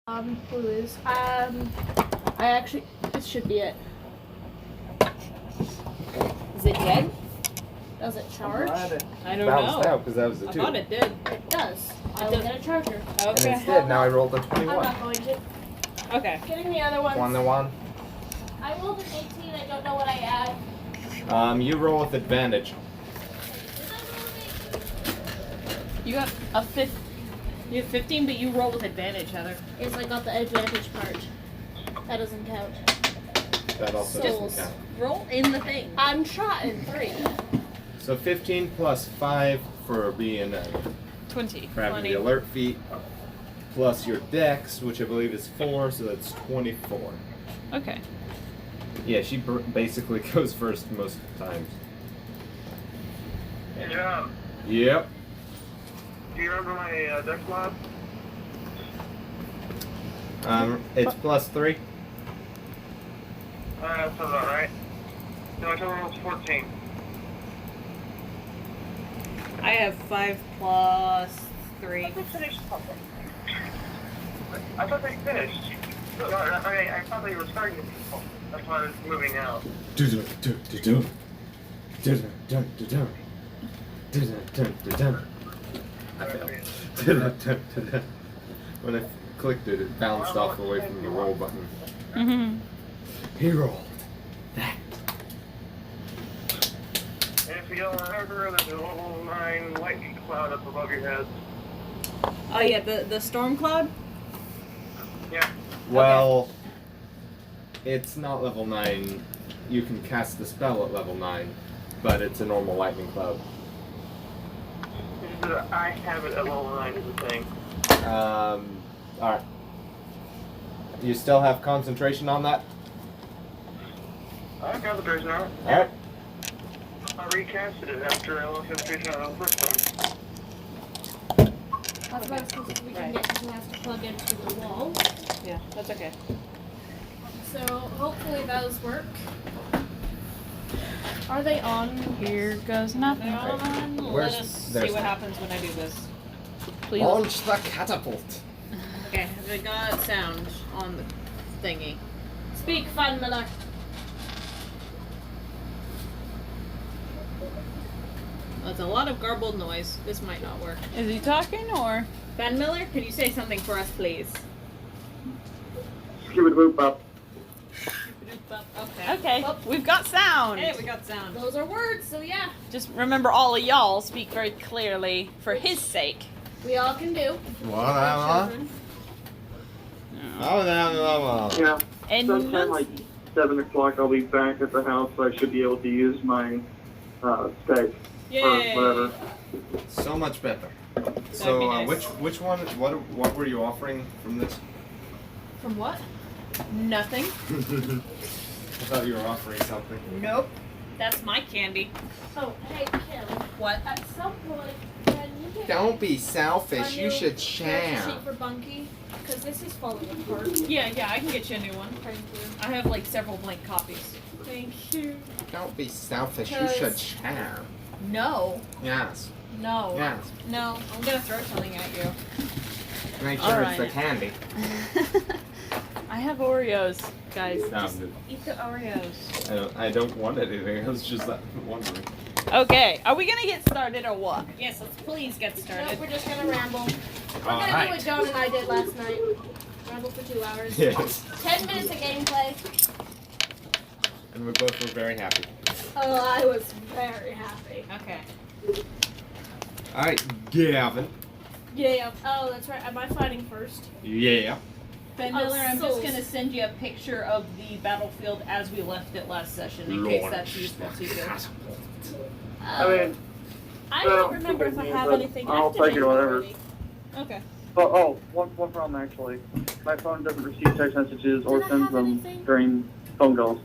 Who is? This should be it. Is it dead? Does it charge? I don't bounced know. out because that was a 2. I thought it did. It does. I will get a charger. And Okay. instead, now I rolled a I'm 21. not going to. Okay. Getting the other ones. 1. I rolled an 18. I don't know what I add. You roll with advantage. You got a 15. You have 15, but you roll with advantage, Heather. Is I got the advantage part. That doesn't count. That also Souls. doesn't count. Roll in the thing. I'm shot in 3. So 15 plus 5 for being 20. for having the alert feat, plus your dex, which I believe is 4, so that's 24. Okay. Yeah, she basically goes first most times. Yeah. Yep. Do you remember my dex mod? It's plus 3. That sounds about right. No, I told her it was 14. I have 5 plus 3. I thought they finished. I thought they were starting to. That's why I was moving out. I failed. When I clicked it, it bounced off away from the roll button. Mm-hmm. He rolled that. And if you don't remember, there's a level 9 lightning cloud up above your head. Oh yeah, the storm cloud? Yeah. Well, it's not level 9. You can cast the spell at level 9, but it's a normal lightning cloud. I have it at level 9 is the thing. Alright. You still have concentration on that? I got the version on it. Alright. I recasted it after I looked at the version on the first one. That's about as we can get because we have to plug into the wall. Yeah, that's okay. So hopefully those work. Are they on? Here goes nothing. Where's- Let us see there's- what happens when I do this. Please. Launch the catapult. Okay, I got sound on the thingy. Speak, Van Miller. That's a lot of garbled noise. This might not work. Is he talking or? Van Miller, could you say something for us, please? Skibidi boop up. Okay. Okay, we've got sound. Hey, we got sound. Those are words, so yeah. Just remember, all of y'all speak very clearly for his sake. We all can do. What? Children. Yeah. And Sometime like 7 o'clock, I'll be back at the house, so I should be able to use my steak. Yay. Or whatever. So much better. So, be nice. which one? What were you offering from this? From what? Nothing. I thought you were offering something. Nope. That's my candy. Oh, hey, Kim. What? At some point, can you get Don't be selfish. a You new should character share. sheet for Bunky? Because this is falling apart. Yeah, I can get you a new one. Thank you. I have like several blank copies. Thank you. Don't be selfish. You Because- should share. No. Yes. No. Yes. No. I'm gonna throw something at you. Make sure it's the Alright. candy. I have Oreos, guys. Eat the Oreos. I don't want anything. I was just wondering. Okay, are we gonna get started or what? Yes, let's please get No, started. we're just gonna ramble. We're gonna do Alright. what John and I did last night. Ramble for 2 hours. Yes. 10 minutes of gameplay. And we both were very happy. Oh, I was very happy. Okay. Alright, Gavin. Yeah. Oh, that's right. Am I fighting first? Yeah. Ben Oh, Miller, I'm souls. just gonna send you a picture of the battlefield as we left it last session in case that's useful to you. I mean, I well, don't remember if I have but anything I'll take it activated whatever. already. Okay. one problem actually. My phone doesn't receive text messages or Did I sends have them anything? during phone calls.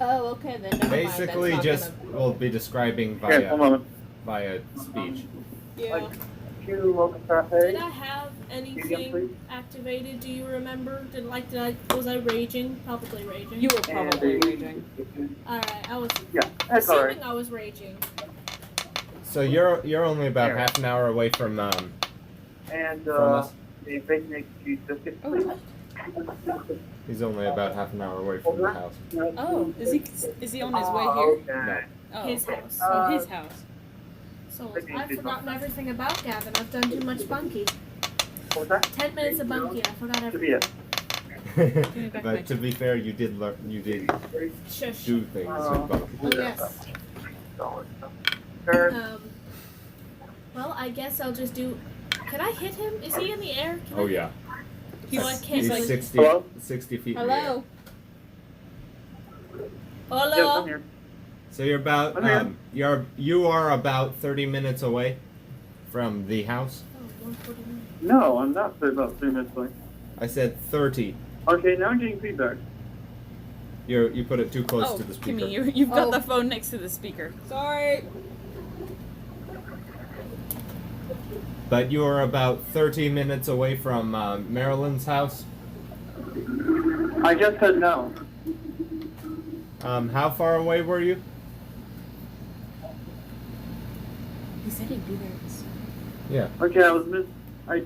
Oh, okay then. Never mind. Basically, That's not just we'll be describing Here, one moment. via speech. Yeah. Like, Q local cafe. Did I have Again, please. anything activated? Do you remember? Was I raging? Probably raging. You were probably raging. Alright, I was Yeah, that's alright. assuming I was raging. So you're only about Here. half an hour away from And us. a bacon, egg, cheese biscuit, Oh, please. what? He's only about half an hour away from the house. Oh, is he on his way Oh, here? okay. Oh, His house. Oh, his house. So I've forgotten everything about Gavin. I've done too much bunkie. What was that? 10 minutes of bunkie. I forgot Should be everything. it. back my But to be fair, you did Shush. do things with Bucky. Oh yes. Well, I guess I'll just do. Can I hit him? Is he in the air? Can Oh I- yeah. So I can't. He's Like, 60, Hello? 60 feet in the air. Hello. Hello. Yes, I'm here. So you're about I'm here. you are about 30 minutes away from the house. Oh, 149. No, I'm not about 3 minutes away. I said 30. Okay, now I'm getting feedback. You put it too close Oh, to the speaker. Kimmy, you've got Oh. the phone next to the speaker. Sorry. But you are about 30 minutes away from Marilyn's house. I just said no. How far away were you? He said he'd be there. Yeah. Okay, I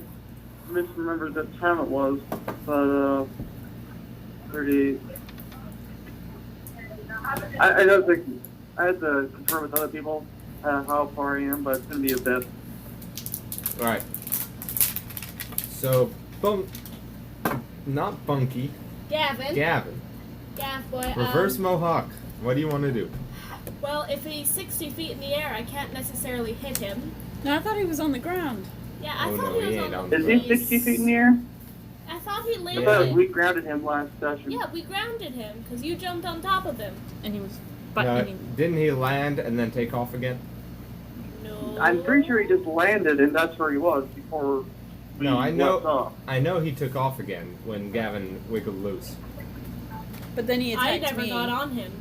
misremembered what time it was, but 30. I don't think I had to confirm with other people how far I am, but it's gonna be a bit. All right. So, not Bunky, Gavin. Gavin. Gav boy. Reverse Mohawk. What do you want to do? Well, if he's 60 feet in the air, I can't necessarily hit him. No, I thought he was on the ground. Yeah, I Oh, thought no, he was he ain't on on the the Is ground. he 60 feet in the air? I thought he I landed. thought we grounded him last session. Yeah, we grounded him because you jumped on top of him. And he was No, buttoning. didn't he land and then take off again? No. I'm pretty sure he just landed and that's where he was before we No, I know. left off. I know he took off again when Gavin wiggled loose. But then he I attacked never me. got on him.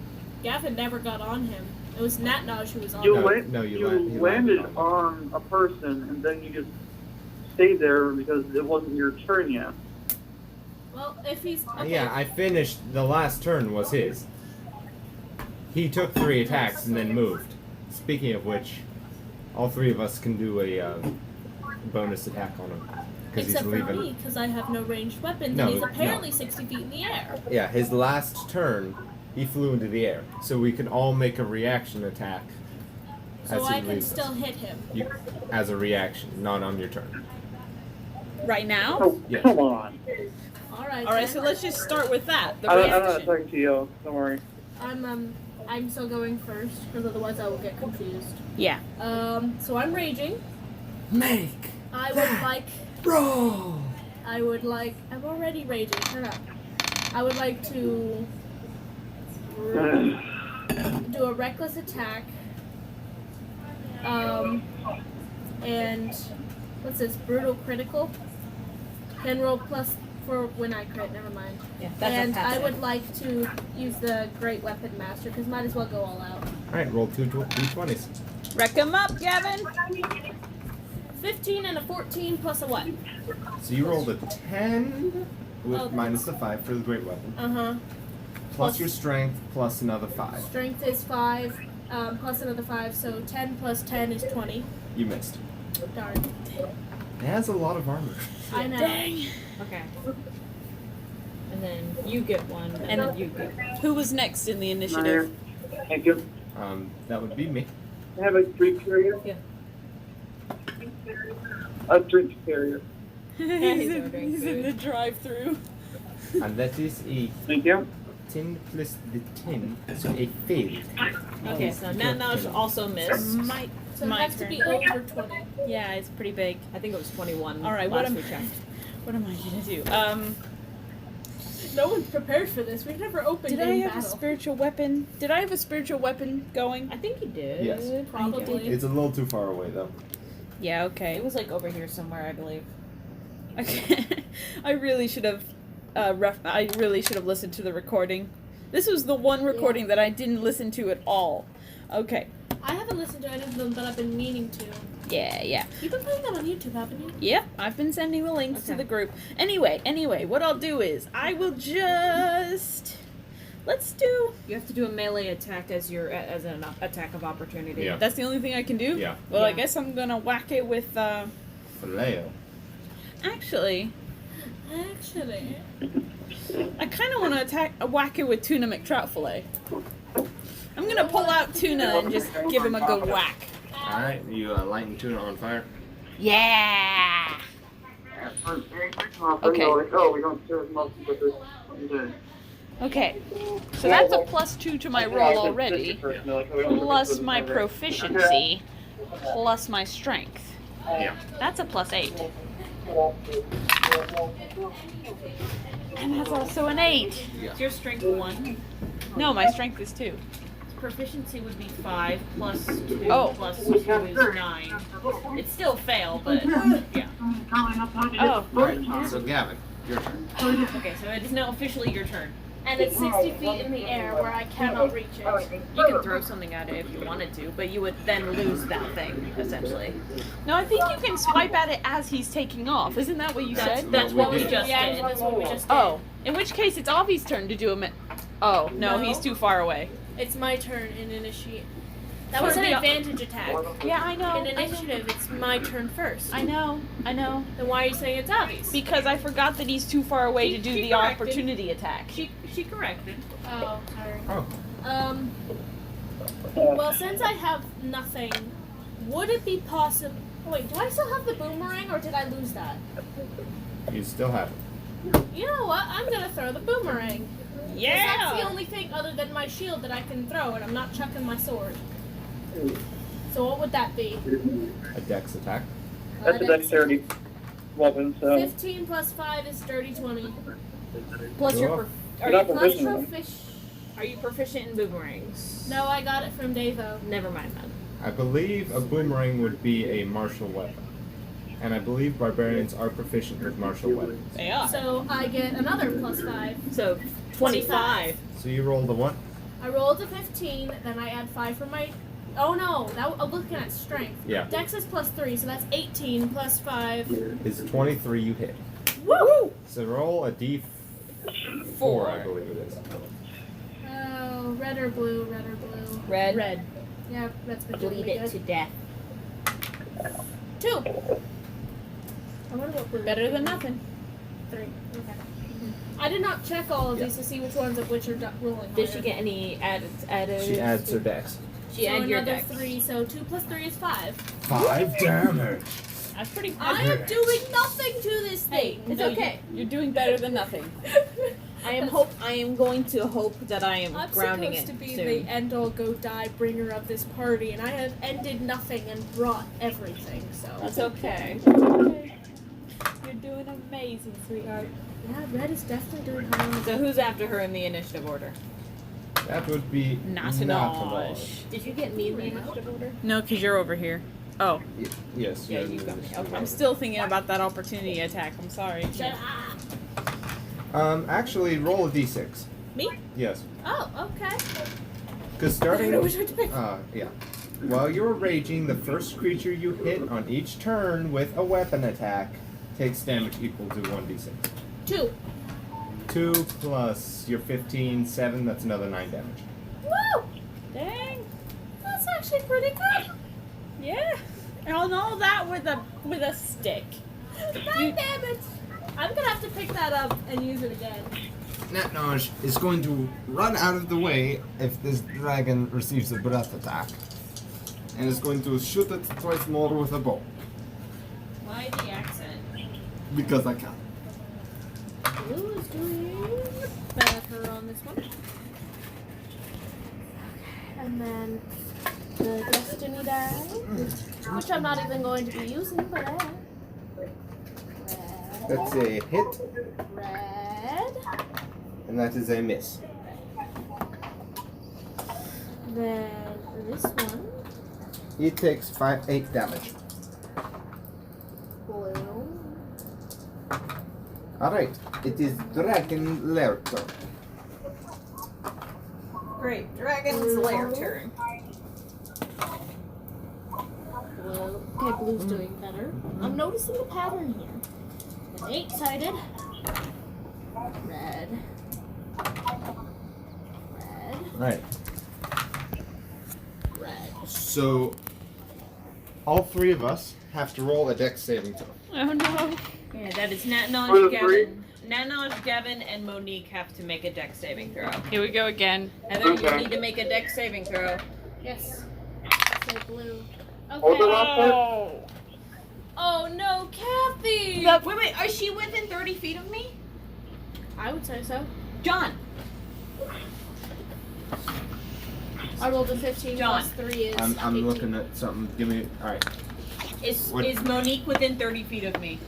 Gavin never got on him. It was Natnaj who was on You, him. No, la- no, you you la- he landed landed on a person and then you just stayed there because it wasn't your turn yet. Well, if he's okay. Yeah, I finished. The last turn was his. He took 3 attacks and then moved. Speaking of which, all 3 of us can do a bonus attack on him because he's Except for leaving. me, because I have no ranged weapons, No, and he's no. apparently 60 feet in the air. Yeah, his last turn, he flew into the air, so we can all make a reaction attack. So as he I can leaves still us. hit him. You, as a reaction, not on your turn. Right now? Oh, Yeah. come on. Alright. Alright, so let's just start with that. The I'm not reaction. talking to you. Don't worry. I'm still going first, because otherwise I will get confused. Yeah. So I'm raging. Make I would like. roll. I'm already raging. Turn up. I would like to do a reckless attack. And what's this? Brutal critical. Can roll plus for when I crit. Never mind. Yeah, And I would like to use the Great Weapon Master because might as well go all out. Alright, roll 2 d20s. Wreck him up, Gavin! 15 and a 14 plus a what? So you rolled a 10 with Oh. minus the 5 for the great weapon. Uh-huh. Plus your strength, plus another 5. Strength is 5, plus another 5, so 10 plus 10 is 20. You missed. Darn. It has a lot of armor. I know. Okay. And then you get one, and then you get one. Who was next in the initiative? Thank you. That would be me. I have a drink carrier. Yeah. A drink carrier. he's he's in the drive-through. And that is a Thank you. 10 plus the 10, so a failed. Okay, so Natnaj also missed. My, So it my has to turn. be over 20. Yeah, it's pretty big. I think it was 21. All right, what last am we checked. what am I gonna do? No one's prepared for this. We've never opened Did I in have a battle. spiritual weapon? Did I have a spiritual weapon going? I think you did. Yes. Probably. It's a little too far away, though. Yeah, okay. It was like over here somewhere, I believe. Okay. I really should have I really should have listened to the recording. This was the one recording that I didn't listen to at all. Okay. I haven't listened to any of them, but I've been meaning to. Yeah. You've been putting them on YouTube, haven't you? Yep, I've been sending the links to Okay. the group. Anyway, what I'll do is I will just let's do You have to do a melee attack as an attack of opportunity. Yeah. that's the only thing I can do? Yeah. Well, I Yeah. guess I'm gonna whack it with Phileo. Actually, I kind of want to whack it with tuna McTrout I'm gonna pull out tuna and just give him a good whack. Alright, you lighting tuna on fire? Yeah. Okay. Oh, we don't serve most of this today. Okay. So that's a +2 to my roll already, plus my proficiency, plus my strength. Yeah. That's a +8. And that's also an 8. Is your strength 1? No, my strength is 2. Proficiency would be 5 plus 2 Oh. plus 2 is 9. It's still fail, but yeah. Oh. Alright, so Gavin, your turn. Okay, so it is now officially your turn. And it's 60 feet in the air where I cannot reach it. You can throw something at it if you wanted to, but you would then lose that thing, essentially. No, I think you can swipe at it as he's taking off. Isn't that what you said? That's what we just Yeah, did. that's what we just did. Oh, in which case it's Avi's turn to do a Oh, no, No. he's too far away. It's my turn in initiate. That For was an the- advantage attack. Yeah, I know. In initiative, it's my turn first. I know. Then why are you saying it's obvious? Because I forgot that he's too far away She- to do she the corrected. opportunity attack. She corrected. Oh, sorry. Oh. Well, since I have nothing, would it be possible? Oh, wait, do I still have the boomerang, or did I lose that? You still have it. You know what? I'm gonna throw the boomerang. 'Cause that's the only thing other than my shield that I can throw, and I'm not chucking my sword. So what would that be? A dex attack. That's a dexterity weapon, so. 15 plus 5 is dirty 20. Plus Cool. are You're you not Plus proficient in them. are you proficient in boomerangs? No, I got it from Davo. Never mind then. I believe a boomerang would be a martial weapon. And I believe barbarians are proficient with martial weapons. They are. So I get another plus 5. So 25. So you rolled a what? I rolled a 15, then I add 5 for my. Oh no, I'm looking at strength. Yeah. Dex is plus 3, so that's 18 plus 5. Is 23 you hit. Woo! So roll a d4, I believe it is. Oh, red or blue, red or blue. Red. Red. Yeah, red's been doing me good. death. 2. I wonder what blue. Better than nothing. 3. Okay. I did not check all of these to see which ones of which are rolling. Did she higher. get any added? She adds her dex. She So added your another dex. 3, so 2 plus 3 is 5. 5 damage. That's pretty I am doing nothing to this thing. It's No, okay. You're doing better than nothing. I am going to hope that I am I'm grounding supposed it to be soon. the end all go die bringer of this party, and I have ended nothing and brought everything. So That's okay. You're doing amazing, sweetheart. yeah, red is definitely doing harm. So who's after her in the initiative order? That would be Natanaj. Did you get me in the initiative order? No, because you're over here. Oh, Yes. Yeah, you're- you got me. Okay. I'm still thinking about that opportunity attack. I'm sorry. Shut up. Actually, roll a d6. Me? Yes. Oh, okay. Because I don't starting. know which one to pick. Yeah. While you're raging, the first creature you hit on each turn with a weapon attack takes damage equal to 1d6. 2. 2 plus your 15, 7, that's another 9 damage. Woo! Dang. That's actually pretty good. Yeah. And all that with a stick. 9 damage. I'm gonna have to pick that up and use it again. Natanaj is going to run out of the way if this dragon receives a breath attack. And is going to shoot it twice more with a bow. Why the accent? Because I can. Blue is doing better on this one. And then the Destiny die, which I'm not even going to be using for that. That's a hit, Red. and that is a miss. Then this one. He takes 8 damage. Blue. Alright, it is Dragon Lair turn. Great. Dragon's lair turn. Blue. Okay, blue's doing better. I'm noticing a pattern here. An 8-sided. Red. Red. Right. Red. So, all 3 of us have to roll a dex saving throw. Oh no. Yeah, That is For Nanoj, the three? Gavin. Nanoj, Gavin, and Monique have to make a dex saving throw. Here we go again. Heather, you Okay. need to make a dex saving throw. Yes. Say blue. Hold the Okay. last bit. Oh no, Kathy! Wait, is she within 30 feet of me? I would say so. John. I rolled a 15 John. plus 3 is I'm 18. looking at something. Give me. All right. Is What? Monique within 30 feet of me?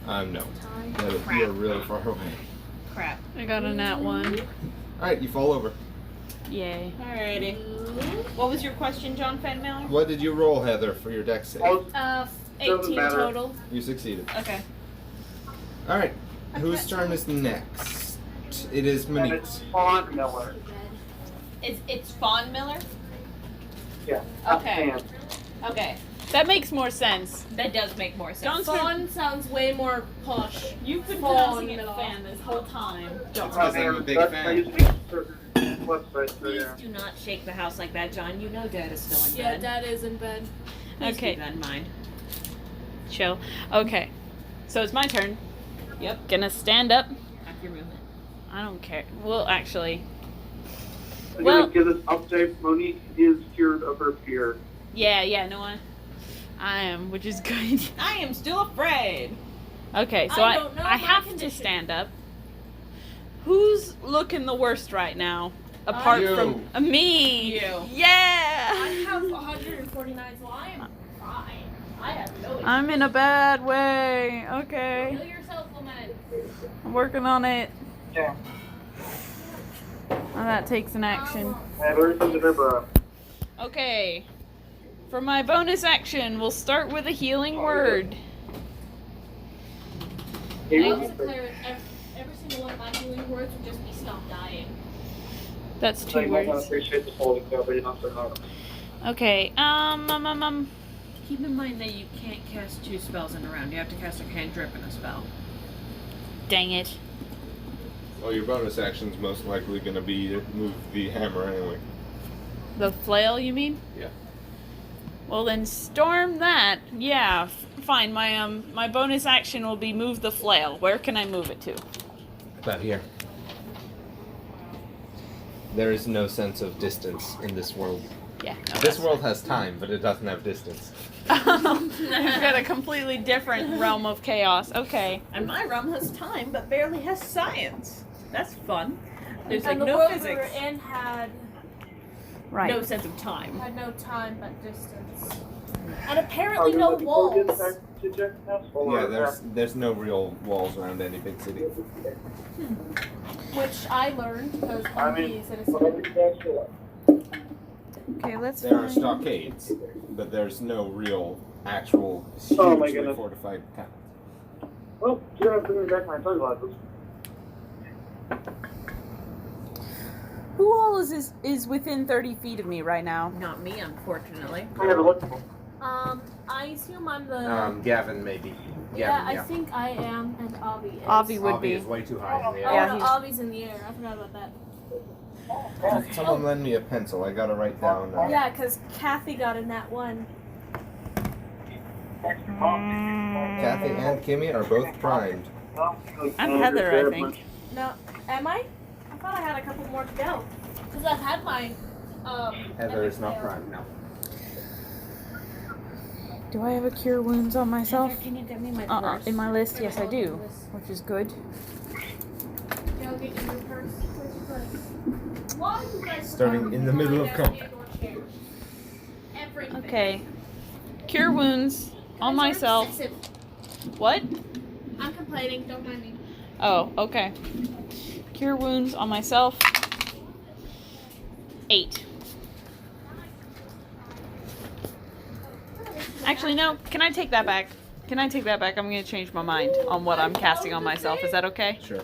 No. Time. You're really far away. Crap. I got a nat 1. All right, you fall over. Yay. Alrighty. Blue. What was your question, John Fenmiller? What did you roll, Heather, for your dex save? Doesn't 18 matter. total. You succeeded. Okay. All right. I Whose can't turn tell. is next? It is And Monique's. it's Fawn Miller. It's Fawn Miller? Yeah. Okay. And Okay. That makes more sense. That does make more sense. John's been, Fawn sounds way more posh. You've been Fawn pronouncing it Miller. fan this whole time. That's because I'm a big I fan. used to use certain websites for Please yeah. do not shake the house like that, John. You know Dad is still in Yeah, bed. Dad is in bed. Please Okay. keep that in mind. chill. Okay. So it's my turn. Yep. Gonna stand up. After your movement. I don't care. Well, actually, I'm Well- gonna give this update. Monique is cured of her fear. yeah, no, I am, which is good. I am still afraid. Okay, so I I don't know I my have to condition. stand up. Who's looking the worst right now? Apart You. from me. You. I Yeah. have 149, so I am fine. I have no issue. I'm in a bad way. Okay. Kill yourself, woman. I'm working on it. Yeah. Well, that takes an action. And everything to their bro. Okay. For my bonus action, we'll start with a healing word. I also declare it every single one of my healing words would just be stop dying. That's I 2 might not words. appreciate the folding though, but you're not so hard. Okay. Keep in mind that you can't cast 2 spells in a round. You have to cast a cantrip and a spell. Dang it. Well, your bonus action's most likely going to be to move the hammer anyway. The flail, you mean? Yeah. Well, then storm that. Yeah, fine. My bonus action will be move the flail. Where can I move it to? About here. There is no sense of distance in this world. Yeah. No, This world has time, but it doesn't have distance. We've got a completely different realm of chaos. Okay. And my realm has time, but barely has science. That's fun. There's like And the no world physics, we were in had Right. no sense of time. no time but distance. And apparently no walls. Yeah, there's no real walls around any big city. Which I learned because I mean, Monkey citizen. whatever you guys feel like. Okay, let's There are find. stockades, but there's no real, actual, Oh my hugely goodness. fortified town. Well, you don't have to bring back my sunglasses. Who all is within 30 feet of me right now? Not me, unfortunately. I never looked. I assume I'm the. Gavin maybe. Yeah, I think I am, and Avi is. Avi would Avi be. is way too high in the Oh, air. Yeah, no, he's- Avi's in the air. I forgot about that. Someone lend me a pencil. I gotta write down. Yeah, because Kathy got in that one. Kathy and Kimmy are both primed. I'm Heather, I think. No, am I? I thought I had a couple more to go. Because I've had my. Heather is not epic fail. primed now. Do I have a cure wounds on myself? Can you get me my purse? In my list, yes I do, which is good. Yeah, I'll get you your purse. Where's your purse? Why do you guys Starting in the middle of combat. Everything. Okay. Cure wounds on Guys are myself. obsessive. What? I'm complaining. Don't mind me. Oh, okay. Cure wounds on myself. 8. Actually, no. Can I take that back? I'm going to change my mind on what I'm casting on myself. Is that okay? Sure.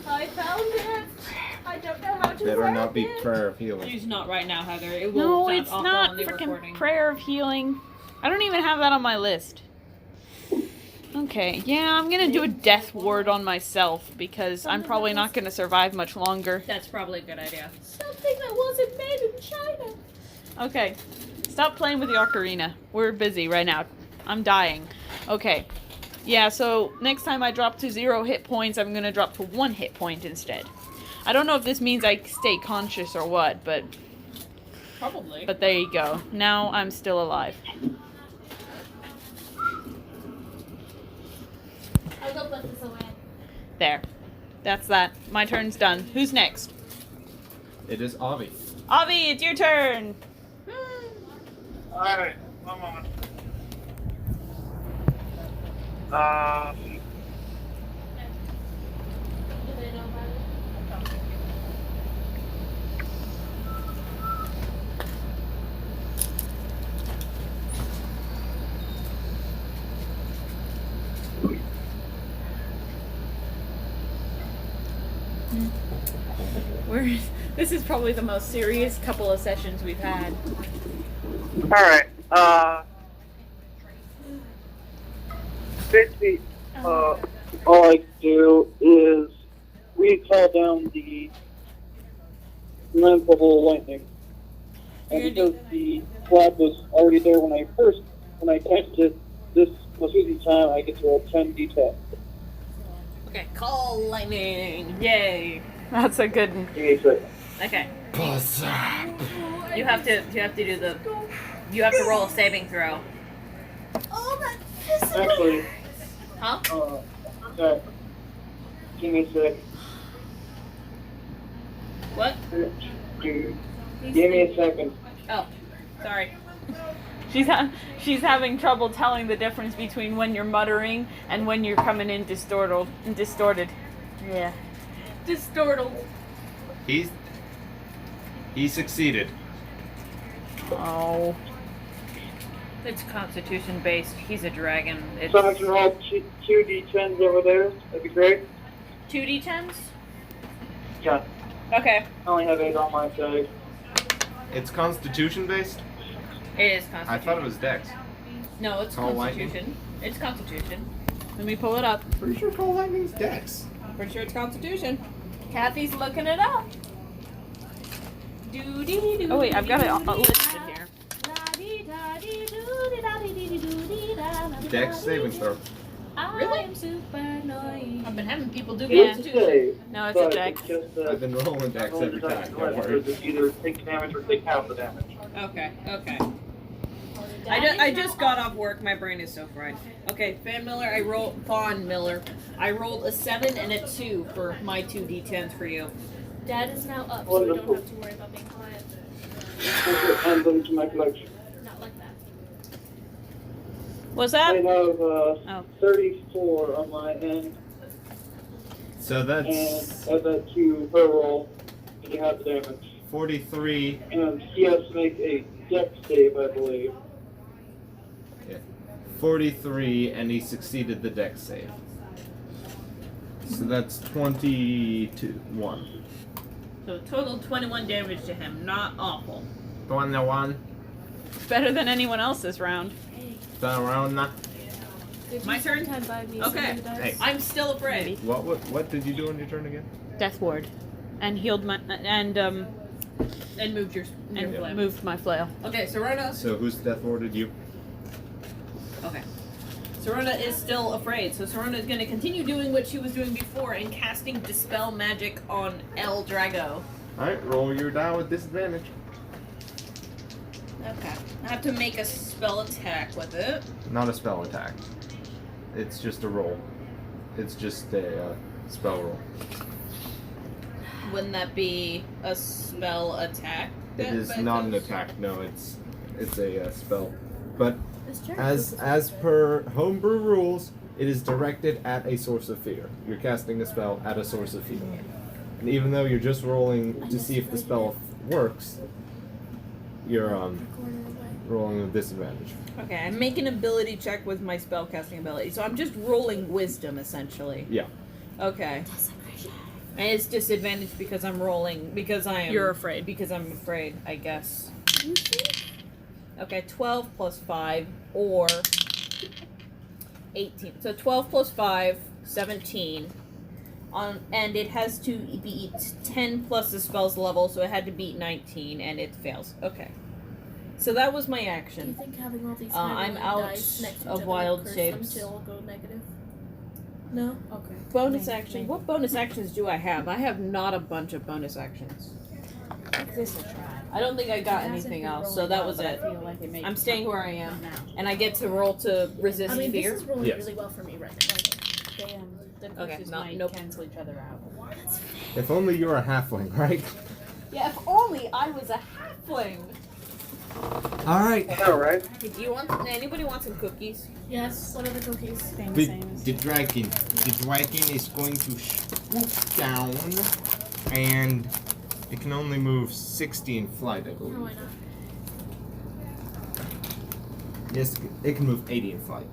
I found it. I don't know how to Better find not be it. prayer of healing. Use not right now, Heather. It will No, sound it's awful not on the freaking recording. prayer of healing. I don't even have that on my list. Okay, yeah, I'm going to do a death ward on myself because I'm probably not going to survive much longer. That's probably a good idea. Something that wasn't made in China. Okay. Stop playing with the ocarina. We're busy right now. I'm dying. Okay. Yeah, so next time I drop to 0 hit points, I'm gonna drop to 1 hit point instead. I don't know if this means I stay conscious or what, but Probably. there you go. Now I'm still alive. I'll go put this away. There. That's that. My turn's done. Who's next? It is Avi. Avi, it's your turn! Alright, one moment. Do they know about it? This is probably the most serious couple of sessions we've had. Alright, basically, all I do is we call down the landfall lightning. And because the flag was already there when I tested this most recent time, I get to roll 10 d10. Okay, call lightning. Yay. That's a good one. Give me a second. Okay. Buzz. You have to roll a saving throw. Oh, that's Actually, Huh? okay. Give me a sec. What? Give me a second. Oh, sorry. She's having trouble telling the difference between when you're muttering and when you're coming in distorted. Yeah. Distortle. He succeeded. Oh. It's constitution based. He's a dragon. It's Someone can roll two d10s over there. That'd be great. 2d10s? Yeah. Okay. I only have 8 on my side. It's Constitution based. It is constitution. I thought it was Dex. No, it's Call constitution. It's constitution. Let me pull it up. Pretty sure Call Lightning's Dex. Pretty sure it's constitution. Kathy's looking it up. Oh wait, I've got it listed here. Dex saving throw. Really? I'm super annoying. I've been having people do Yeah. constitution. No, it's a But Dex. just, I've been rolling Dex every time. Don't worry. Just either take damage or take half the damage. Okay, okay. I just got off work. My brain is so fried. Okay, Fawn Miller. I rolled a 7 and a 2 for my 2d10s for you. Dad is now up, so we don't have to worry about being quiet. And them to my collection. Not like that. What's I that? have 34 on my end, So and that's add that to her roll, and you have the damage. 43. And he has to make a dex save, I believe. 43, and he succeeded the Dex save. So that's 1. So total 21 damage to him. Not awful. 21. Better than anyone else this round. What My turn? Time by me. Okay. Hey. I'm still afraid. did you do on your turn again? Death ward, and healed my And moved your and flail. moved my flail. Okay, Serona. So who's Death Warded you? Okay. Serona is still afraid, so Serona is going to continue doing what she was doing before and casting Dispel Magic on El Drago. Alright, roll your die with disadvantage. Okay. I have to make a spell attack with it. Not a spell attack. It's just a roll. It's just a spell roll. Wouldn't that be a spell attack? It is not an attack. No, it's a spell. But as per homebrew rules, it is directed at a source of fear. You're casting a spell at a source of fear. And even though you're just rolling to see if the spell works, you're rolling with disadvantage. Okay, I make an ability check with my spellcasting ability, so I'm just rolling wisdom essentially. Yeah. Okay. And it's disadvantage because I'm rolling You're afraid. Because I'm afraid, I guess. Okay, 12 plus 5 or 18. So 12 plus 5, 17. And it has to beat 10 plus the spell's level, so it had to beat 19 and it fails. Okay. So that was my Do you action. think having all these I'm high-rolling out dice next to each of other wild will curse shapes. them till go negative? No? Okay. Bonus Maybe, action. maybe. What bonus actions do I have? I have not a bunch of bonus actions. Give this a try. I don't think I got It hasn't anything been else, rolling so that well, was but it. I feel like it may I'm be staying where I am, now. and I get to roll to resist I mean, fear. this is rolling Yes. really well for me right now. The Okay, curses no, might nope. cancel each other out. If only you were a halfling, right? Yeah, if only I was a halfling. Alright. I know, right? Hey, do you want? Anybody want some cookies? Yes, what are the cookies? Same, The same as dragon. The dragon is going to swoop down, and it can only move 60 in flight, I No, believe. why not? Yes, it can move 80 in flight.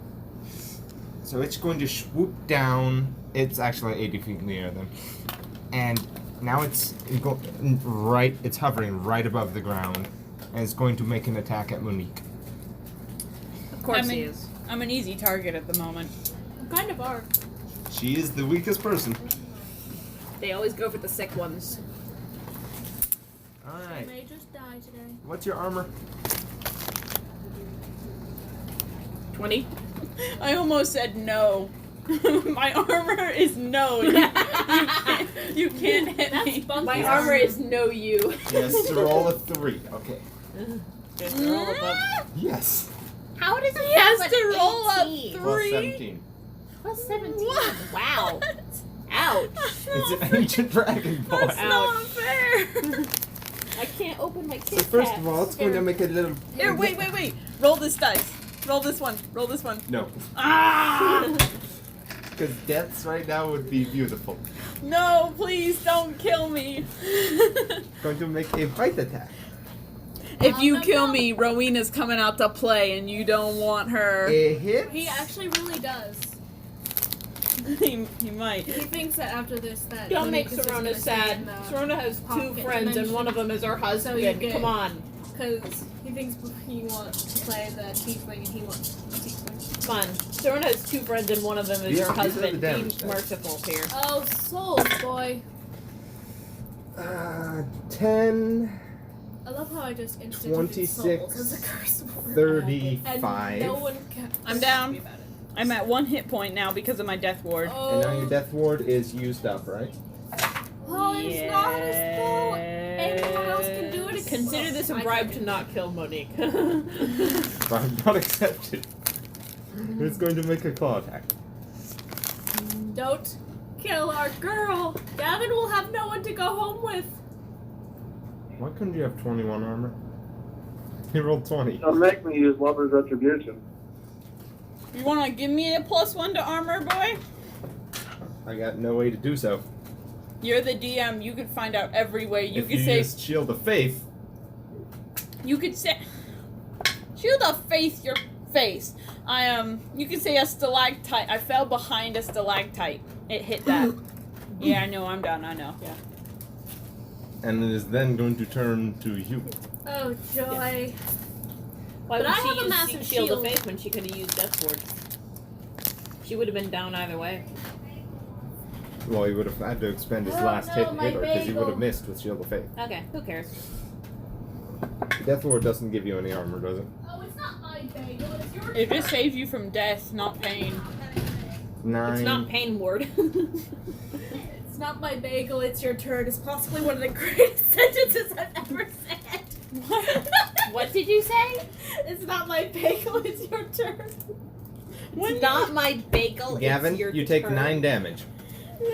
So it's going to swoop down. It's actually 80 feet near them, and now it's It's hovering right above the ground, and it's going to make an attack at Monique. Of course I mean- he is. I'm an easy target at the moment. You kind of are. She is the weakest person. They always go for the sick ones. I Alright. may just die today. What's your armor? 20. I almost said no. My armor is no. You can't hit me. My armor is no you. Yes, to roll a 3. Okay. Just roll above. Yes. How does He has to roll a 3. Plus 17. Plus 17. What? Wow. Ouch. It's an ancient dragon boy. That's not fair. I can't open my So Kit first Kat. of all, it's going to make a little. Here, wait. Roll this dice. Roll this one. Roll this one. No, Ah! because deaths right now would be beautiful. No, please don't kill me. Going to make a bite attack. If you kill me, Rowena's coming out to play, and you don't want her. A hit. He actually really does. he might. He thinks that after this, that Don't make Monique is just Serona gonna stay sad. in the Serona has 2 pocket friends, and one of them is her husband. you're good. Come on. Because he thinks he wants to play the tiefling and he wants the tiefling. Come on. Serona has 2 friends, and one of them is These- her these are the husband. Be damage dice. merciful here. Oh, souls, boy. 10, I love how I just instituted 26, souls as a curse word. 35. And no one can I'm down. me about it. I'm at 1 hit point now because of my death ward. And now your Oh, death ward is used up, right? it's not as though anyone else can do it. Consider this a I bribe can. to not kill Monique. Bribe not accepted. It's going to make a claw attack. Don't kill our girl. Gavin will have no one to go home with. Why couldn't you have 21 armor? He rolled 20. Don't make me use Lover's Retribution. You want to give me a +1 to armor, boy? I got no way to do so. You're the DM. You could find out every way. You If could you say. use Shield of Faith, You could say. Shield of Faith your face. You could say a stalactite. I fell behind a stalactite. It hit that. Yeah, I know. I'm done. I know. Yeah. and it is then going to turn to you. Oh, joy. Why But would I she have a use massive Shield of shield. Faith when she could have used Death Ward? She would have been down either way. Well, he would have had to expend his Oh, last no, hit to my hit her because he would have bagel. missed with Shield of Faith. Okay, who cares? Death Ward doesn't give you any armor, does it? Oh, it's not my bagel. It's your It just saves you from death, not pain. 9. It's not Pain Ward. It's not my bagel. It's your turn. It's possibly one of the greatest sentences I've ever said. What did you say? It's not my bagel. It's your turn. It's not my bagel. Gavin, it's your you take turn. 9 damage. 9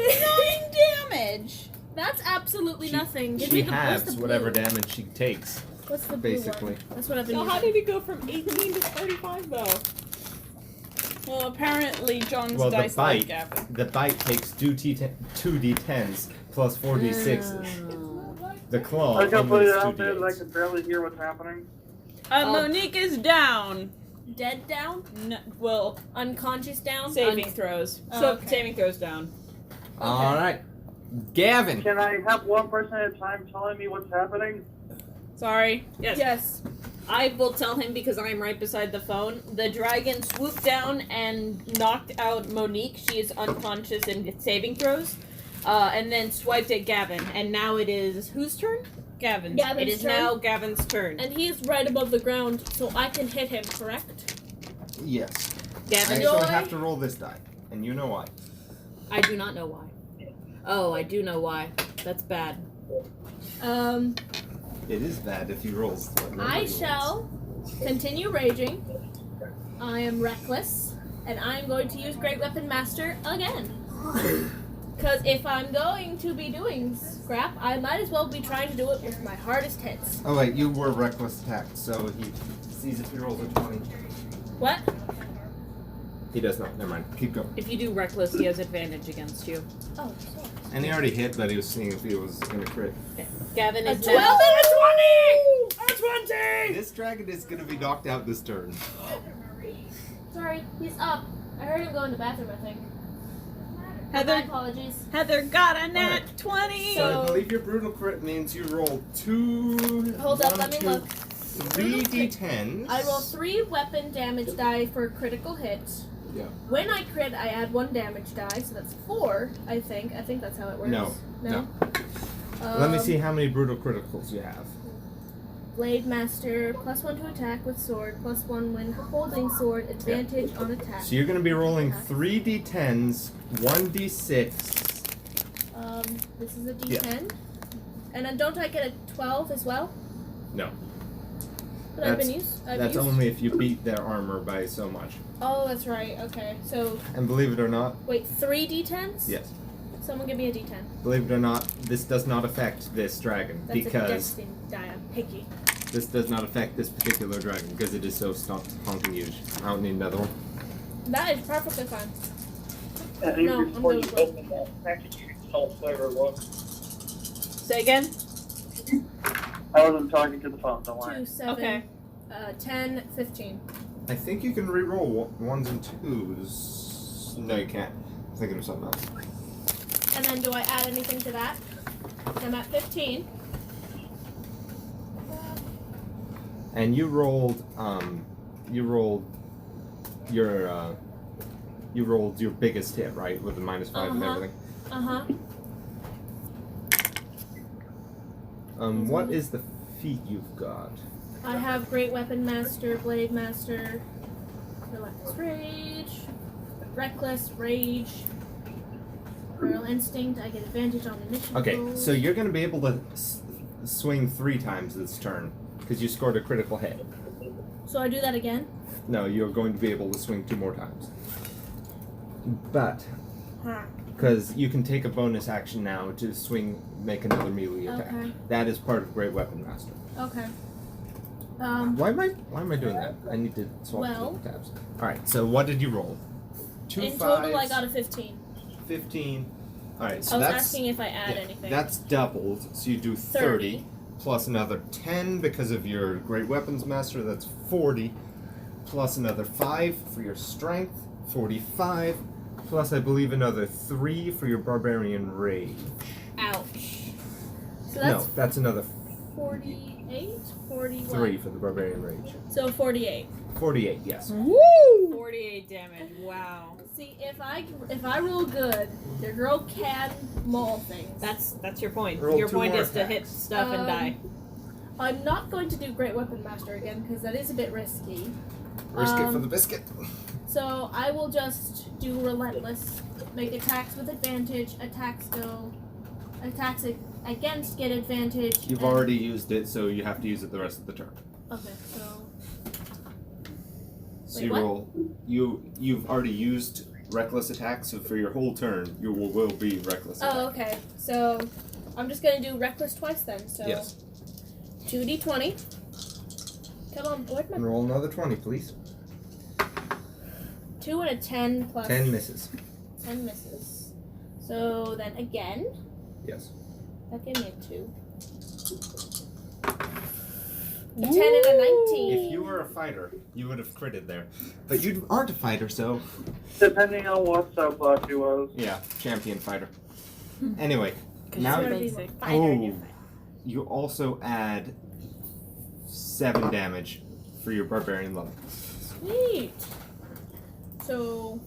damage. That's absolutely nothing. Give She me the what's halves the whatever blue? damage she takes, What's the blue basically. one? That's what I've been So how using. did it go from 18 to 35 though? Well, apparently John's Well, the dice like bite, Gavin. the bite takes 2d10s plus 4d6s. The claw I can only put it is out there that I 2d8s. can barely hear what's happening. Monique is down. Dead down? Well, Unconscious down? saving throws. Oh, So okay. saving throws down. Alright. Gavin! Can I have one person at a time telling me what's happening? Sorry. Yes. Yes. I will tell him because I'm right beside the phone. The dragon swooped down and knocked out Monique. She is unconscious in saving throws. And then swiped at Gavin. And now it is whose turn? Gavin's. Gavin's It is turn. now Gavin's turn. And he is right above the ground, so I can hit him, correct? Yes. Gavin, So I Joy? have to roll this die, and you know why. I do not know why. Oh, I do know why. That's bad. It is bad if you roll. I shall continue raging. I am reckless, and I am going to use Great Weapon Master again. Because if I'm going to be doing scrap, I might as well be trying to do it with my hardest hits. Oh wait, you were reckless attacked, so he sees if he rolls a 20. What? He does not. Never mind. Keep going. If you do reckless, he has advantage against you. Oh, sorry. And he already hit, but he was seeing if he was gonna crit. Okay. Gavin A is 12 now. and a 20! A 20! This dragon is gonna be knocked out this turn. Sorry, he's up. I heard him go in the bathroom, I think. My Heather, apologies. Heather got a nat 20. So I So- believe your brutal crit means you roll two. Hold up, one, let me two, look. 3 d10s. I roll 3 weapon damage die for a critical hit. Yeah. When I crit, I add 1 damage die, so that's 4, I think. I think that's how it works. No. No? Let me see how many brutal criticals you have. Blade Master, +1 to attack with sword, +1 when holding sword, advantage on attack. So you're gonna be rolling 3 d10s, 1 d6. This is a d10. And then don't I get a 12 as well? No. But I've used. That's only if you beat their armor by so much. Oh, that's right. Okay. So, And believe it or not, wait, 3 d10s? yes. Someone give me a d10. Believe it or not, this does not affect this dragon That's a because destiny die. I'm picky. this does not affect this particular dragon because it is so honking huge. I don't need another one. That is perfectly fine. I think No, I'm before you good. open that package, you can tell flavor look. Say again. I wasn't talking to the phone, don't worry. 2, 7, Okay. 10, 15. I think you can re-roll 1s and 2s. No, you can't. I'm thinking of something else. And then do I add anything to that? I'm at 15. And you rolled your biggest hit, right, with the -5 and Uh-huh. everything. Uh-huh. What is the feat you've got? I have Great Weapon Master, Blade Master, Relentless Rage, Reckless Rage, Feral Instinct. I get advantage on initiative. Okay, rolls. so you're going to be able to swing 3 times this turn because you scored a critical hit. So I do that again? No, you're going to be able to swing 2 more times. But Huh. because you can take a bonus action now to make another melee attack. Okay. That is part of Great Weapon Master. Okay. Why am I doing that? I need to swap Well- the tabs. All right. So what did you roll? 2 in 5s, total, I got a 15. 15. All right. So I was that's asking if I add yeah, anything. that's doubled. So you do 30 plus another 10 because of your Great Weapons Master. That's 40 plus another 5 for your Strength. 45 plus I believe another 3 for your Barbarian Rage. Ouch. So No, that's that's another 48? 41. 3 for the Barbarian Rage. So 48. 48. Yes. Woo! 48 damage. Wow. See, if I roll good, the girl can maul things. That's your point. Roll Your 2 point more is to hit attacks. stuff and die. I'm not going to do Great Weapon Master again because that is a bit risky. Risk it for the biscuit. So I will just do Relentless. Make attacks with advantage, attacks against get advantage. You've and- already used it, so you have to use it the rest of the turn. Okay, so. So Wait, you what? roll. You've already used reckless attack, so for your whole turn, you will be reckless attack. Oh, okay. So I'm just gonna do Reckless twice then. So Yes. 2d20. Come on, where'd my And roll another 20, please. 2 and a 10 plus 10 misses. 10 misses. So then again, Yes. that gave me a 2. A 10 and a 19. If you were a fighter, you would have critted there. But you aren't a fighter, so Depending on what subclass he was. yeah, champion fighter. Anyway, now Sort of basic. be a fighter in your Oh. fight. you also add 7 damage for your barbarian level. Sweet. So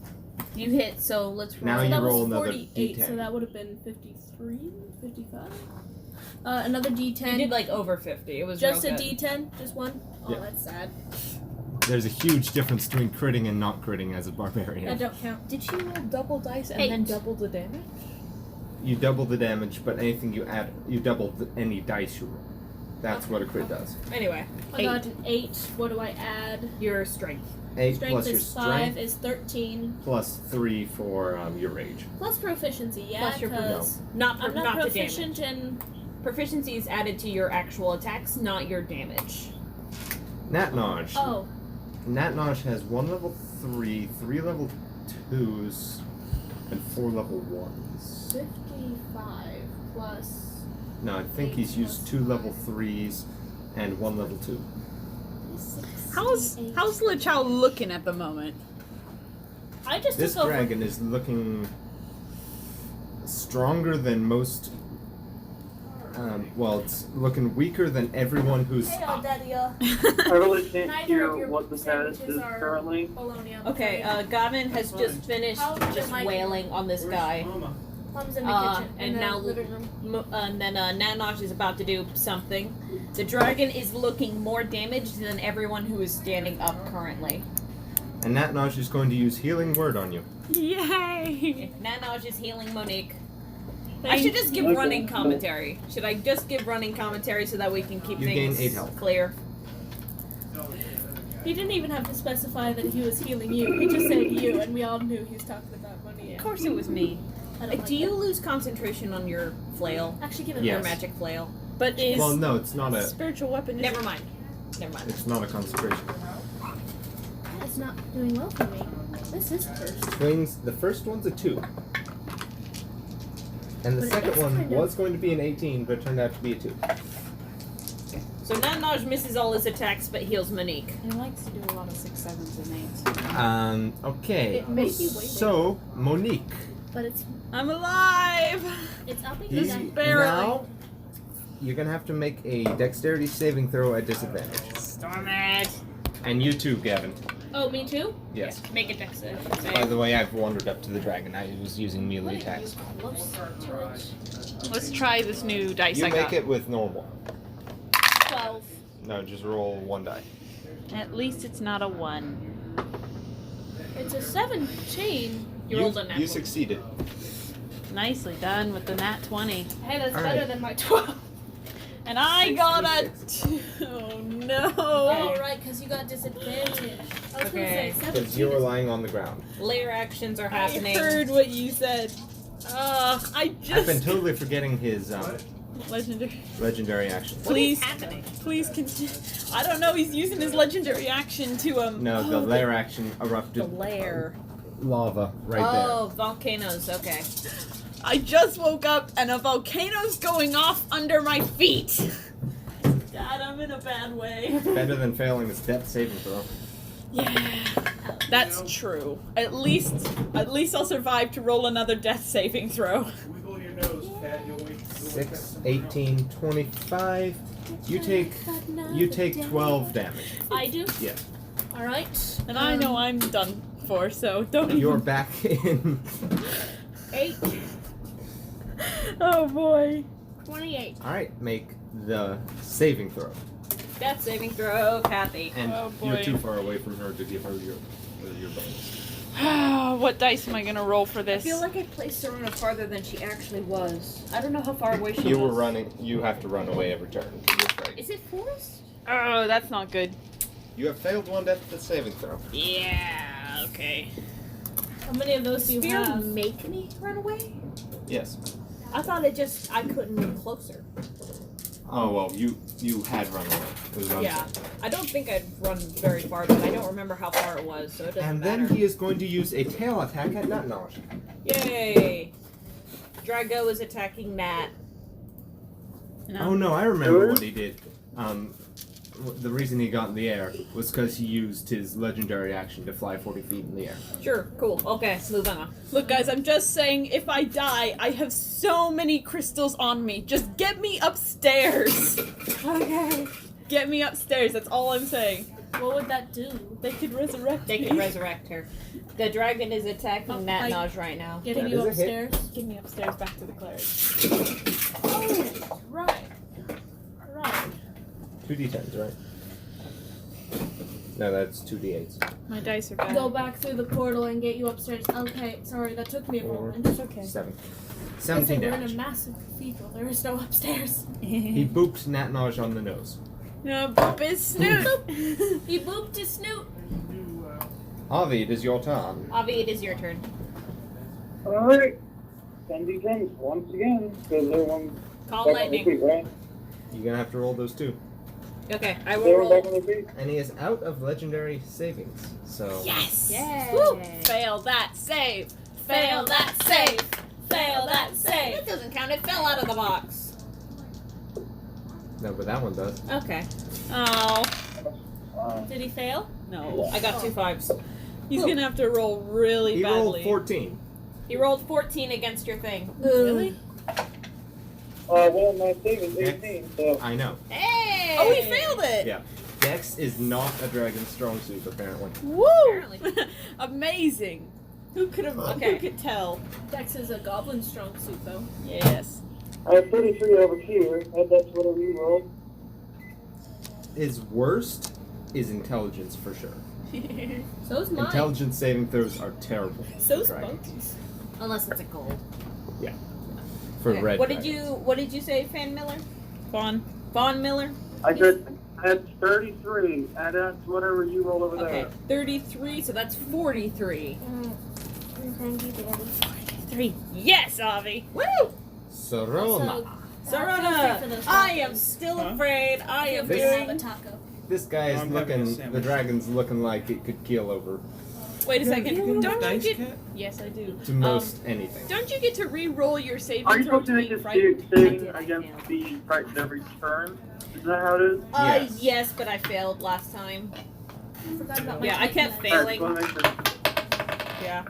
You hit, so let's roll. Now So you that roll was another 48, D10. so that would have been 53, 55. Another D10. You did like over 50. It was just a real good. D10? Just one? Oh, Yeah. that's sad. There's a huge difference between critting and not critting as a barbarian. That don't count. Did she roll double dice and 8. then double the damage? You double the damage, but anything you add, you double any dice you roll. That's what a crit does. Anyway, I got an 8. What do I add? your strength. 8 Strength plus your is 5 strength, is 13. plus 3 for your rage. Plus proficiency, yeah, Plus your because Not I'm not not the damage. proficient in... Proficiency is added to your actual attacks, not your damage. Natnoj. Oh, Natnoj has 1 level 3, 3 level 2s, and 4 level 1s. 55 plus... No, I think he's used 2 level 3s and 1 level 2. How's Lachow looking at the moment? I just This took over... dragon is looking stronger than most. Well, it's looking weaker than everyone who's Hey, up. Daddy, I really can't Neither hear of your what the status sandwiches is are- currently. bologna on Okay, the Gavin has just finished How's just your mic? wailing on this guy. Plums in the kitchen. and in the now- living room. And then Natnoj is about to do something. The dragon is looking more damaged than everyone who is standing up currently. And Natnoj is going to use Healing Word on you. Yay! Natnoj is healing Monique. I should just give running commentary. Should I just give running commentary so that we can keep You things gain 8 health. clear? He didn't even have to specify that he was healing you. He just said you, and we all knew he was talking about money. Of course it was me. I don't like Do you that. lose concentration on your flail? Actually give it Yes. Your magic flail? But is Well, no, it's not a. spiritual weapon? Never mind. Never mind. It's not a concentration. It's not doing well for me. This is cursed. Swings. The first one's a 2, and the But second it's one kind of- was going to be an 18, but it turned out to be a 2. So Natnoj misses all his attacks but heals Monique. He likes to do a lot of 6, 7s, and 8s. Okay. It may be waiting. So Monique, But it's I'm alive! upping he, his barely. now you're gonna have to make a dexterity saving throw at disadvantage. Storm it! And you too, Gavin. Oh, me too? Yes. Make a dex By save. the way, I've wandered up to the dragon. I was using melee What are you attacks. close to it? Let's try this new dice You I make got. it with normal. 12. No, just roll 1 die. At least it's not a 1. It's a 17. You rolled a nat You one. succeeded. Nicely done with the nat 20. Hey, that's All better right. than my 12. And I got a 2. Oh no! Oh, right, because you got disadvantage. I was Okay. going to say 17. Because you were lying on the ground. Layer actions are I happening. heard what you said. I I've just been totally forgetting his legendary. legendary action. What is Please, happening? please continue. I don't know. He's using his legendary action to No, the lair action erupted The lair. lava right Oh, volcanoes. Okay. I just woke up and a volcano's going off under my feet. God, I'm in a bad way. there. Better than failing its death saving throw. Yeah, that's true. At least I'll survive to roll another death saving throw. Wiggle your nose, Pat. You'll wait. 6, 18, 25. You take 12 damage. I do? Yes. Alright. And I know I'm done for, so don't. You're even- back in. 8, Oh boy. 28. Alright, make the saving throw. Death saving throw, Kathy. And Oh, you're boy. too far away from her to give her your bonus. What dice am I gonna roll for I this? feel like I placed her farther than she actually was. I don't know how far away she You was. were running. You have to run away every turn. You're right. Is it forest? Oh, that's not good. You have failed one death saving throw. Yeah. Okay. How many of those do you Spear have? make me run away? Yes. I thought I couldn't move closer. Oh well, you had run away. It was Yeah. unsafe. I don't think I'd run very far, but I don't remember how far it was, so it doesn't And matter. then he is going to use a tail attack at Natnoj. Yay! Drago is attacking Nat. Oh no, I remember what he did. The reason he got in the air was because he used his legendary action to fly 40 feet in the air. Sure, cool. Okay, move on. Look, guys, I'm just saying, if I die, I have so many crystals on me. Just get me upstairs. Okay. Get me upstairs. That's all I'm saying. What would that do? They could resurrect They me. can resurrect her. The dragon is attacking Oh, Natnoj right now. Getting That you is a hit. upstairs. Get me upstairs back to the cleric. Oh, right. Right. 2d10s, right? No, that's 2d8s. My dice are bad. Go back through the portal and get you upstairs. Okay, sorry, that took me a moment. It's okay. 7. Listen, 17 we're in a damage. massive cathedral. There is no upstairs. He booped Natnoj on the nose. No, boop his snoot. He booped his snoot. Avi, it is your turn. Avi, it is your turn. Alright. 10d10s once again, because they're one Call back on their feet, lightning. right? You're gonna have to roll those two. Okay, I will They're back roll. on their feet. And he is out of legendary savings, so... Yes. Yay. Woo. Fail that save. Fail that save. Fail that save. That doesn't count. It fell out of the box. No, but that one does. Okay. Oh Did he fail? no. I got 2 5s. He's gonna have to roll really He badly. rolled 14. He rolled 14 against your thing. Really? Well, my save is 18, so... I know. Hey! Oh, he failed it. Yeah. Dex is not a dragon's strong suit, apparently. Woo! Apparently. Amazing. Who could have? Okay. Who could tell? Dex is a goblin strong suit, though. Yes. I have 33 over here. Add that to whatever you rolled. His worst is intelligence, for sure. So's mine. Intelligence saving throws are terrible. for So's dragons. Monkey's. Unless it's a gold. For Okay. red What did dragons. What did you say, Fan Miller? Fawn. Vaughn Miller? I had 33. Add that to whatever you rolled over Okay. there. 33, so that's 43. Thank you, Daddy. 3. Yes, Avi. Woo! Sorona. Sarona! I am still afraid. I am Feel free to have a doing. taco. This guy is I'm having a looking, sandwich. the dragon's looking like it could keel over Wait a second. Don't you Dice get? cat? Yes, I do. to most anything. Don't you get to re-roll your saving Are you throw supposed to to make be a frightened? saving against the frightened every turn? Is that how it is? Yes. Yes, but I failed last time. I forgot about my Yeah, I kept taco. failing. Alright, just wanna make sure. Yeah.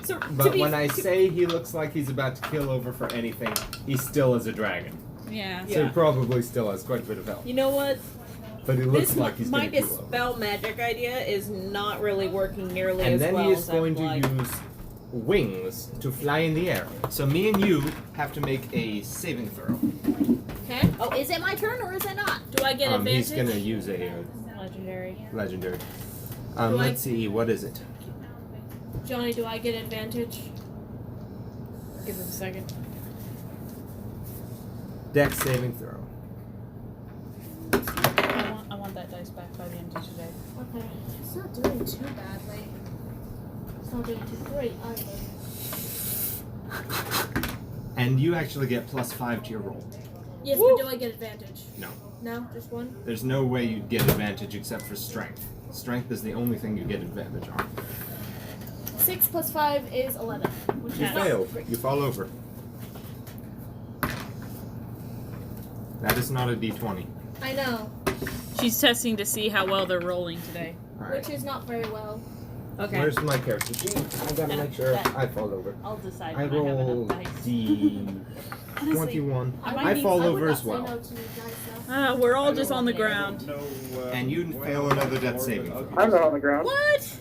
So, to But be, when I to- say he looks like he's about to kill over for anything, he still is a dragon. Yeah. So Yeah. he probably still has quite a bit of health. You know what? But he looks This like he's my going to kill over. dispel magic idea is not really working nearly And as then well he is as going I'd to like. use wings to fly in the air. So me and you have to make a saving throw. Okay. Oh, is it my turn or is it not? Do I get advantage? He's going to use a Legendary. legendary. Do I- Let's see, what is it? Johnny, do I get advantage? Give it a second. Dex saving throw. I want that dice back by the end of today. Okay. It's not doing too badly. It's not doing too great either. And you actually get +5 to your roll. Yes, Woo. but do I get advantage? No. No, just one? There's no way you'd get advantage except for strength. Strength is the only thing you get advantage on. 6 plus 5 is 11. Which You is not failed. great. You fall over. That is not a d20. I know, She's testing to see how well they're rolling today. Alright. which is not very well. Okay. Where's my character sheet? I gotta make sure I fall over. I'll decide I when I have roll enough dice. D21. I I fall I would over not as say well. no to you guys, though. We're all I just don't on the know. ground. No, And you fail another death saving throw. I'm not on the ground. What?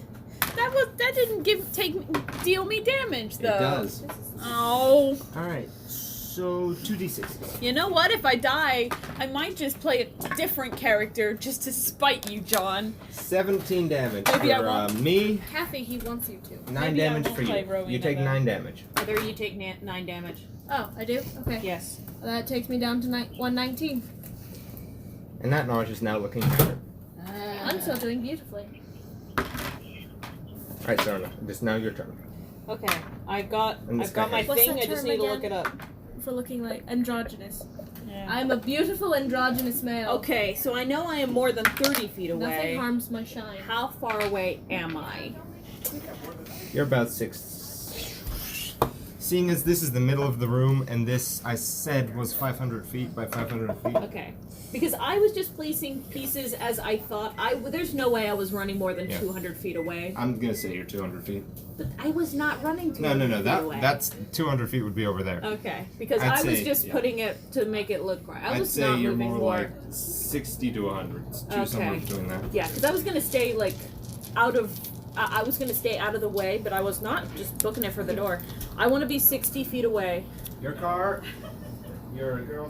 That didn't deal me damage though. It does. Oh. Alright, so 2d6. You know what? If I die, I might just play a different character just to spite you, John. 17 damage Maybe I for won't. me, Kathy, he wants you to. 9 Maybe I damage won't for play you. Rowena You take then. 9 damage. Either you take 9 damage. Oh, I do? Okay. Yes. That takes me down to 119. And that Naj is now looking better. I'm still doing beautifully. Alright, Sarna, it is now your turn. Okay. I've got And this my guy has- What's thing. that I just term need to again? look it up. For looking like androgynous. Yeah. I'm a beautiful androgynous male. Okay, so I know I am more than 30 feet away. Nothing harms my shine. How far away am I? You're about 6. Seeing as this is the middle of the room, and this, I said, was 500 feet by 500 feet. Okay. Because I was just placing pieces as I thought. There's no way I was running more than Yeah. 200 feet away. I'm gonna say you're 200 feet. But I was not running 200 No, feet away. that's 200 feet would be over there. Okay, because I'd I was say, just yeah. putting it to make it look right. I I'd was say not you're moving more more. like 60 to 100. Choose somewhere Okay. between that. Yeah, because I was gonna stay like out of I was gonna stay out of the way, but I was not just booking it for the door. I want to be 60 feet away. Your girl's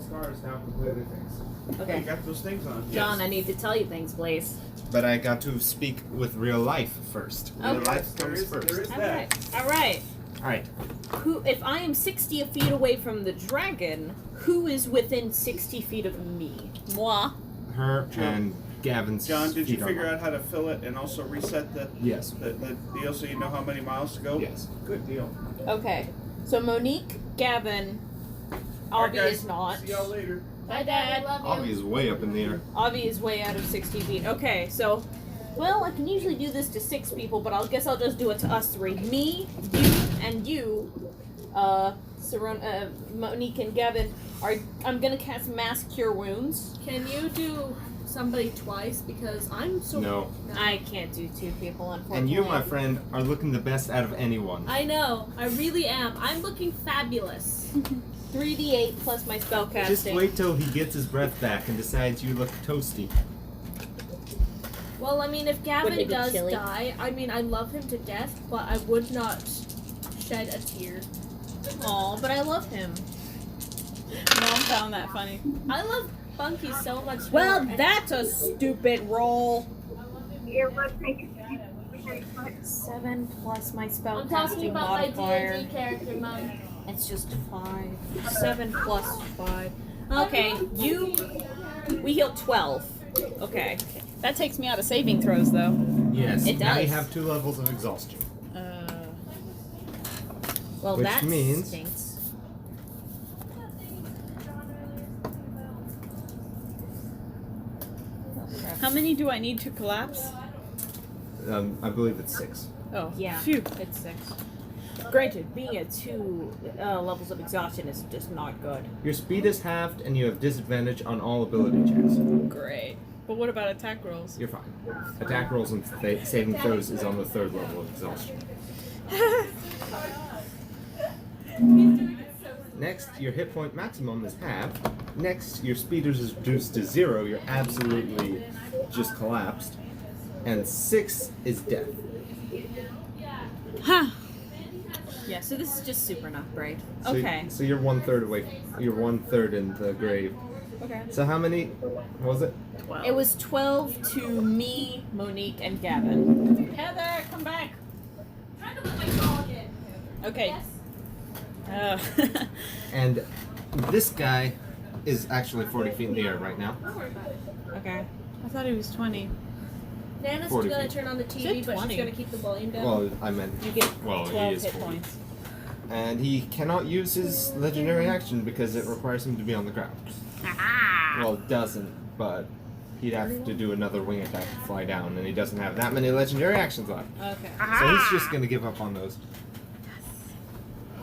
car is now completely fixed. You Okay. got those things on. John, I need to tell you things, please. But I got to speak with real life first. Real Okay. life There comes is first. All that. right. All right. Alright. Who? If I am 60 feet away from the dragon, who is within 60 feet of me? Moi. Her and Gavin's John, did you feet on figure mine. out how to fill it and also reset the Yes. the deal so you know how many miles to go? Yes. Good deal. Okay. So Monique, Gavin, All Avi right, guys. is not. See y'all later. Bye, Dad. Avi is way up in the air. Avi is way out of 60 feet. Okay, so, well, I can usually do this to 6 people, but I guess I'll just do it to us 3. Me, you, and you, Monique and Gavin, I'm gonna cast Mass Cure Wounds. Can you do somebody twice? Because I'm so... No. I can't do 2 people, unfortunately. And you, my friend, are looking the best out of anyone. I know, I really am. I'm looking fabulous. 3d8 plus my spellcasting. Just wait till he gets his breath back and decides you look toasty. Well, I mean, if Wouldn't Gavin it be does chilly? die, I mean, I love him to death, but I would not shed a tear. Aw, but I love him. Mom found that funny. I love Bunky so much Well, more. that's a stupid roll. 7 plus my spellcasting I'm talking about my modifier. D&D character, Mom. It's just 5. 7 plus 5. Okay, we healed 12. Okay. That takes me out of saving throws, though. Yes. It Now you does. have 2 levels of exhaustion. Well, Which that means- stinks. How many do I need to collapse? I believe it's 6. Oh, Yeah, Phew. it's 6. Granted, being at 2 levels of exhaustion is just not good. Your speed is halved, and you have disadvantage on all ability checks. Great. But what about attack rolls? You're fine. Attack rolls and saving throws is on the 3rd level of exhaustion. Next, your hit point maximum is halved. Next, your speed is reduced to 0. You're absolutely just collapsed. And 6 is death. Huh. Yeah, so this is just super not great. So, Okay. So you're 1/3 away. You're 1/3 in the grave. Okay. So how many? What was it? 12. It was 12 to me, Monique, and Gavin. Heather, come back. Trying to put my dog in. Okay. Yes. And this guy is actually 40 feet in the air right now. Don't worry about it. Okay. I thought he was 20. Nana's 40 gonna feet. turn on the Said TV, but 20. she's gonna keep the volume down. Well, I meant. You get Well, 12 he is hit 40. points. And he cannot use his legendary action because it requires him to be on the ground. Well, it doesn't, but he'd have to do another wing attack to fly down, and he doesn't have that many legendary actions left. Okay. So he's just gonna give up on those.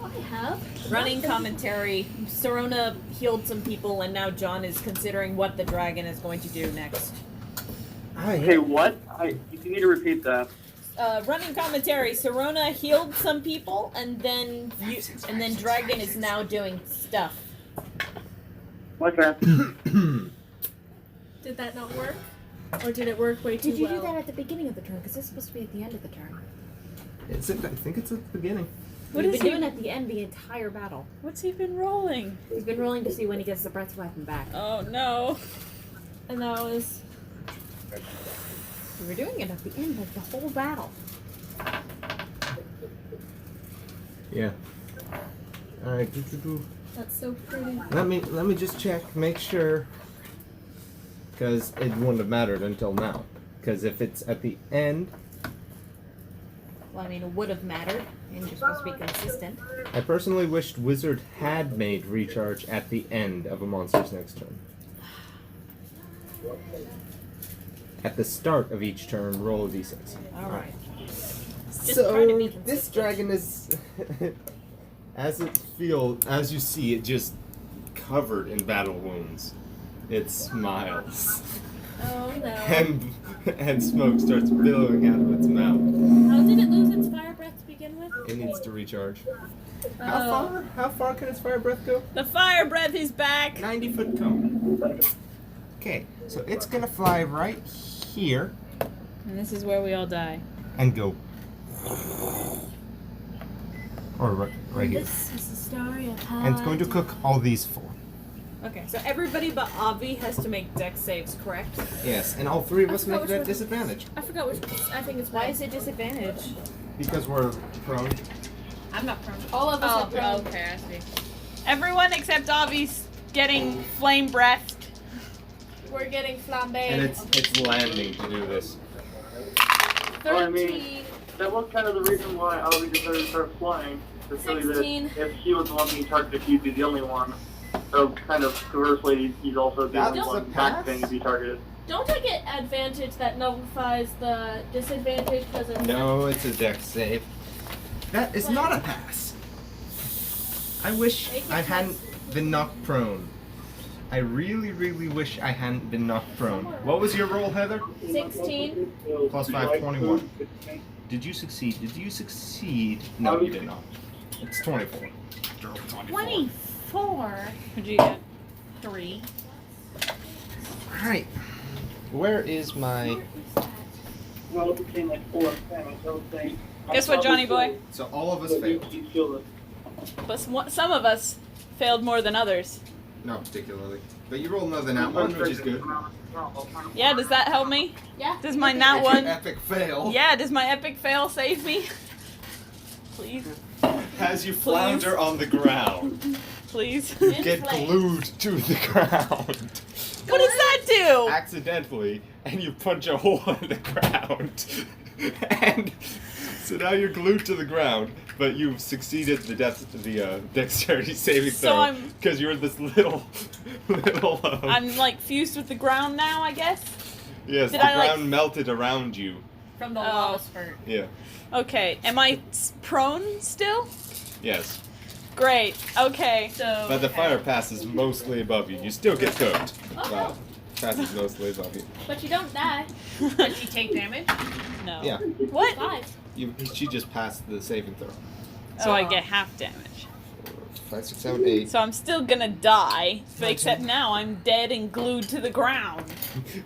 I have. Running commentary. Sorona healed some people, and now John is considering what the dragon is going to do next. Okay, what? You need to repeat that. Running commentary. Sorona healed some people, and then Dragon is now doing stuff. Okay. Did that not work? Or did it work way too Did you well? do that at the beginning of the turn? Because it's supposed to be at the end of the turn. I think it's at the beginning. What We've is been he? doing at the end the entire battle. What's he been rolling? He's been rolling to see when he gets the breath weapon back. Oh no. And that was. We were doing it at the end of the whole battle. Yeah. All right. That's so pretty. Let me just check, make sure, because it wouldn't have mattered until now. Because if it's at the end, Well, I mean, it would have mattered, and you're supposed to be consistent. I personally wished Wizard had made recharge at the end of a monster's next turn. At the start of each turn, roll a d6. All right. Just So try to be this consistent. dragon is, as you see, it just covered in battle wounds. It smiles, Oh no. and smoke starts billowing out of its mouth. How did it lose its fire breath to begin with? It needs to recharge. Oh. How far can its fire breath go? The fire breath is back. 90-foot cone. Okay, so it's gonna fly right here And this is where we all die. and go Or right here. This is the story of how And it's going to cook all these 4. Okay, so everybody but Avi has to make dex saves, correct? Yes, and all 3 of us make which it at one. disadvantage. I forgot which. I think it's Why is it disadvantage? Because we're prone. I'm not prone. all of us are prone. okay, I see. Everyone except Avi's getting flame breathed. We're getting flambé. And it's landing to do this. 13. Well, I mean, that was kind of the reason why Albie decided to start flying. To show you 16. that if he was the one being targeted, he'd be the only one. So kind of conversely, he's also the only That's one a pass. going to be targeted. Don't I get advantage that nullifies the disadvantage because of No, it's a dex save. That is not a pass. I wish Make it I hadn't pass. been knocked prone. I really, really wish I hadn't been knocked prone. What was your roll, Heather? 16? Plus 5, 21. Did you succeed? Did you succeed? No, you did not. It's 24. 24. What'd you get? 3. Alright. Where is my... Well, it became like 4 and 10, so I would say... Guess what, Johnny boy? So all of us failed. You feel it. But some of us failed more than others. Not particularly. But you rolled another than that one, which is good. Yeah, does that help me? Yeah. Does my nat It's one? an epic fail. Yeah, does my epic fail save me? Please, As you flounder on the ground. please. Get glued to the ground. What does that do? Accidentally, and you punch a hole in the ground. And so now you're glued to the ground, but you've succeeded the dexterity saving So throw I'm- because you're this little. I'm like fused with the ground now, I guess. Yes, Did the I, like- ground melted around you. From the Oh. lava spurt. Yeah. Okay, am I prone still? Yes. Great. Okay. So. But the okay. fire passes mostly above you. You still get cooked. Oh. Wow. Passes mostly above you. But you don't die. Does she take damage? No. Yeah. What? 5. She just passed the saving throw. So I get half damage. 5, 6, 7, 8. So I'm still gonna die, but except now I'm dead and glued to the ground.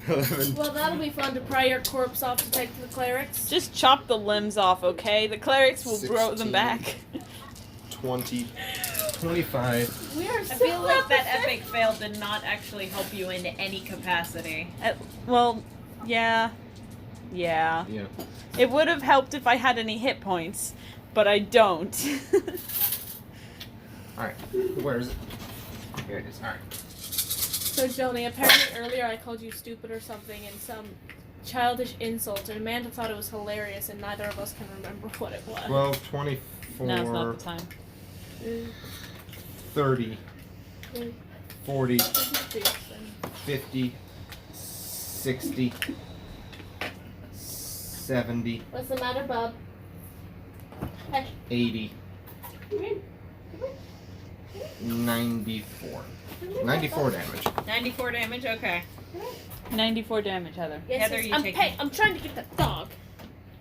11. Well, that'll be fun to pry your corpse off to take to the clerics. Just chop the limbs off, okay? The clerics will grow 16. them back. 20. 25. We are I so feel like that pathetic. epic fail did not actually help you in any capacity. Well, yeah. Yeah. Yeah. It would have helped if I had any hit points, but I don't. Alright. Where is it? Here it is. Alright. So, Johnny, apparently earlier I called you stupid or something and some childish insult, and Amanda thought it was hilarious, and neither of us can remember what it was. 12, 24, Now's not the time. 30, 40, Please. 50, 60, 70, What's the matter, bub? Hey. 80, 94. 94 damage. 94 damage? Okay. 94 damage, Heather. Yes, Heather, yes, you I'm take- I'm trying to get the dog.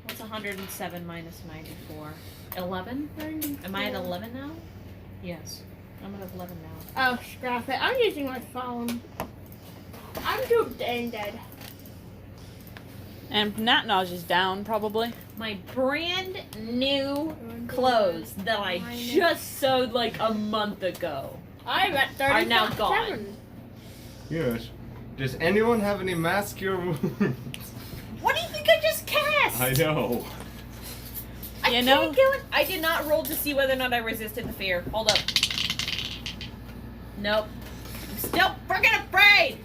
What's 107 minus 94? 11? Am I at 11 now? Yes. I'm at 11 now. Oh, scrap it. I'm using my phone. I'm too dang dead. And Nat Naj is down, probably. My brand new clothes that I just sewed like a month ago. I'm at 37. Are now gone. Yes. Does anyone have any mass cure wounds? What do you think I just cast? I know. I You can't know- kill it. I did not roll to see whether or not I resisted the fear. Hold up. Nope. I'm still freaking afraid.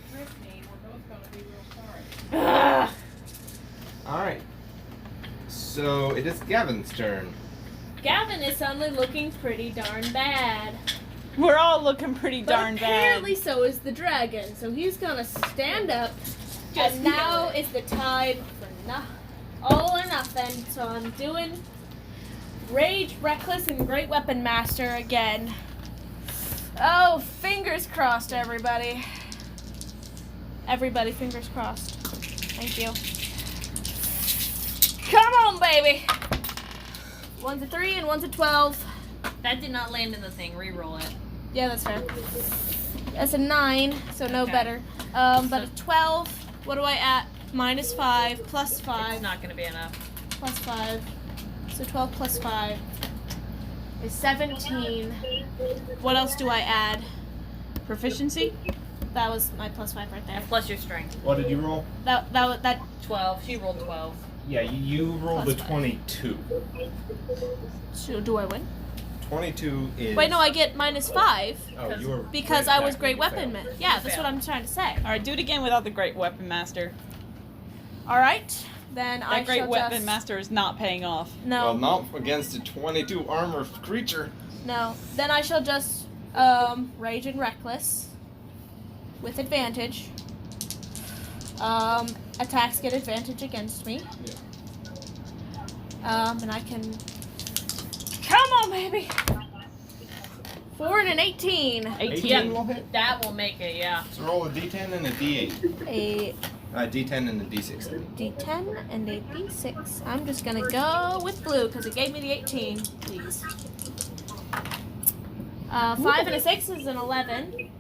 Ugh. Alright. So it is Gavin's turn. Gavin is suddenly looking pretty darn bad. We're all looking pretty But darn apparently bad. so is the dragon. So he's gonna stand up. Just And now kill it. is the time for all or nothing. So I'm doing Rage, Reckless, and Great Weapon Master again. Oh, fingers crossed, everybody. Everybody, fingers crossed. Thank you. Come on, baby. One's a 3 and one's a 12. That did not land in the thing. Reroll it. Yeah, that's fair. That's a 9, so no Okay. better. But a 12, what do I add? -5, +5, It's not going to be enough. +5, So 12 plus 5 is 17. What else do I add? Proficiency? That was my plus 5 right there. And plus your strength. What did you roll? That 12. She rolled 12. Yeah, you rolled Plus a five. 22. so do I win? 22 is. Wait, no, I get minus 5 Oh, you were. because right I was back great when you weapon failed. man. Yeah, You that's failed. what I'm trying to say. Alright, do it again without the Great Weapon Master. All right, then I That Great shall Weapon just, Master is not paying off. No, Well, not against a 22 armor creature. no. Then I shall just rage and reckless with advantage. Attacks get advantage against me. And I can. Come on, baby. 4 and an 18. 18. will hit. That will make it, yeah. So roll a d10 and a d8. A D10 and a d6. D10 and a D6. I'm just gonna go with blue because it gave me the 18. Please. 5 and a 6 is an 11.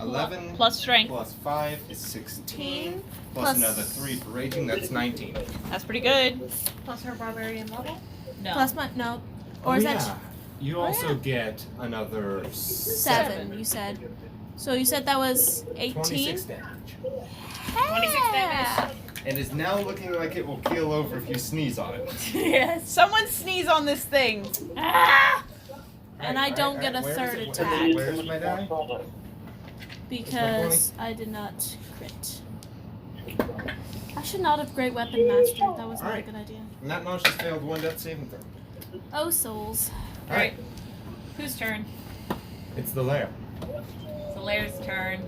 11 Plus strength. plus 5 is 16. Plus- Plus another 3 for raging, that's 19. That's pretty good. Plus her barbarian level. No. Plus my no. Or is that You also get another 7? You said. So you said that was 18. 26 damage. 26 damage. It is now looking like it will keel over if you sneeze on it. Yes. Someone sneeze on this thing. Ah! And I don't get a Where is third it? attack Where's my die? because I did not crit. I should not have great weapon mastered. That was not a Alright. good idea. And that now she's failed one death saving throw. Oh souls. Alright, Whose turn? it's the lair. It's the Lair's turn.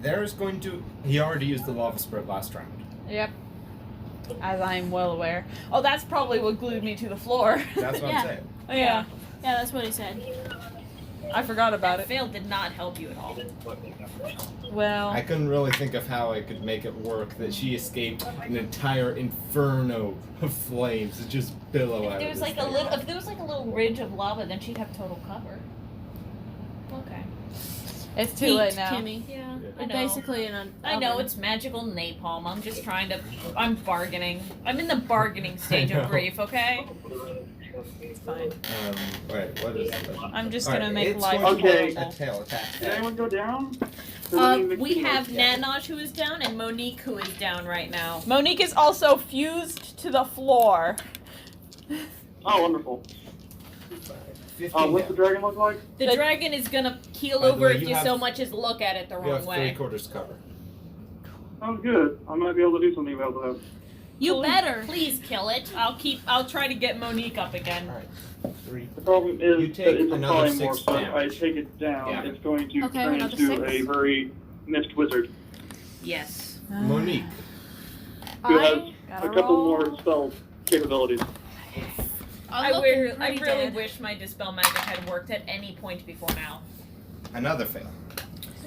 There is going to. He already used the lava spurt last round. Yep. As I am well aware. Oh, that's probably what glued me to the floor. That's what Yeah. I'm saying. Oh, yeah. Yeah, that's what he said. I forgot about it. Fail did not help you at all. Well, I couldn't really think of how I could make it work that she escaped an entire inferno of flames that just billow out If there of was this like a thing. little, if there was like a little ridge of lava, then she'd have total cover. Okay. it's too late Peaked, now. Kimmy. Yeah. I know. Basically an I know oven. it's magical napalm. I'm just trying to. I'm bargaining. I'm in the bargaining stage I of know. grief. Okay. It's fine. Wait, what is it? I'm just Alright, gonna make it's life going to be Okay. a horrible. tail attack. Did anyone go down? We have Nanaj who is down and Monique who is down right now. Monique is also fused to the floor. Oh, wonderful. 15 What's the damage. dragon look like? The The- dragon is gonna keel By the over way, if you you have- so much as look at it the You wrong have way. 3/4 cover. Sounds good. I might be able to do something about that. You Please- better. Please kill it. I'll try to get Monique up again. Alright. 3. The problem is You that take it's a another 6 polymorph, so if I damage. take it down, Yeah. it's going to Okay, turn another into 6. a very missed wizard Yes. Monique. who has Gotta a couple roll. more spell capabilities. I looking really pretty dead. wish my dispel magic had worked at any point before now. Another fail.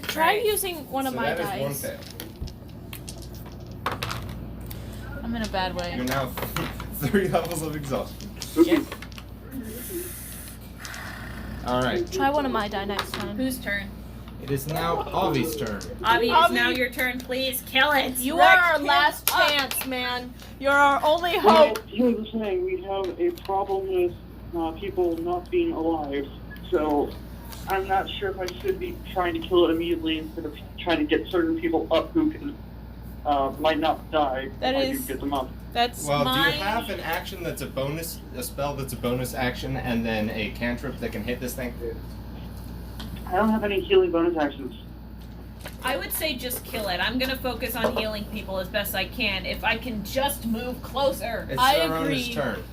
Try Right. using one of so my that is one dice. fail. I'm in a bad way. You're now 3 levels of exhaustion. Yes. Alright. Try one of my die next time. Whose turn? It is now Avi's turn. Avi, it's Avi. now your turn. Please kill it. You Wreck are our him last up. chance, man. You're our only Well, hope. here's the thing. We have a problem with people not being alive, so I'm not sure if I should be trying to kill it immediately instead of trying to get certain people up who can might not die. That if I is- do get them up. That's Well, do my. you have an action that's a bonus, a spell that's a bonus action, and then a cantrip that can hit this thing? I don't have any healing bonus actions. I would say just kill it. I'm gonna focus on healing people as best I can. If I can just move closer. It's I Sarona's agree. turn.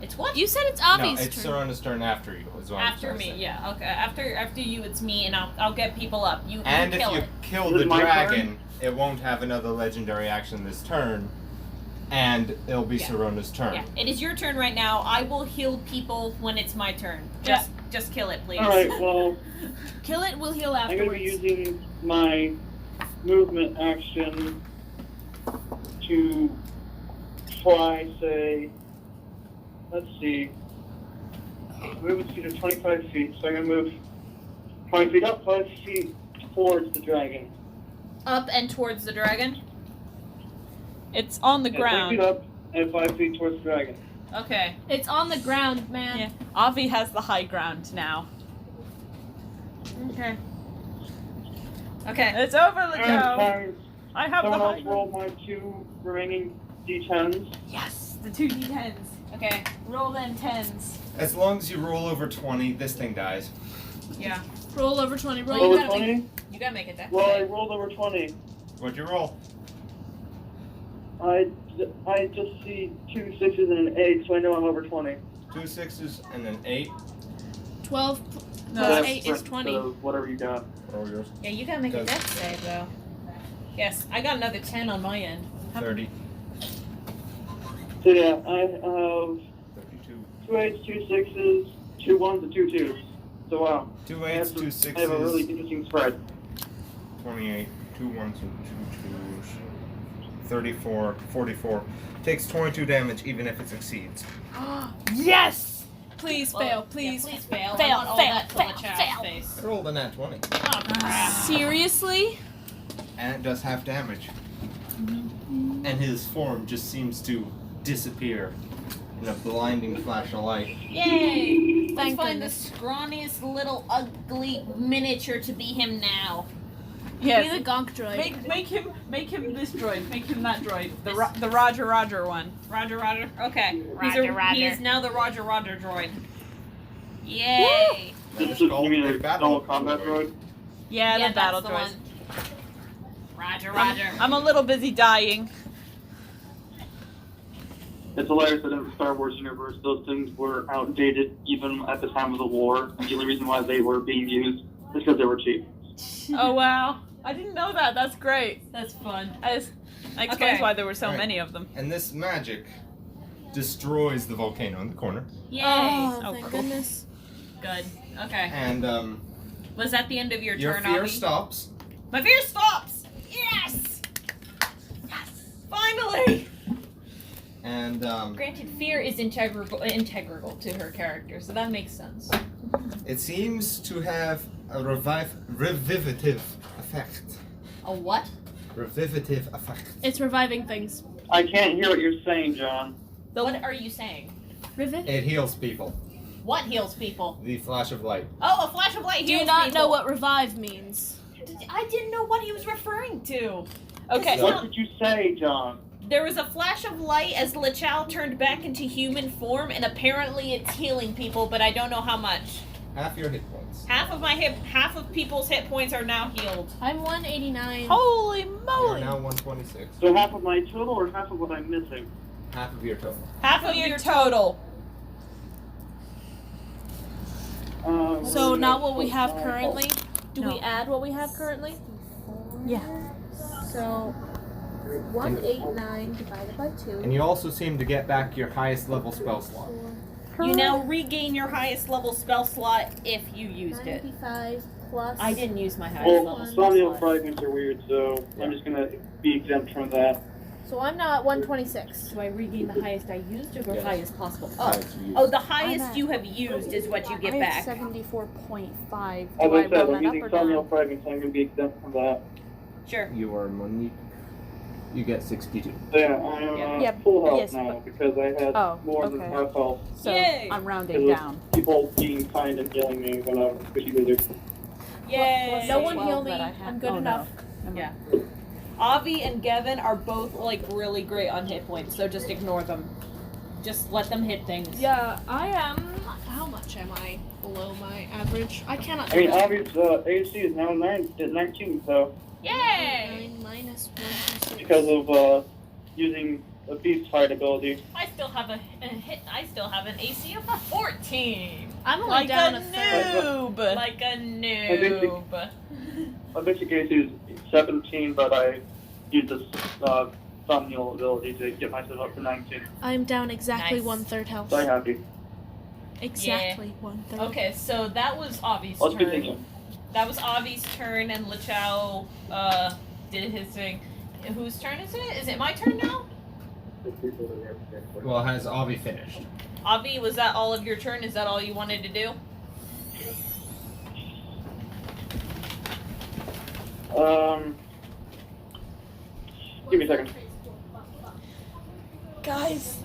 It's what? You said it's No, Avi's it's turn. Sarona's turn after you. Is what I'm After trying to me, say. yeah. Okay. After you, it's me, and I'll get people up. You And if kill you it. kill Is the it my dragon, it won't have another legendary action this turn, and it'll be Yeah. Sarona's turn. Yeah, it is your turn right now. I will heal people when it's my turn. Just kill it, please. Alright, well, Kill it, we'll heal I'm going to be afterwards. using my movement action to fly, say, let's see, movement speed of 25 feet, so I'm going to move 20 feet up, 5 feet towards the dragon. Up and towards the dragon. It's on the Yeah, 20 feet ground. up and 5 feet towards the dragon. Okay. It's on the ground, man. Yeah. Avi has the high ground now. Okay. Okay. It's over, Lachow. And I have the someone high else ground. roll my 2 remaining d10s. Yes, the 2 d10s. Okay. Roll them 10s. As long as you roll over 20, this thing dies. Yeah. Roll over 20. Roll Over over 20. 20? You gotta make it that. Well, I rolled over 20. What'd you roll? I just see 2 6s and an 8, so I know I'm over 20. 2 6s and an 8. 12 No, plus That's 8 is 20. So whatever you got. Roll yours. Yeah, you gotta make a Does- death save though. Yes, I got another 10 on my end. 30. So yeah, I have 32. 2 8s, 2 6s, 2 1s, and 2 2s. So wow. 2 I have 8s, 2 I have a really 6s, interesting spread. 28. 2 1s and 2 2s. 34, 44. Takes 22 damage even if it succeeds. Yes! Please Well, fail. Please. yeah, please fail. Fail, I want all fail, that to fail, Lachow's fail. face. I rolled a nat 20. Oh, crap. Seriously? And it does half damage. And his form just seems to disappear in a blinding flash of light. Yay! Let's Thank find the goodness. scrawniest little ugly miniature to be him now. Be Yes. the gonk droid. Make him this droid. Make him that droid. The Roger one. Roger. Okay. Roger. He is now the Roger droid. Yay! That's You called mean a a battle. normal combat droid? Yeah, the battle that's the droid. one. Roger. I'm a little busy dying. It's hilarious that in the Star Wars universe, those things were outdated even at the time of the war. And the only reason why they were being used is because they were cheap. Oh wow. I didn't know that. That's great. That's fun. That explains Okay. why there were so Right. many of them. And this magic destroys the volcano in the corner. Yay! Oh, Oh, thank cool. goodness. Good. Okay. And Was that the end of your your turn, fear Avi? stops. My fear stops! Yes! Yes! Finally! And Granted, fear is integral to her character, so that makes sense. it seems to have a revivative effect. A what? Revivative effect. It's reviving things. I can't hear what you're saying, John. What are you saying? Rivet? It heals people. What heals people? The flash of light. Oh, a flash of light Do heals you not people. know what revive means? I didn't know what he was referring to. Okay. What did you say, John? There was a flash of light as Lachow turned back into human form, and apparently it's healing people, but I don't know how much. Half your hit points. Half of people's hit points are now healed. I'm 189. Holy You're moly! now 126. So half of my total or half of what I'm missing? Half of your total. Half of your total. So Where not did I what we put have my- currently? Do we No. add what we have currently? Yeah. So 189 divided by 2. And you also seem to get back your highest level spell slot. You now regain your highest level spell slot if you used it. 95 plus. I didn't use my highest Well, level somnial spell slot. fragments are weird, so I'm just gonna be exempt from that. So I'm now at 126. Do I regain the highest I used or the Yes. highest possible? Oh, Highest you oh, use. the I'm highest at- you have used is what you get I have back. 74.5. As Do I I said, roll I'm that using up or somnial down? fragments, I'm gonna be exempt from that. Sure. You are Monique. You get 62. So yeah, I'm Yeah, full health yes, now because I had Oh, more than okay. half health. So Yay! I'm rounding Because down. people being kind and healing me when I was a squishy wizard. Yay! No one 12 heal me. that I had. I'm good Oh, no. enough. Yeah. Avi and Gavin are both like really great on hit points, so just ignore them. Just let them hit things. Yeah, I am. How much am I below my average? I cannot. I mean, obviously, AC is now 19, so Yay! 9 minus 1 because of using a beast fight ability. I still have a hit. I still have an AC of a 14. I'm only Like down a a third. noob. Like a noob. My basic AC is 17, but I used this thumbnail ability to get myself up to 19. I'm down exactly Nice. 1/3 health. So I'm happy. Exactly 1/3. Okay, so that was Avi's Let's turn. continue. That was Avi's turn, and Lachow did his thing. Whose turn is it? Is it my turn now? Well, has Avi finished? Avi, was that all of your turn? Is that all you wanted to do? Give me a second. Guys,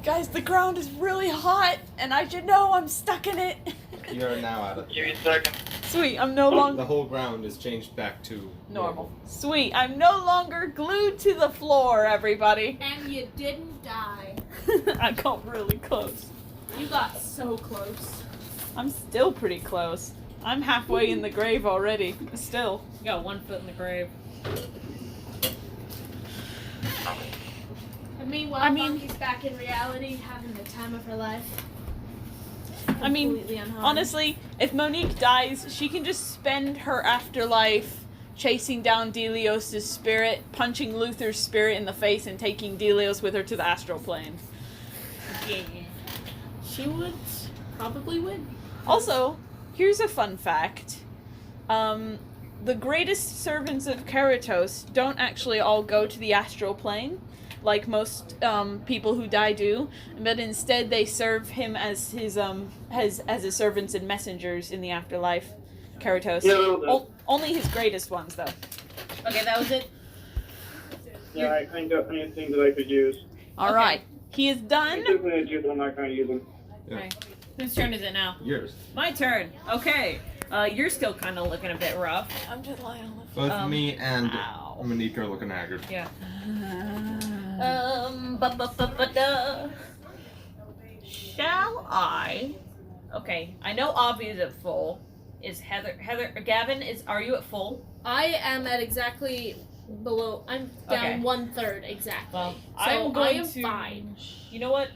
Guys, the ground is really hot, and I should know I'm stuck in it. You're now out of. Give me a second. Sweet, I'm no The longer whole ground is changed back to normal. Sweet, I'm no longer glued to the floor, everybody. And you didn't die. I got really close. You got so close. I'm still pretty close. I'm halfway in the grave already. Still. You got 1 foot in the grave. And meanwhile, I mean- Monkey's back in reality, having the time of her life. I mean, Completely unharmed. honestly, if Monique dies, she can just spend her afterlife chasing down Delios' spirit, punching Luther's spirit in the face, and taking Delios with her to the astral plane. Yeah. She would probably win. Also, here's a fun fact. The greatest servants of Keratos don't actually all go to the astral plane, like most people who die do, but instead they serve him as his his servants and messengers in the afterlife. Keratos. Yeah, Only his greatest ones, though. Okay, that was it. Yeah, I kind of anything that I could use. All Okay. right, he is I'm done. just gonna use them. I'm not gonna use them. Okay. Whose turn is it now? yours. My turn. Okay. You're still kind of looking a bit rough. I'm just lying on Both me and Ow. Monique are looking haggard. Yeah. the. Shall I? Okay. I know Avi is at full. Is Gavin, are you at full? I am at exactly below. I'm down Okay. 1/3 exactly. Well, so I'm going I am to. fine. You know what?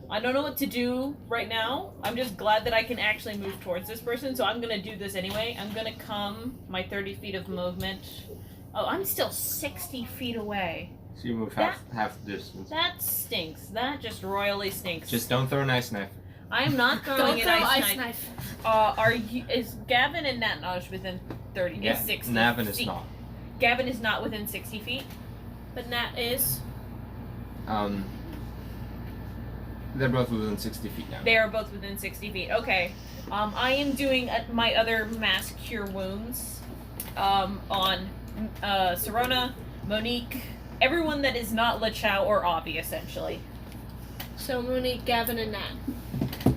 I don't know what to do right now. I'm just glad that I can actually move towards this person, so I'm gonna do this anyway. I'm gonna come my 30 feet of movement. Oh, I'm still 60 feet away. So you move half the distance. That stinks. That just royally stinks. Just don't throw an ice knife. I am not throwing Don't an throw ice knife. Is Gavin and Natnoj within 30? Yeah, 60 Navin is feet? not. Gavin is not within 60 feet. But Nat is. They're both within 60 feet now. They are both within 60 feet. Okay. I am doing my other mass cure wounds on Serona, Monique, everyone that is not Lachow or Avi, essentially. So Monique, Gavin, and Nat.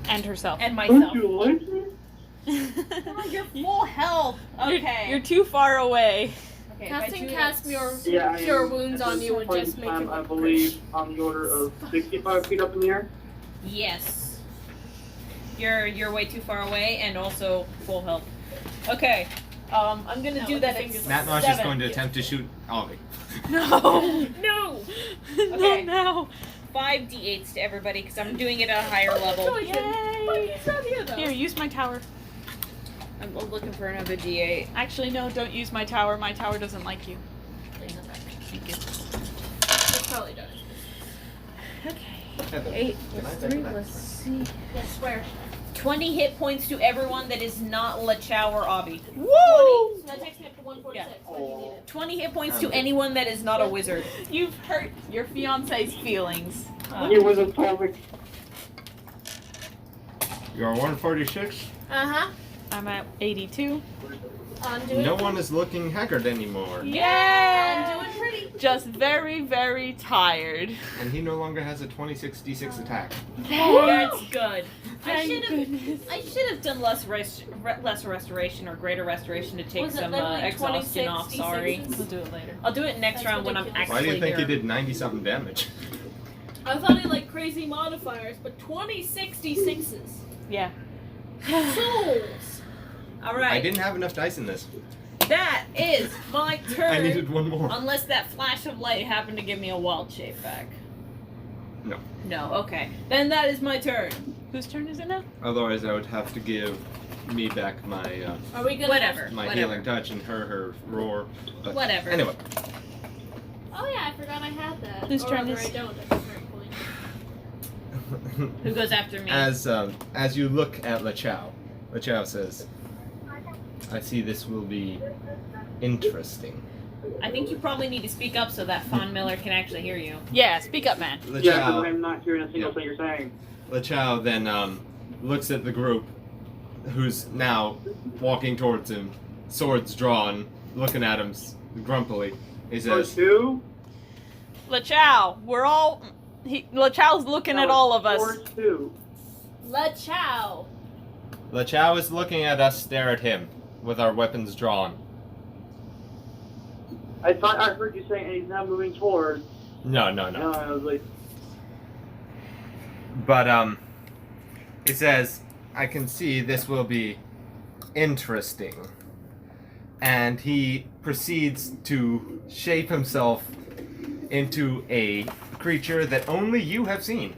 And herself. And Don't myself. you like me? You're full health. Okay. You're too far away. Okay, if I Casting do cast that- your Yeah, I cure am wounds at on this you would point just in make time, you I look believe on the order of 65 feet up in the air. Yes. You're way too far away and also full health. Okay. I'm gonna do that at Natnosh is 7. going to attempt to shoot Ollie. No. No! No, Okay. no. 5 d8s to everybody because I'm doing it at a higher level. Yay. He's not here though. Here, use my tower. I'm looking for another d8. Actually, no, don't use my tower. My tower doesn't like you. Thank you. That's probably done. Okay. 8 plus 3, let's see. Yes, where? 20 hit points to everyone that is not Lachow or Avi. Woo! So that takes me up to 146. Yeah. What do you need it? 20 hit points to anyone that is not a wizard. You've hurt your fiance's feelings. You was a topic. You're 146. Uh-huh. I'm at 82. I'm doing No pretty. one is looking haggard anymore. I'm Yay! doing pretty. Just very, very tired. And he no longer has a 26 d6 attack. That's good. Thank goodness. I should have done less restoration or greater restoration to take Was it some literally exhaustion 26 off. Sorry. D6s? We'll do it later. I'll do it next That's round when I'm ridiculous. Why do actually you think here. he did 90 something damage? I thought I like crazy modifiers, but 2066s. Yeah. Souls. All I right. didn't have enough dice in this. That is my turn. I needed one more. Unless that flash of light happened to give me a wild shape back. No. No, okay. Then that is my turn. Whose turn is it now? Otherwise, I would have to give me back my Are we gonna? Whatever. my Whatever. healing touch and her roar. But Whatever. Anyway, Oh yeah, I forgot I had that. Whose Or turn rather, is- I don't at the current point. Who goes after me? as you look at Lachow, Lachow says, "I see this will be interesting." I think you probably need to speak up so that Fawn Miller can actually hear you. Yeah, speak up, man. Yeah, because Lachow, I'm not hearing a single thing you're saying. Lachow then looks at the group, who's now walking towards him, swords drawn, looking at him grumpily. He For says, two? Lachow, we're all. Lachow's looking at all of us. 4-2. Lachow. Lachow is looking at us stare at him with our weapons drawn. I thought I heard you saying he's now moving towards. No. No, I was like, But, he says, I can see this will be interesting. And he proceeds to shape himself into a creature that only you have seen.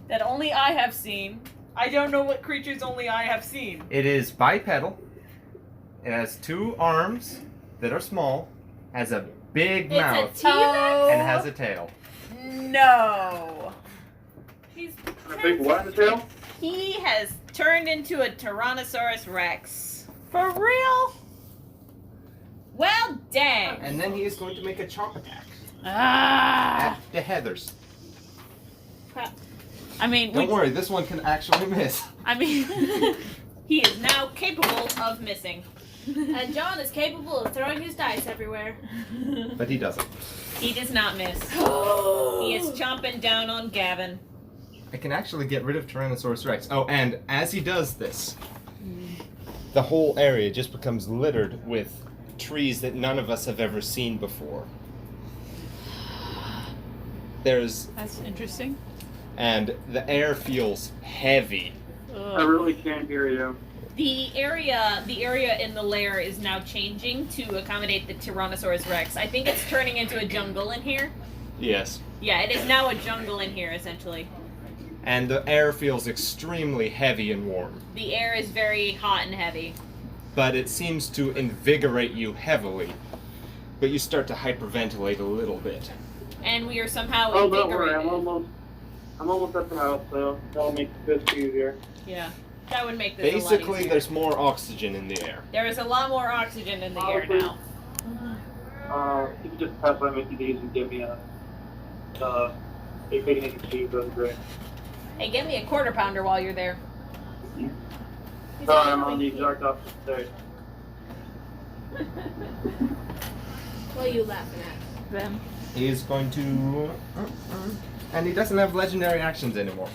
That only I have seen. I don't know what creatures only I have seen. It is bipedal. It has 2 arms that are small, has a big mouth, It's a T-Rex. and has a tail. No. He's a big what in the tail? He has turned into a Tyrannosaurus Rex. For real? Well, dang. And then he is going to make a chomp attack Ah. at the Heathers. crap. I mean, Don't worry, this one can actually miss. I mean, he is now capable of missing. And John is capable of throwing his dice everywhere. But he doesn't. He does not miss. He is chomping down on Gavin. I can actually get rid of Tyrannosaurus Rex. Oh, and as he does this, the whole area just becomes littered with trees that none of us have ever seen before. That's interesting. And the air feels heavy. I really can't hear you. The area in the lair is now changing to accommodate the Tyrannosaurus Rex. I think it's turning into a jungle in here. Yes. Yeah, it is now a jungle in here, essentially. And the air feels extremely heavy and warm. The air is very hot and heavy. But it seems to invigorate you heavily. But you start to hyperventilate a little bit. And we are somehow Oh, don't worry, invigorated. I'm almost at the house, so that'll make this easier. Yeah, that would make this a lot Basically, easier. there's more oxygen in the air. There is a lot more oxygen in the air now. You can just pass by Mickey D's and give me a big egg and cheese, that's great. Hey, give me a quarter pounder while you're there. Sorry, I'm on the exact opposite side. What are you laughing at? Them. He is going to... And he doesn't have legendary actions anymore.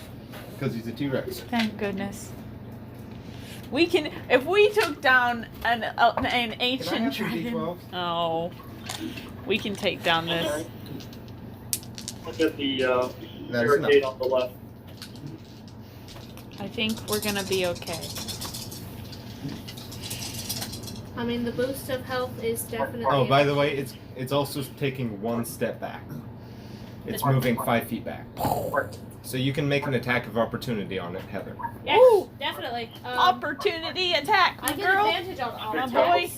Because he's a T-Rex. Thank goodness. We can, if we took down an ancient dragon. Oh, we can take down this. Look at the That is barricade enough. on the left. I think we're gonna be okay. I mean, the boost of health is definitely. Oh, by the way, it's also taking 1 step back. It's moving 5 feet back. So you can make an attack of opportunity on it, Heather. Yes, Ooh. definitely. Opportunity attack, I get girl. advantage on all. My boy.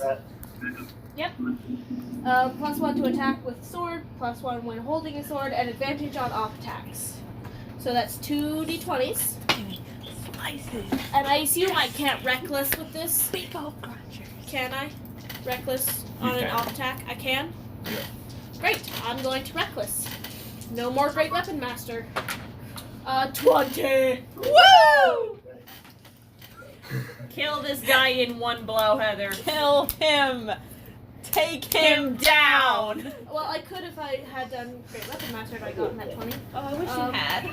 Yep. +1 to attack with sword, +1 when holding a sword, and advantage on off attacks. So that's 2d20s. Slices. And I assume I can't reckless with this. Big old crunchers. Can I? Reckless on You an can. off attack? I can? Yeah. Great. I'm going to reckless. No more Great Weapon Master. 20! Woo! Kill this guy in one blow, Heather. Kill him. Take him down. Well, I could if I had done Great Weapon Master if I gotten that 20. Oh, I wish Um, you had.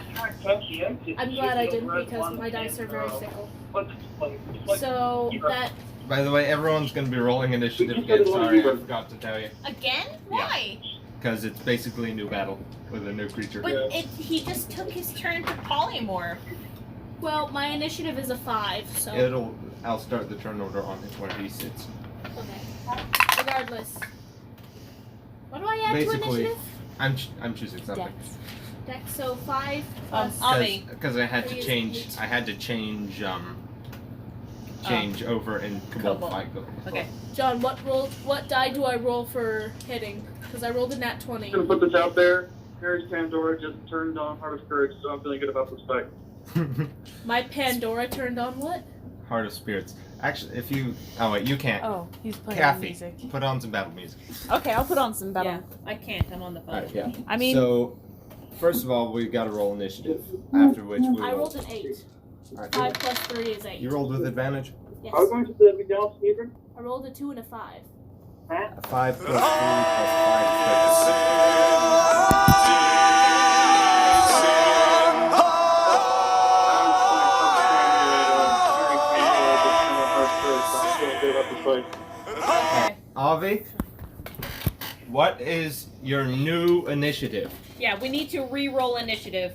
I'm glad I didn't because my dice are very fickle. So that By the way, everyone's going to be rolling initiative again. Sorry, I forgot to tell you. Again? Why? Because it's basically a new battle with a new creature. But he just took his turn to polymorph. well, my initiative is a 5, so I'll start the turn order on it where he sits. okay. Regardless, what do I add to Basically, initiative? I'm choosing something. Dex. So 5 plus. Avi. Because I had to 3 is change. 8. I had to change over in Cobalt Cobalt. Fight. Okay. John, what die do I roll for hitting? Because I rolled a nat 20. I'm gonna put this out there. Here's Pandora just turned on Heart of Courage, so I'm feeling good about this fight. My Pandora turned on what? Heart of Spirits. Actually, if you. Oh wait, you can't. Oh, he's playing Kathy, music. put on some battle music. Okay, I'll put on some battle. Yeah, I can't. I'm on the phone. Alright, yeah. I mean, So, first of all, we've got to roll initiative. After which we I will. rolled an 8. Alright, 5 plus 3 is 8. you rolled with advantage. Yes. Are we going to the McDonald's Hebron? I rolled a 2 and a 5. 5 plus 3 plus 5 is 36. Avi, what is your new initiative? Yeah, we need to re-roll initiative.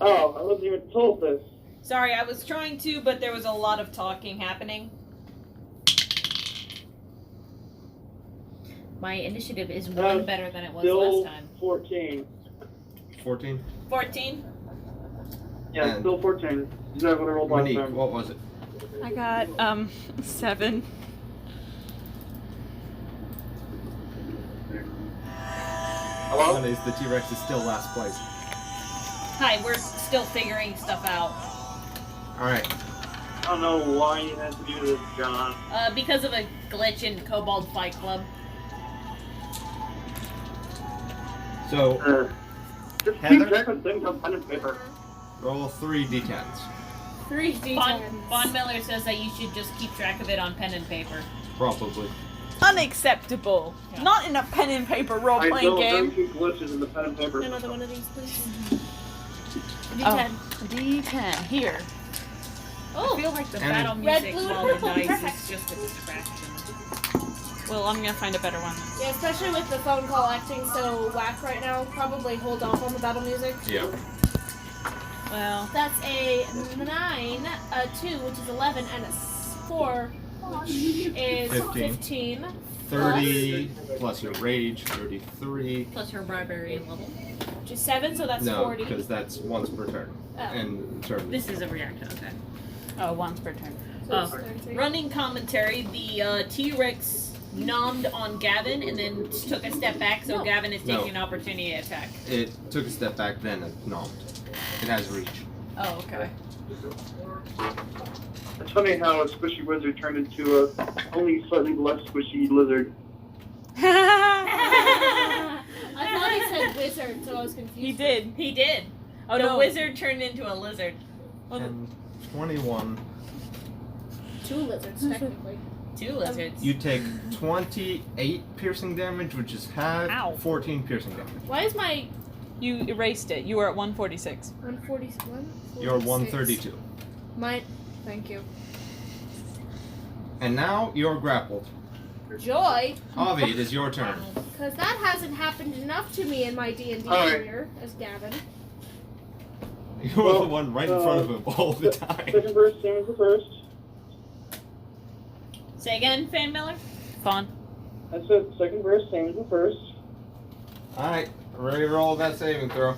Oh, I wasn't even told this. Sorry, I was trying to, but there was a lot of talking happening. My initiative is one better than it was Still last time. 14. 14? 14? Yeah, And still 14. You know what I rolled last Monique, time. what was it? I got 7. Hello? One is the T-Rex is still last place. Hi, we're still figuring stuff out. Alright. I don't know why you had to do this, John. Because of a glitch in Kobold Fight Club. So, Just Heather? keep track of things on pen and paper. roll 3 d10s. 3 Von d10s. Miller says that you should just keep track of it on pen and paper. Probably. Unacceptable. Yeah. Not in a pen and paper I role-playing know game. very few glitches in the pen and paper. Another one of these, please. Oh. D10. D10 here. I feel like the And battle red, music blue, and while the purple. dice Perfect. is just a distraction. Well, I'm gonna find a better one. Yeah, especially with the phone call acting so whack right now, probably hold off on the battle music. Yeah. Well, That's a 9, a 2, which is 11, and a 4, which is 15. 15. 30 plus your rage, 33. Plus her barbarian level. Which is 7, so that's No, 40. because that's once per turn. Oh. And turn. This is a reaction, okay. once per turn. So it's Oh. 33. Running commentary, the T-Rex nommed on Gavin and then took a step back, so No. Gavin is taking No. an opportunity attack. It took a step back, then it nommed. It has reach. Oh, okay. It's funny how a squishy wizard turned into a only slightly less squishy lizard. I thought he said wizard, so I was confused. He did. He did. Oh the no. wizard turned into a lizard. And 21. 2 lizards, technically. 2 lizards. You take 28 piercing damage, which is half. Ow. 14 piercing damage. Why is my You erased it. You were at 146. 141? You're 132. Thank you. And now you're grappled. Joy, Avi, it is your turn. because that hasn't happened enough to me in my D&D Alright. career as Gavin. You're Well, the one right in front of him all the time. Second verse, same as the first. Say again, Fan Miller? Fawn. I said second verse, same as the first. Alright, ready to roll that saving throw.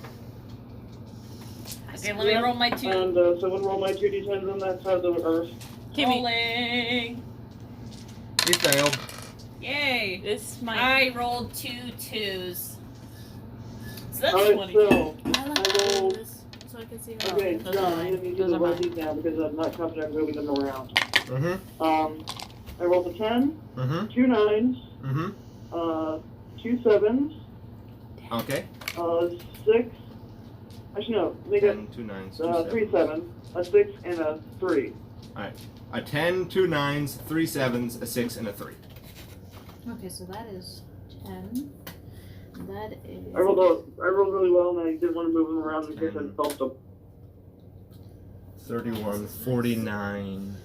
Okay, let me roll my 2. And someone roll my 2d10s on that side of the earth. Kimmy. Rolling. He failed. Yay. This might. I rolled 2 2s. So that's Alright, 20. so, I like I to rolled- do this so I can see how okay, those John, are I'm mine. going to need Those to are roll mine. these now because I'm not confident moving them around. Mm-hmm. I rolled a 10, Mm-hmm. 2 9s, Mm-hmm. 2 7s, Okay. 6. Actually, no, make it 10, 2 9s, 2 3 7s. 7s, a 6, and a 3. A 10, 2 9s, 3 7s, a 6, and a 3. Okay, so that is 10. That is. I rolled really well, and I didn't want to move them around in case I bumped them. 31, 49,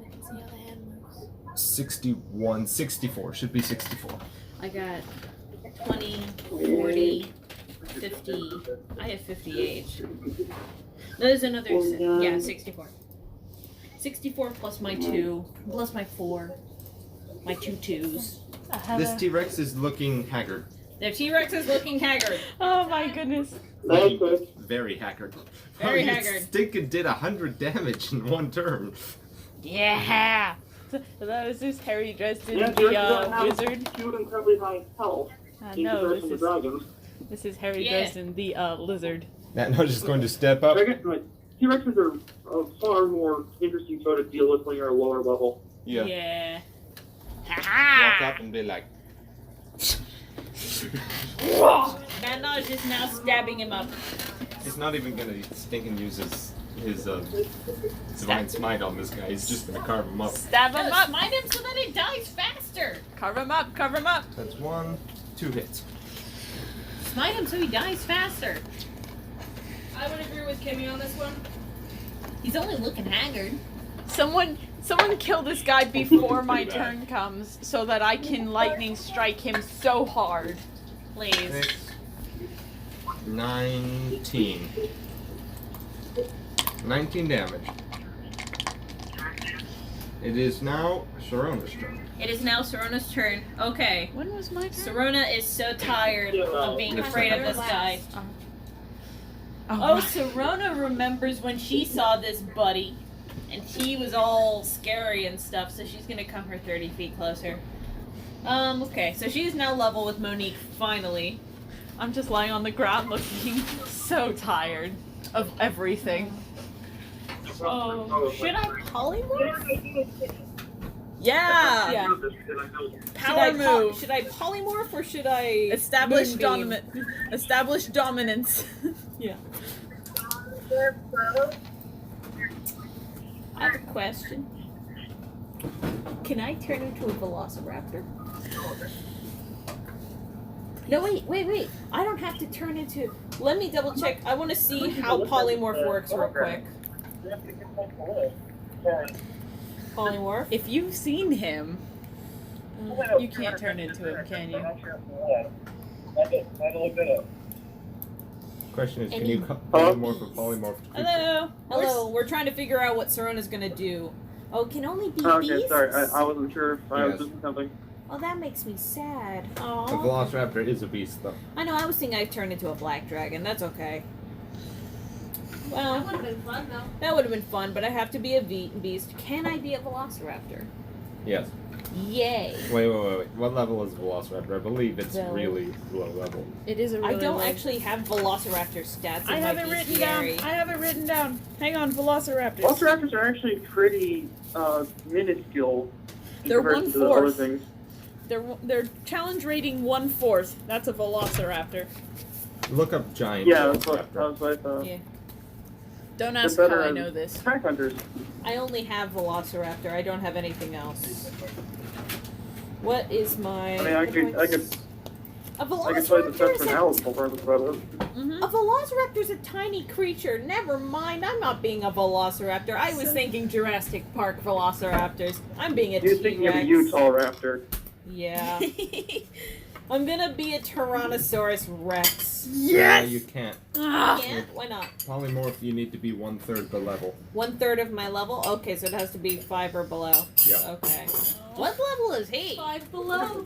I can see how the hand moves. 61, 64. Should be 64. I got 20, 40, 50. I have 58. There's another. Yeah, 64. 64 plus my 2, plus my 4. My 2 2s. This T-Rex is looking haggard. The T-Rex is looking haggard. Oh my goodness. That was quick. Very haggard. Very you haggard. Stinkin' did 100 damage in one turn. Yeah. So that was this Harry dressed in Yeah, the T-Rex don't have wizard. Two incredibly high health in No, comparison to dragons. this is Harry Yeah. dressed in the lizard. That nudge is going to step up. T-Rexes are a far more interesting foe to deal with when you're a lower level. Yeah. Yeah. Walk up and be like, That nudge is now stabbing him up. he's not even gonna stinking use his divine smite on this guy. He's just gonna carve him up. Stab him up. Smite him so that it dies faster. Carve him up. Carve him up. That's 1, 2 hits. Smite him so he dies faster. I would agree with Kimmy on this one. He's only looking haggard. Someone Someone kill this guy before my turn comes so that I can lightning strike him so hard. Please. 6, 19. 19 damage. It is now Sorona's turn. It is now Sorona's turn. Okay. When was my turn? Sorona is so tired of being afraid of this guy. Oh, Oh, Sorona remembers when she saw this buddy, and he was all scary and stuff, so she's gonna come her 30 feet closer. Okay, so she's now level with Monique, finally. I'm just lying on the ground looking so tired of everything. Oh, should I polymorph? Yeah! Yeah. Power move. Should I polymorph or should I Establish moonbeam? Establish dominance. Yeah. I have a question. Can I turn into a velociraptor? No, wait. I don't have to turn into... Let me double check. I want to see how polymorph works real quick. Polymorph? If you've seen him, you can't turn into him, can you? Question is, can Any- you polymorph or polymorph? Hello? Hello, we're trying to figure out what Sorona's gonna do. Oh, can only be Okay, beasts? sorry, I wasn't sure if I was Yes. doing something. Oh, that makes me sad. A Oh. velociraptor is a beast, though. I know, I was thinking I'd turn into a black dragon. That's okay. That Well, would have been fun though. that would have been fun, but I have to be a beast. Can I be a velociraptor? Yes. Yay. Wait. What level is velociraptor? I believe it's Well- really low level. It is a I really don't low- actually have velociraptor stats in I my have it written down. bestiary. I have it written down. Hang on, velociraptors. Velociraptors are actually pretty minuscule. They're compared to the other 1/4. things. They're challenge rating 1/4. That's a velociraptor. Look up giant Yeah, that's what velociraptor. I thought. Yeah. Don't They're ask how better I as know this. Track hunters. I only have velociraptor. I don't have anything else. What is my... I mean, I could- a I could play the velociraptor stuff is for a... now about it. Mm-hmm. A velociraptor's a tiny creature. Never mind. I'm not being a velociraptor. I was thinking Jurassic Park velociraptors. I'm being a You're thinking of a T-Rex. Utah raptor. Yeah. I'm gonna be a Tyrannosaurus Rex. Yeah, you can't. Ah. Can't? Why not? Polymorph, you need to be 1/3 the level. 1/3 of my level? Okay, so it has to be 5 or below. Yeah. Okay. What level is he? 5 below.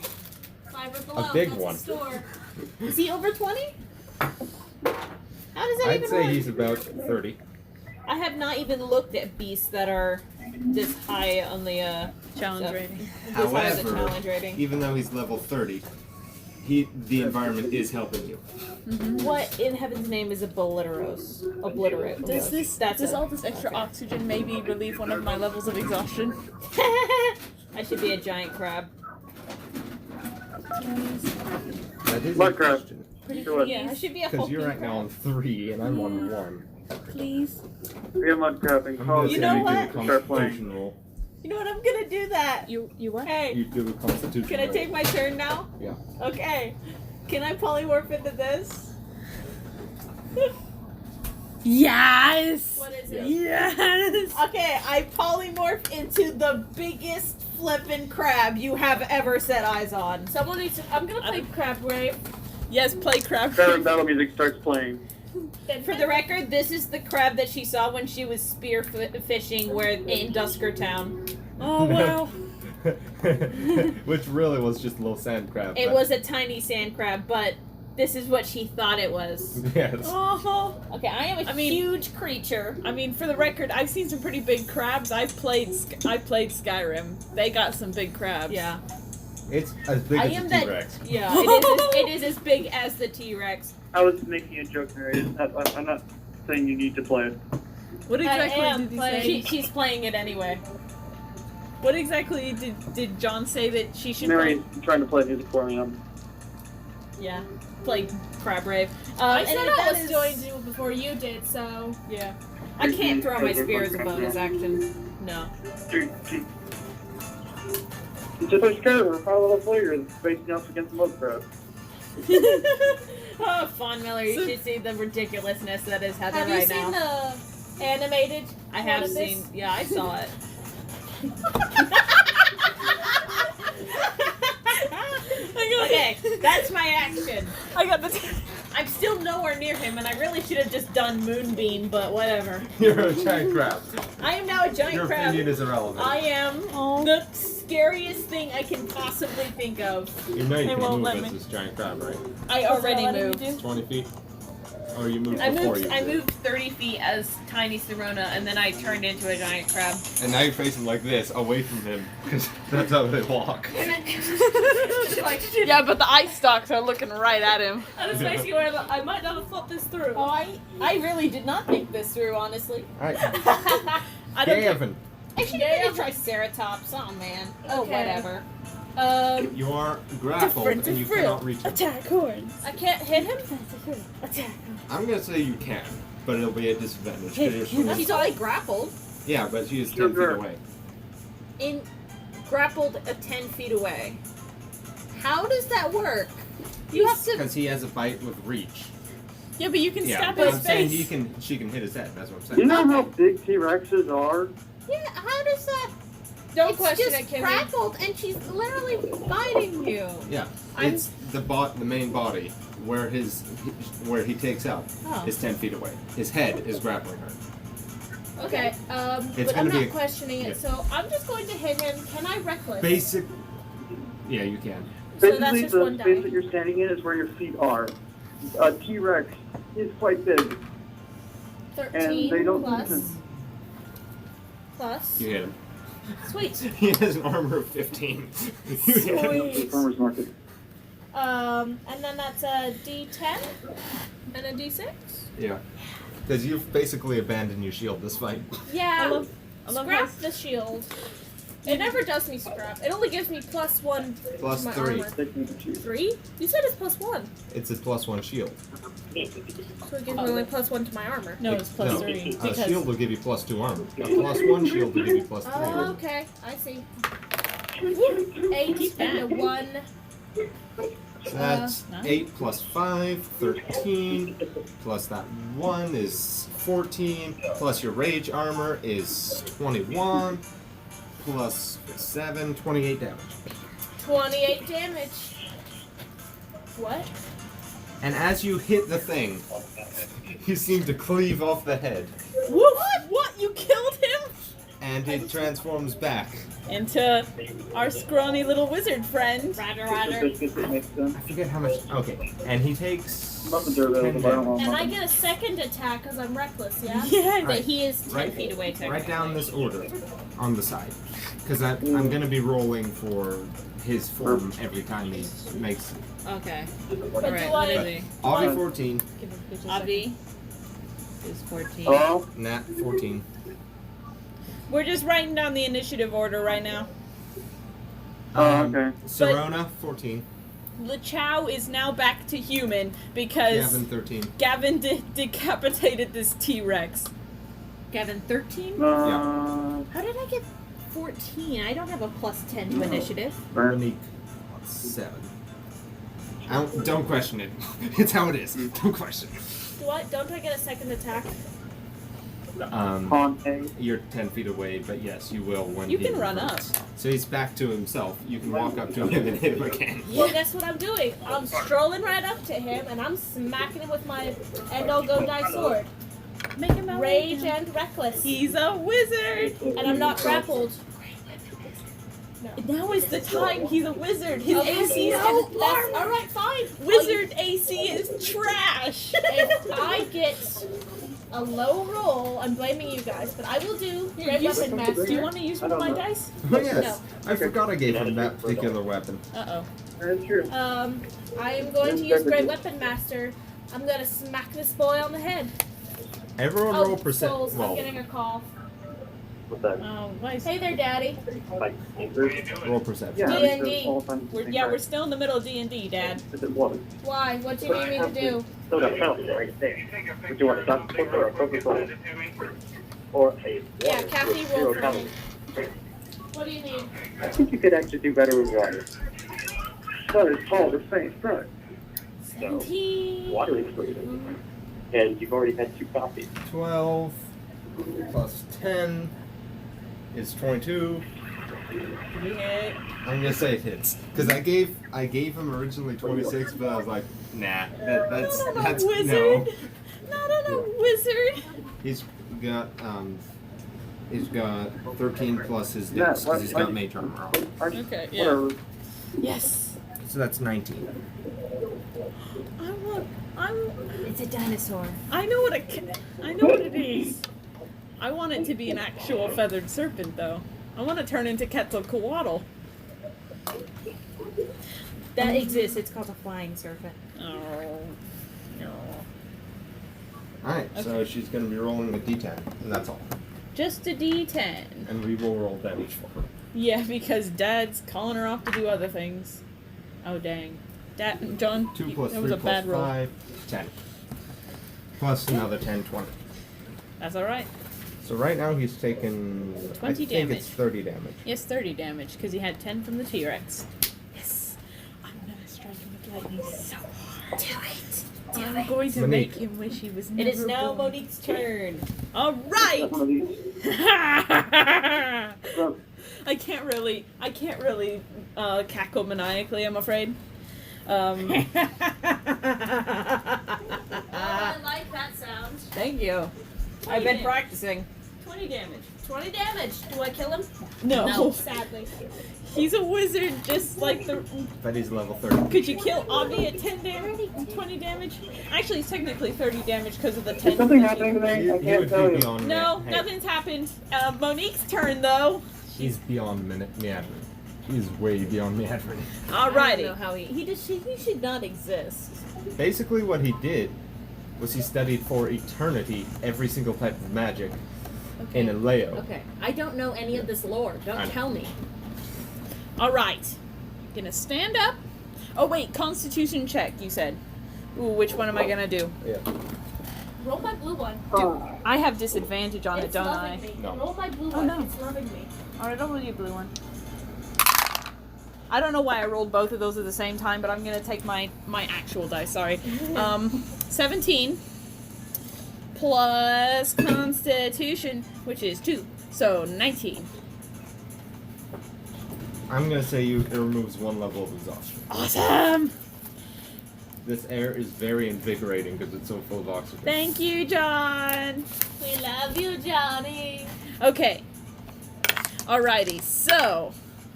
5 or below. big That's one. A store. Is he over 20? How does that I'd even say work? he's about 30. I have not even looked at beasts that are this high on the Challenge So- rating. this high on the However, challenge rating. even though he's level 30, the environment is helping you. What in heaven's name is obliteros? Obliterate. Does all this extra oxygen maybe relieve one of my levels of exhaustion? I should be a giant crab. That is a Mud crab. question. Do it. Yeah, I should be a Because hulking you're right now crab. on 3 and I'm on 1. Please. We have mud crabbing. I'm gonna You say know you what? do a Start playing. constitution roll. You know what? I'm gonna do that. You what? Hey, You do a constitution can I roll. take my turn now? Yeah. Okay. Can I polymorph into this? Yes. What is Yeah. it? Yes. Okay, I polymorph into the biggest flippin' crab you have ever set eyes on. Someone needs to. I'm gonna play Crab Rave. Yes, play crab. Crab battle music starts playing. For the record, this is the crab that she saw when she was spear fishing where in Duskertown. Oh wow. Which really was just a little sand crab. It but- was a tiny sand crab, but this is what she thought it was. Yes. Oh. Okay, I am a huge creature. I mean, for the record, I've seen some pretty big crabs. I played Skyrim. They got some big crabs. Yeah. It's as big I as am a that. T-Rex. Yeah, it is as big as the T-Rex. I was making a joke there. I'm not saying you need to play it. What I exactly am did he playing- say? She's playing it anyway. What exactly did John say that she should play? Mary's trying to play music for me. Yeah, play Crab Rave. I and said if I that was is- going to before you did, so. Yeah. I can't throw my spear as a bonus action. No. It's just like Skyrim, we're a little player facing off against mud crab. Oh, Fawn Miller, you should see the ridiculousness that is Heather Have you right seen now. the animated? I have one of this? seen. Yeah, I saw it. Okay, that's my action. I got the. I'm still nowhere near him, and I really should have just done Moonbeam, but whatever. You're a giant crab. I am now a giant Your crab. opinion is irrelevant. I am Oh. the scariest thing I can possibly think of. You know you They can won't move let as me. this giant crab, right? I already What did moved. you do? 20 feet? Or you moved I before moved. you I did. moved 30 feet as tiny Serona, and then I turned into a giant crab. And now you're facing like this, away from him, because that's how they walk. Yeah, but the ice stalks are looking right at him. And it's basically where I might not have thought this through. Oh, I really did not think this through, honestly. Alright, I don't. Gavin, I should have been a Triceratops. Oh man. Oh Okay. whatever. you are grappled and you cannot reach him. Attack horns. I can't hit him. Attack. I'm gonna say you can, but it'll be a disadvantage. 'Cause you're swimming. She's only grappled. Yeah, but she is 10 feet Sugar. away. In grappled 10 feet away. How does that work? You have to. Because he has a bite with reach. Yeah, but you can Yeah, stab but his I'm saying face. she can hit his head. That's what I'm You saying. know how big T-Rexes are? Yeah. How does that? Don't It's question just it, Kimmy. grappled, and she's literally biting you. Yeah, I'm- it's the main body where where he takes out Oh. is 10 feet away. His head is grappling her. Okay, It's but I'm gonna be not questioning it, yeah. so I'm just going to hit him. Can I reckless? Basic. Yeah, you can. So that's Basically, just the one space die. that you're standing in is where your feet are. A T-Rex is quite big. 13 they don't plus. listen. Plus. You hit him. Sweet. He has an armor of 15. You hit him. The farmer's market. And then that's a D10 and a D6. Yeah. Because you've basically abandoned your shield this fight. Yeah. I love Scrap the shield. It never does me scrap. It only gives me +1 Plus to my 3. armor. Take me to choose. 3? You said it's +1. It's a +1 shield. So it gives me only +1 to my armor. No, it's plus No, 3. A Because shield will give you +2 armor. A +1 shield will give you +3. Oh, okay. I see. 8 and a 1. So that's Nice. 8 plus 5, 13, plus that 1 is 14, plus your rage armor is 21, plus 7, 28 damage. 28 damage. What? And as you hit the thing, you seem to cleave off the head, what? What? You killed him? and it transforms back. Into our scrawny little wizard friend. Biscuits that makes sense. I forget how much. Okay, and he takes Muffins are available, 10 but I don't damage. want And I muffins. get a second attack because I'm reckless, yeah? Yeah. But he is 10 Right. feet away. Technically. Write down this order on the side, because I'm going to be rolling for his form every time he makes. Okay. But Alright, do what I- is he? Avi 14, Avi is 14. Hello? Nat 14. We're just writing down the initiative order right now. Oh, okay. Serona 14, Lachow is now back to human because Gavin 13. Gavin decapitated this T-Rex. Gavin 13? Uh, How did I get 14? I don't have a +10 to initiative. Monique 7. Don't question it. It's how it is. Don't question it. Don't I get a second attack? Conte. You're 10 feet away, but yes, you will when You he can run reverts. So he's back to himself. You can walk up to him and hit him again. Well, guess what I'm doing? I'm strolling right up to him and I'm smacking him with my end all go die sword. Make him out. Rage and reckless. He's a wizard. And I'm not grappled. Now is the time. He's a wizard. His Okay, AC is no, that's alright, fine. wizard AC is trash. If I get a low roll, I'm blaming you guys, but I will do Great use- Weapon Master. Do you want to use one of my dice? Oh, yes. I forgot I gave him that particular weapon. Uh That's true. I am going to use Great Weapon Master. I'm going to smack this boy on the head. Everyone Oh, roll percent. souls, I'm Well, getting a call. What's that? oh. Why is Hey there, Daddy. Like, roll perception. yeah, D&D. it's all the time. we're still in the middle of D&D, Dad. If it was. Why? What do you need me to do? Still got fountain right there. Would you want a Dr. Coke or a Coca-Cola? Or a Yeah, water Kathy, with roll zero for me. calories? What do you need? I think you could actually do better with water. But it's all the same thing. So, 17. water is free. And you've already had 2 coffees. 12 plus 10 is 22. We hit. I'm gonna say it hits because I gave him originally 26, but I was like, nah, that's Not on a no. wizard. Not on a wizard. He's got 13 plus his dex because he's got mage armor. Okay, yeah. Whatever. Yes. So that's 19. It's a dinosaur. I know what it is. I want it to be an actual feathered serpent, though. I want to turn into Quetzalcoatl. That exists. It's called a flying serpent. Oh. No. Alright, so she's gonna be rolling a d10, and that's all. Just a D10. And we will roll damage for her. Yeah, because Dad's calling her off to do other things. Oh, dang. Dad, John, 2 plus that 3 was a plus bad roll. 5, 10. Plus another 10, 20. That's alright. So right now he's taken 20 I think damage. it's 30 damage. Yes, 30 damage, because he had 10 from the T-Rex. Yes. I'm going to strike him with lightning so hard. Do it. I'm going to Monique. make him wish he was It never is now born. Monique's turn. Alright! One of these. So, I can't really cackle maniacally, I'm afraid. I like that sound. Thank you. I've been practicing. 20 damage. 20 damage. Do I kill him? No. Sadly. He's a wizard, just like the... But he's level 30. Could you kill Avi at 10 damage? 20 damage? Actually, it's technically 30 damage because of the 10. is something happening today? You, I you can't would tell be you. beyond No, hey, nothing's happened. Monique's turn, though. He's beyond Meandering. He's way beyond Meandering. I don't Alrighty. know how he should not exist. Basically what he did was he studied for eternity every single type of magic in a Lachow. Okay. I don't know any of this lore. I Don't know. tell me. Alright. Gonna stand up. Oh, wait, Constitution check, you said. Ooh, which one am I gonna do? Yeah. Roll my blue one. I have disadvantage on it, It's don't loving I? me. No. Roll my blue Oh, one. no. It's loving me. Alright, I'll roll you a blue one. I don't know why I rolled both of those at the same time, but I'm gonna take my actual dice, sorry. 17 plus Constitution, which is 2, so 19. I'm gonna say it removes 1 level of exhaustion. Awesome! This air is very invigorating because it's so full of oxygen. Thank you, John! We love you, Johnny. Okay. Alrighty, so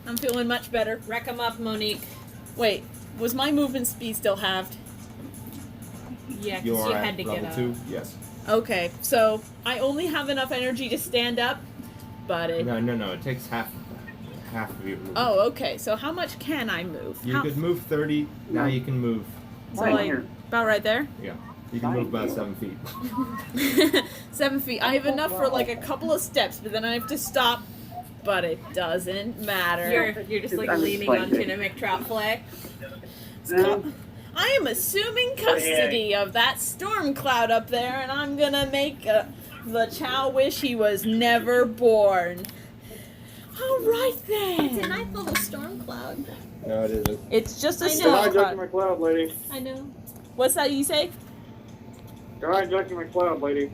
I'm feeling much better. Wreck 'em up, Monique. Wait, was my movement speed still halved? Yeah, because You're you at had to level get up. 2? Yes. Okay, so I only have enough energy to stand up, but it... No, it takes half of your movement. Oh, okay, so how much can I move? You could move 30, now you can move, So Right like, here. about right there? yeah. You can move about 7 feet. 7 feet. I have enough for like a couple of steps, but then I have to stop. But it doesn't matter. You're just like I'm leaning just on like Chinook trout flag. I am assuming custody of that storm cloud up there, and I'm gonna make Lachow wish he was never born. All right then. It's a nice little storm cloud. No, it isn't. It's just a I know. storm Go cloud. my cloud, lady. I know. What's that you say? Go hijacking my cloud, lady.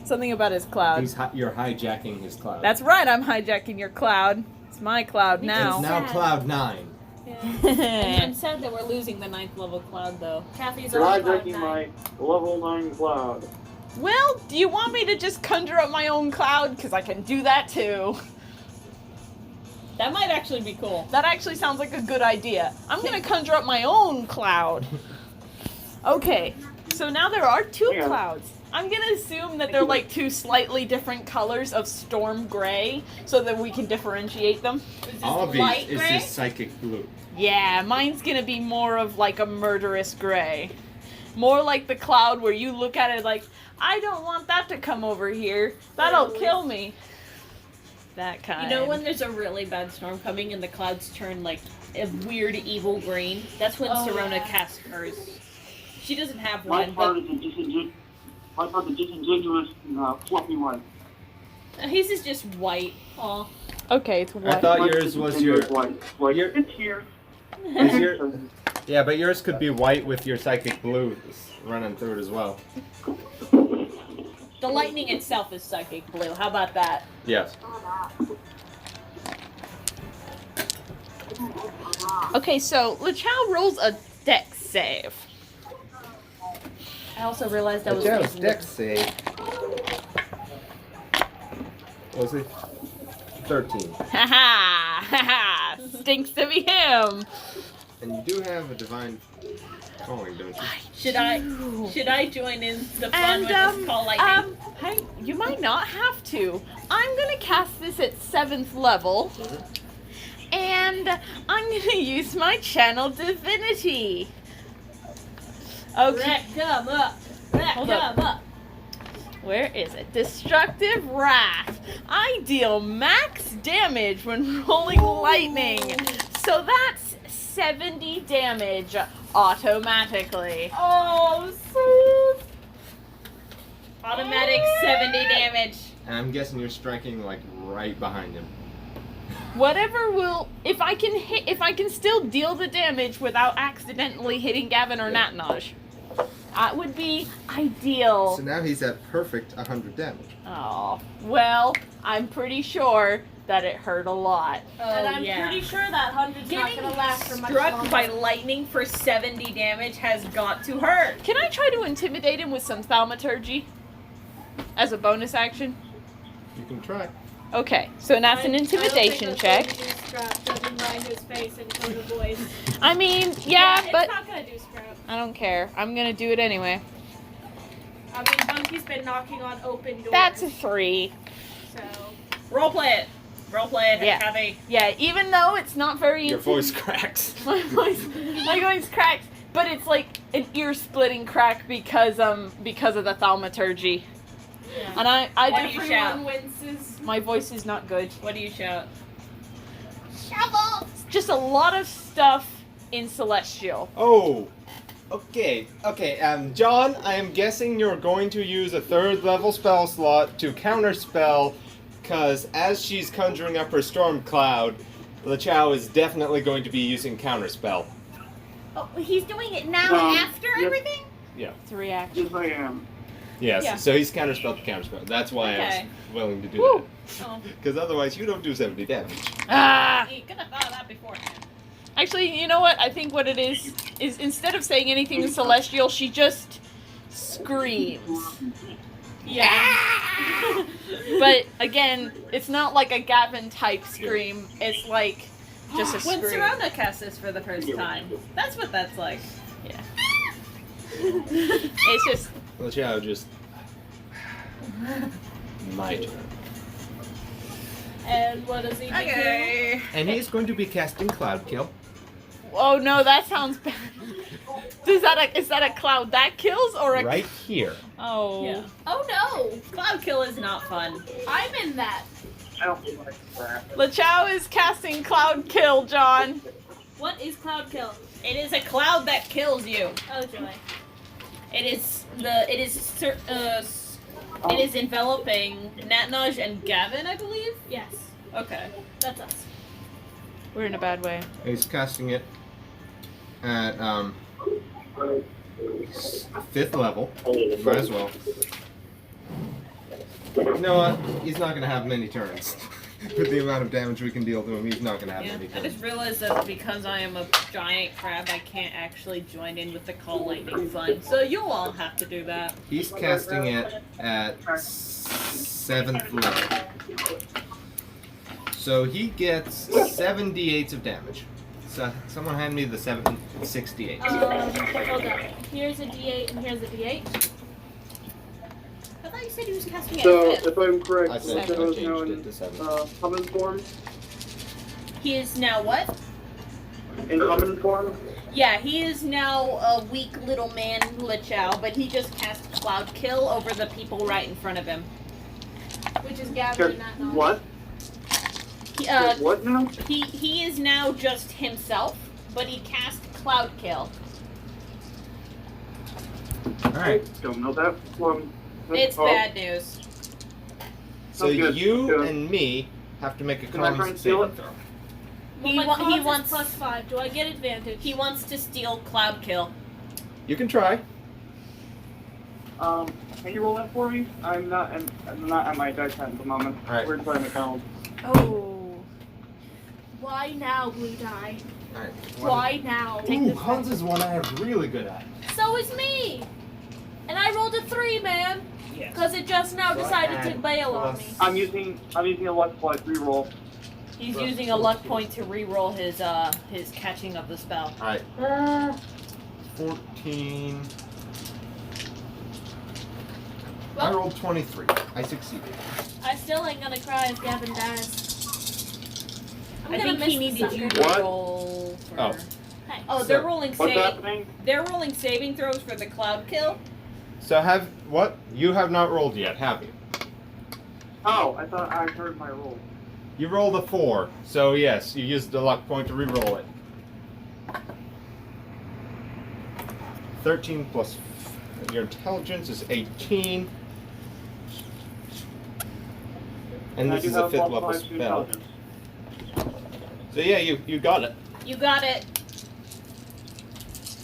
Something about his cloud. You're hijacking his cloud. That's right. I'm hijacking your cloud. It's my cloud It's now. now Cloud 9. And I'm sad that we're losing the 9th level cloud, though. Kathy's Go on cloud hijacking 9. my level 9 cloud. Well, do you want me to just conjure up my own cloud? Because I can do that too. That might actually be cool. That actually sounds like a good idea. I'm going to conjure up my own cloud. Okay, so now there are 2 Yeah. clouds. I'm going to assume that they're like 2 slightly different colors of storm gray so that we can differentiate them. Avi's light is gray? just psychic blue. Yeah, mine's going to be more of like a murderous gray. More like the cloud where you look at it like, I don't want that to come over here. That'll kill me. That kind. You know when there's a really bad storm coming and the clouds turn like a weird evil green? That's when Serona casts hers. She doesn't have My one, part but is the disingenuous, fluffy one. his is just white. Aw. Okay, it's I white. thought My yours was your. disingenuous white. Like, your- it's here. Is your yeah, but yours could be white with your psychic blue running through it as well. The lightning itself is psychic blue. How about that? Yes. Okay, so Lachow rolls a dex save. I also realized I was Lachow's using dex save. What was it? 13. Haha! Haha! Stinks to be him! And you do have a divine calling, don't you? Should I join in the fun And, with this call lightning? hey, you might not have to. I'm gonna cast this at 7th level. And I'm gonna use my channel divinity. Okay. Wreck, come up. Wreck, Hold up. come up. Where is it? Destructive Wrath. I deal max damage when rolling lightning. So that's 70 damage automatically. Oh, sweet. Automatic 70 damage. And I'm guessing you're striking like right behind him. Whatever will, if I can still deal the damage without accidentally hitting Gavin or Natnoj, that would be ideal. So now he's at perfect 100 damage. Oh, well, I'm pretty sure that it hurt a lot. And I'm yeah. pretty sure that 100's not Getting gonna last for much struck longer. by lightning for 70 damage has got to hurt. Can I try to intimidate him with some thaumaturgy as a bonus action? You can try. Okay, so that's an intimidation check. Judging by his face and tone of voice. I mean, yeah, It's but not gonna do scrap. I don't care. I'm gonna do it anyway. I mean, Bunky's been knocking on open doors. That's a 3. So. Roleplay it. Roleplay it. Yeah. Have a Yeah, even though it's not very Your voice cracks. my voice cracks, but it's like an ear-splitting crack because of the thaumaturgy. Yeah. And I What do you shout? Everyone winces. my voice is not good. What do you shout? Shovel! Just a lot of stuff in Celestial. Oh, okay. John, I am guessing you're going to use a 3rd level spell slot to counterspell, because as she's conjuring up her storm cloud, Lachow is definitely going to be using counterspell. Oh, he's doing it now after everything? Yeah. 3 actions. Yes, I am. Yes, Yeah. so he's counterspelled to counterspell. That's why I Okay. was willing to do Woo. Oh, that. Because otherwise you don't do 70 damage. Ah! you could have thought of that beforehand. Actually, you know what? I think what it is instead of saying anything in Celestial, she just screams. Yeah. But again, it's not like a Gavin type scream. It's like just a When scream. Serona cast this for the first time, that's what that's like. Yeah. It's just Lachow just... My turn. And what does he do? Okay. And he's going to be casting Cloud Kill. oh no, that sounds bad. Is that a cloud that kills or a Right here. Oh. Yeah. Oh no! Cloud kill is not fun. I'm in that. I don't like that. Lachow is casting cloud kill, John. What is Cloud Kill? It is a cloud that kills you. Oh joy. It is enveloping Natnoj and Gavin, I believe. Yes, Okay. that's us. We're in a bad way. He's casting it at 5th level. Might as well. You know what? He's not going to have many turns. With the amount of damage we can deal to him, he's not going to have Yeah. many I turns. just realized that because I am a giant crab, I can't actually join in with the call lightning fun. So you'll all have to do that. He's casting it at 7th level. So he gets 78 of damage. So someone hand me the 768. Hold on. Here's a D8 and here's a D8. I thought you said he was casting So, at 5th. if I'm correct, I said I Lachow is now changed in it to 7. common form. He is now what? In common form. Yeah, he is now a weak little man, Lachow, but he just cast Cloud Kill over the people right in front of him. Which is Gavin and not knowing. What? He, What now? he is now just himself, but he cast Cloud Kill. Alright. Don't know that one. It's bad news. So Sounds good. you Good. and me have to make a Can I try con and steal saving it? throw. Well, He my wa- cons he is wants- +5. Do I get advantage? He wants to steal Cloud Kill. You can try. Can you roll that for me? I'm not at my dice at the moment. Alright. We're inside McDonald's. Oh. Why now, Blue Die? Alright. Why now? Ooh, Hans is one I have really good at. So is me. And I rolled a 3, man. Yes. Because it just now So I decided to add bail on plus- me. I'm using a luck point reroll. He's Plus using a luck point to re-roll his catching of the spell. Alright. 14. I Well, rolled 23. I succeeded. I still ain't gonna cry if Gavin dies. I'm I gonna think miss he needed the you sucker. to What? roll for. Oh. Hey. Oh, So- they're rolling What's save. happening? They're rolling saving throws for the cloud kill. So what? You have not rolled yet, have you? Oh, I thought I heard my roll. You rolled a 4, so yes, you used the luck point to re-roll it. 13 plus your intelligence is 18. And this I do is a have 5th plus level 5 to spell. intelligence. So yeah, you got it. You got it.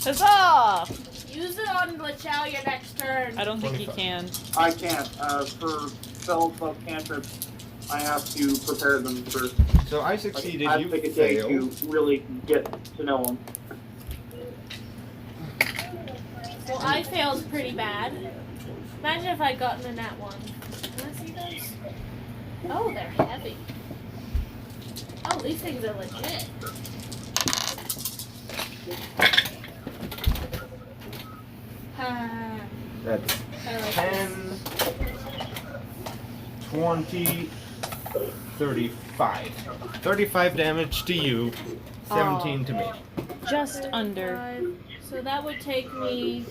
Huzzah! Use it on Lachow your next turn. I don't think you 25. can. I can't. For spells of cantrips, I have to prepare them first. So I Like, succeeded, I you take a day failed. to really get to know them. Well, I failed pretty bad. Imagine if I'd gotten a nat 1. Can I see those? Oh, they're heavy. Oh, these things are legit. That's I like 10, 20, 35. 35 damage to you, 17 to me. Just under. 35. So that would take me.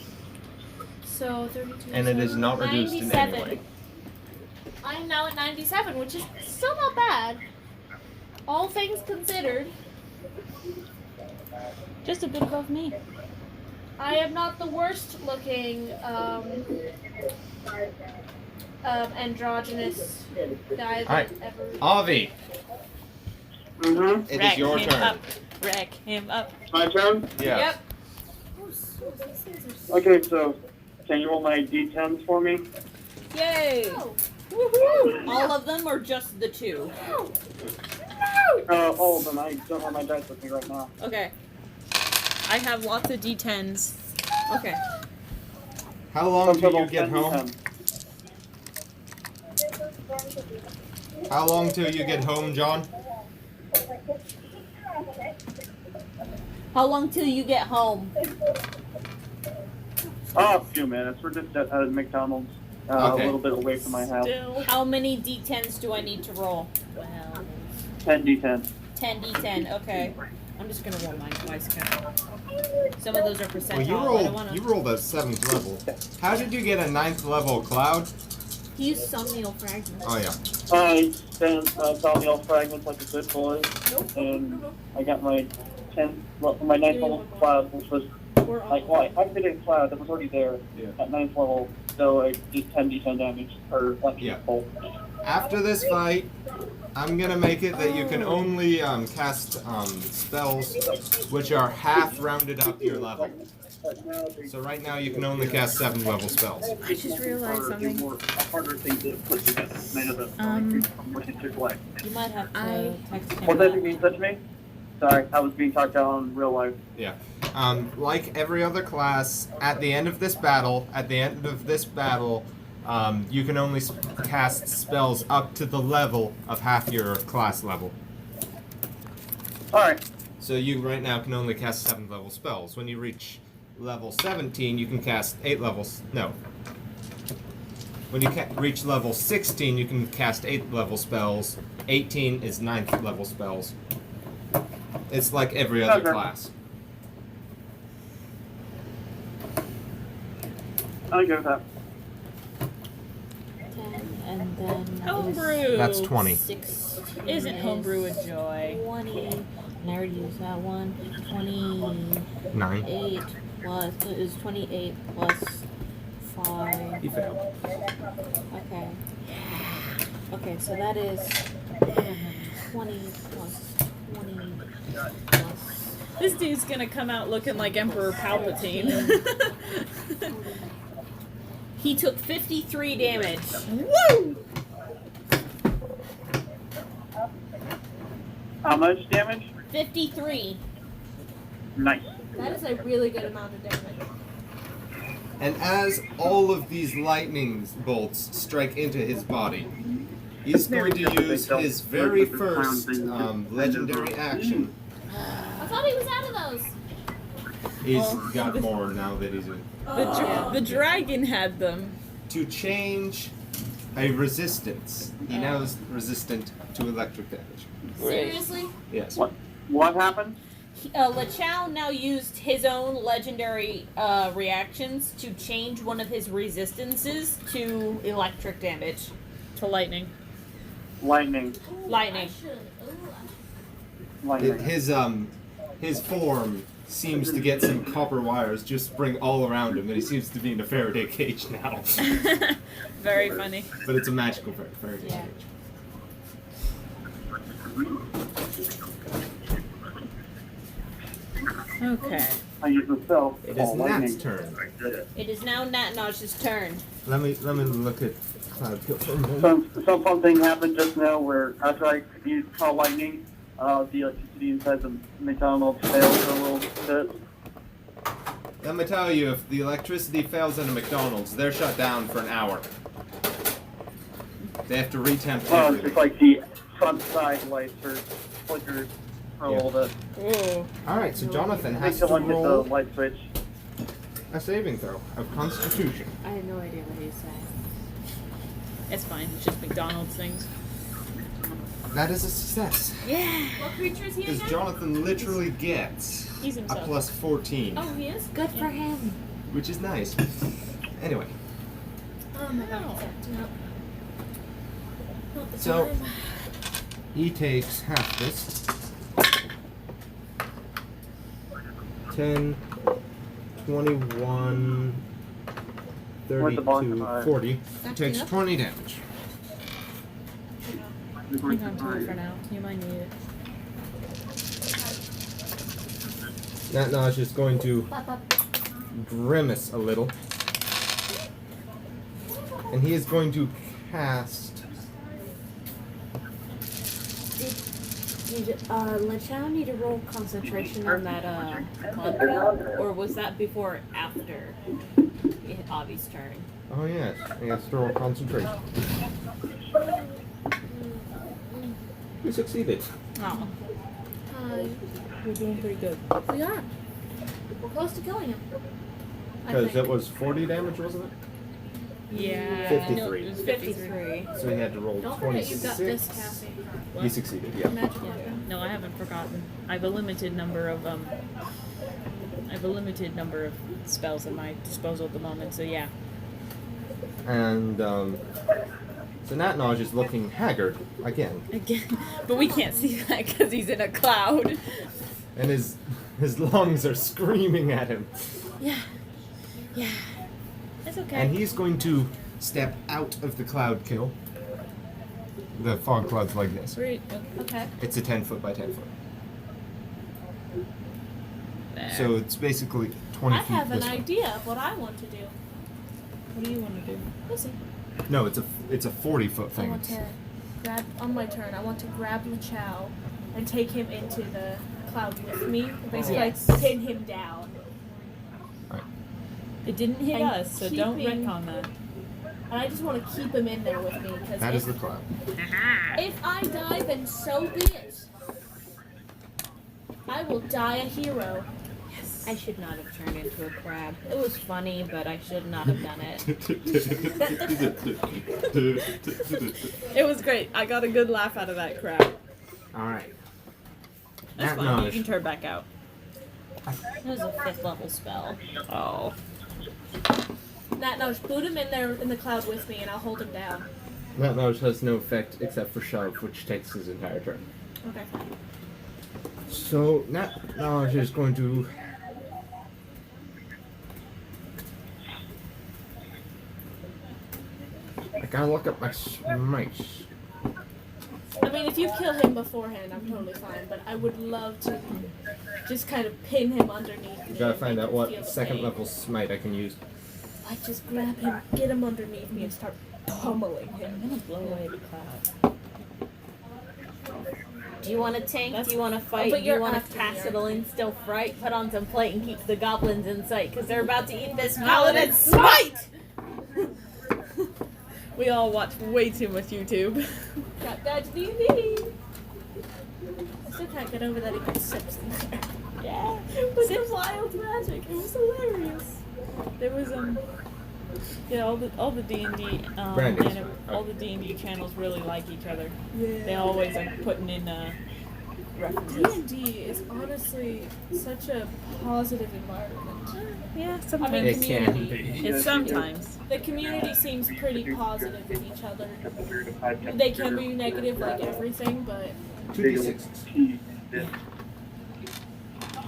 So 32. And it is not reduced in any 97. way. I'm now at 97, which is still not bad. All things considered, Just a bit above me. I am not the worst looking androgynous guy that Alright. ever. Avi, Mm-hmm. it Rack is your him turn. up. Rack him up. My turn? Yeah. Yep. Oh, so these things are so. Okay, so can you roll my d10s for me? Yay! Oh, Woohoo! All of them or just the 2? no. All of them. I don't have my dice with me right now. Okay. I have lots of D10s. Okay. How long till you Level get 10, home? 10. How long till you get home, John? How long till you get home? Oh, a few minutes. We're just at McDonald's, Okay. a little bit away from my house. Still. How many D10s do I need to roll? Well, 10 d10. 10 D10. Okay. I'm just gonna roll mine twice. Some of those are percentile. Well, I don't wanna... you rolled a 7th level. How did you get a 9th level cloud? He used somnial fragments. Oh yeah. I spent Daniel fragments like a good boy, and I got my 9th level cloud, which was We're like, all. well, I did a cloud that was already there Yeah. at 9th level, so I did 10 d10 damage per electric Yeah. bolt. After this fight, I'm gonna make it that you can only cast spells which are half rounded up your level. So right now you can only cast 7 level spells. I just realized something. A harder thing to put together. Made of the from which it took away. You might have to text him. Was that back. being said to me? Sorry, I was being talked down in real life. Like every other class, at the end of this battle, you can only cast spells up to the level of half your class level. Alright. So you right now can only cast 7th level spells. When you reach level 17, you can cast 8 levels. No. When you reach level 16, you can cast 8 level spells. 18 is 9th level spells. It's like every other Okay. class. I go with that. 10, and then Homebrew. That's 20. 16 Isn't is homebrew a joy? 20. And I already used that one. 28 9. plus is 28 plus 5. You failed. Okay. Okay, so that is 20 plus 20 plus. This dude's gonna come out looking like Emperor Palpatine. He took 53 damage. Woo! How much damage? 53. Nice. That is a really good amount of damage. And as all of these lightning bolts strike into his body, he's going to use his very first legendary action. I thought he was out of those. He's got more now that he's in. The dragon had them. To change a resistance. He now is resistant to electric damage. Seriously? Yes. What happened? Lachow now used his own legendary reactions to change one of his resistances to electric damage. To lightning. Lightning. Lightning. Lightning. His form seems to get some copper wires just spring all around him, and he seems to be in a Faraday cage now. Very funny. But it's a magical Faraday Yeah. cage. Okay. I use the spell. It is lightning. Nat's turn. It is now Natnoj's turn. Let me look at Cloud Kill for a moment. Some fun thing happened just now where after I used call lightning, the electricity inside the McDonald's failed for a little bit. Let me tell you, if the electricity fails at a McDonald's, they're shut down for an hour. They have to retemp It's everything. just like the front side lights are flickered for a little bit. Ooh. Alright, so Jonathan has to Until I hit the roll light switch. a saving throw of Constitution. I have no idea what he's saying. It's fine. It's just McDonald's things. That is a success. Yeah. What creature is he Because again? Jonathan literally gets He's a himself. plus 14, Oh, he is? Good for him. which is nice. Anyway, Oh my god. No. Not the So- time. he takes half this. 10, 21, Where's the boss 32, of 40. He Actually, takes no. 20 damage. Hang on to it for now. You might need it. Natnoj is going to grimace a little. And he is going to cast. Did Lachow need to roll concentration on that cloud kill? Or was that before or after Avi's turn? Oh, yes. He has to roll concentration. You succeeded. Oh. Hi. We're doing pretty good. We are. We're close to killing him. I Because think. it was 40 damage, wasn't it? Yeah. 53. No, it was 53. So he had to roll Don't forget 26. you've got this, Cassie. He succeeded, yeah. Magical. Yeah. No, I haven't forgotten. I have a limited number of spells at my disposal at the moment, so yeah. And so Natnoj is looking haggard again, Again, but we can't see that because he's in a cloud. and his lungs are screaming at him. Yeah. Yeah. That's okay. And he's going to step out of the cloud kill. The fog cloud's like this. Sweet. Okay. It's a 10 foot by 10 foot. There. So it's basically 20 I feet have an this way. idea of what I want to do. What do you want to do? Listen, No, it's a 40 foot I thing. want to grab, on my turn, I want to grab Lachow and take him into the cloud with me. Basically, Yes. pin him down. It didn't hit And us, so don't keeping- retcon that. And I just want to keep him in there with me. Because That is the cloud. if I die, then so be it. I will die a hero. I should not have turned into a crab. It was funny, but I should not have done it. It was great. I got a good laugh out of that crap. Alright. That's fine. You can turn back out. It was a 5th level spell. Oh. No, just boot him in there in the cloud with me, and I'll hold him down. Natnoj has no effect except for shove, which takes his entire turn. Okay. So Natnoj is going to I gotta look up my smites. I mean, if you kill him beforehand, I'm totally fine. But I would love to just kind of pin him underneath. You me gotta and find make out him feel what the second pain. level smite I can use. I just grab him, get him underneath me, and start pummeling him. I'm gonna blow away the cloud. Do you want to tank? Do you want to fight? but Do you you're want after to me, pass it aren't a instill fright? Put on some plate and keep the goblins in sight because they're about to eat this paladin smite! We all watch way too much YouTube. Got Dodge DV. I still can't get over that he gets sips in there. Yeah. With the wild magic. It was hilarious. There was yeah, all the D&D Brandy. and all the D&D channels really like each other. Yeah. They always are putting in references. D&D is honestly such a positive environment. Yeah, I mean, sometimes. It can community. be. It's sometimes. The community seems pretty positive with each other. They can be negative like everything, but 2d6s.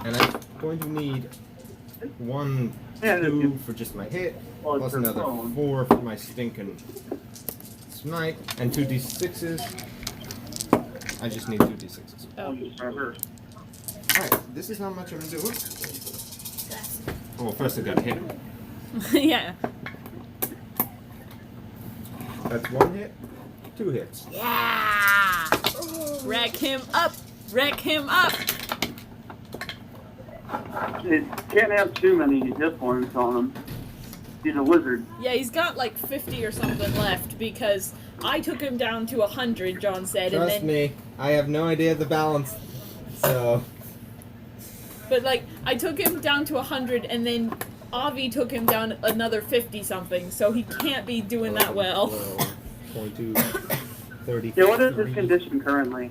And I'm going to need 1, 2 for just my hit, plus another 4 for my stinking smite, and 2d6s. I just need 2d6s. Alright, this is how much I'm gonna do. Well, first I gotta hit him. Yeah. That's 1 hit, 2 hits. Yeah. Wreck him up. Wreck him up. It can't have too many hit points on him. He's a wizard. Yeah, he's got like 50 or something left because I took him down to 100, John said, Trust and then me, I have no idea the balance, so... but like I took him down to 100 and then Avi took him down another 50 something, so he can't be doing that well. 22, 30, Yeah, what is his condition currently?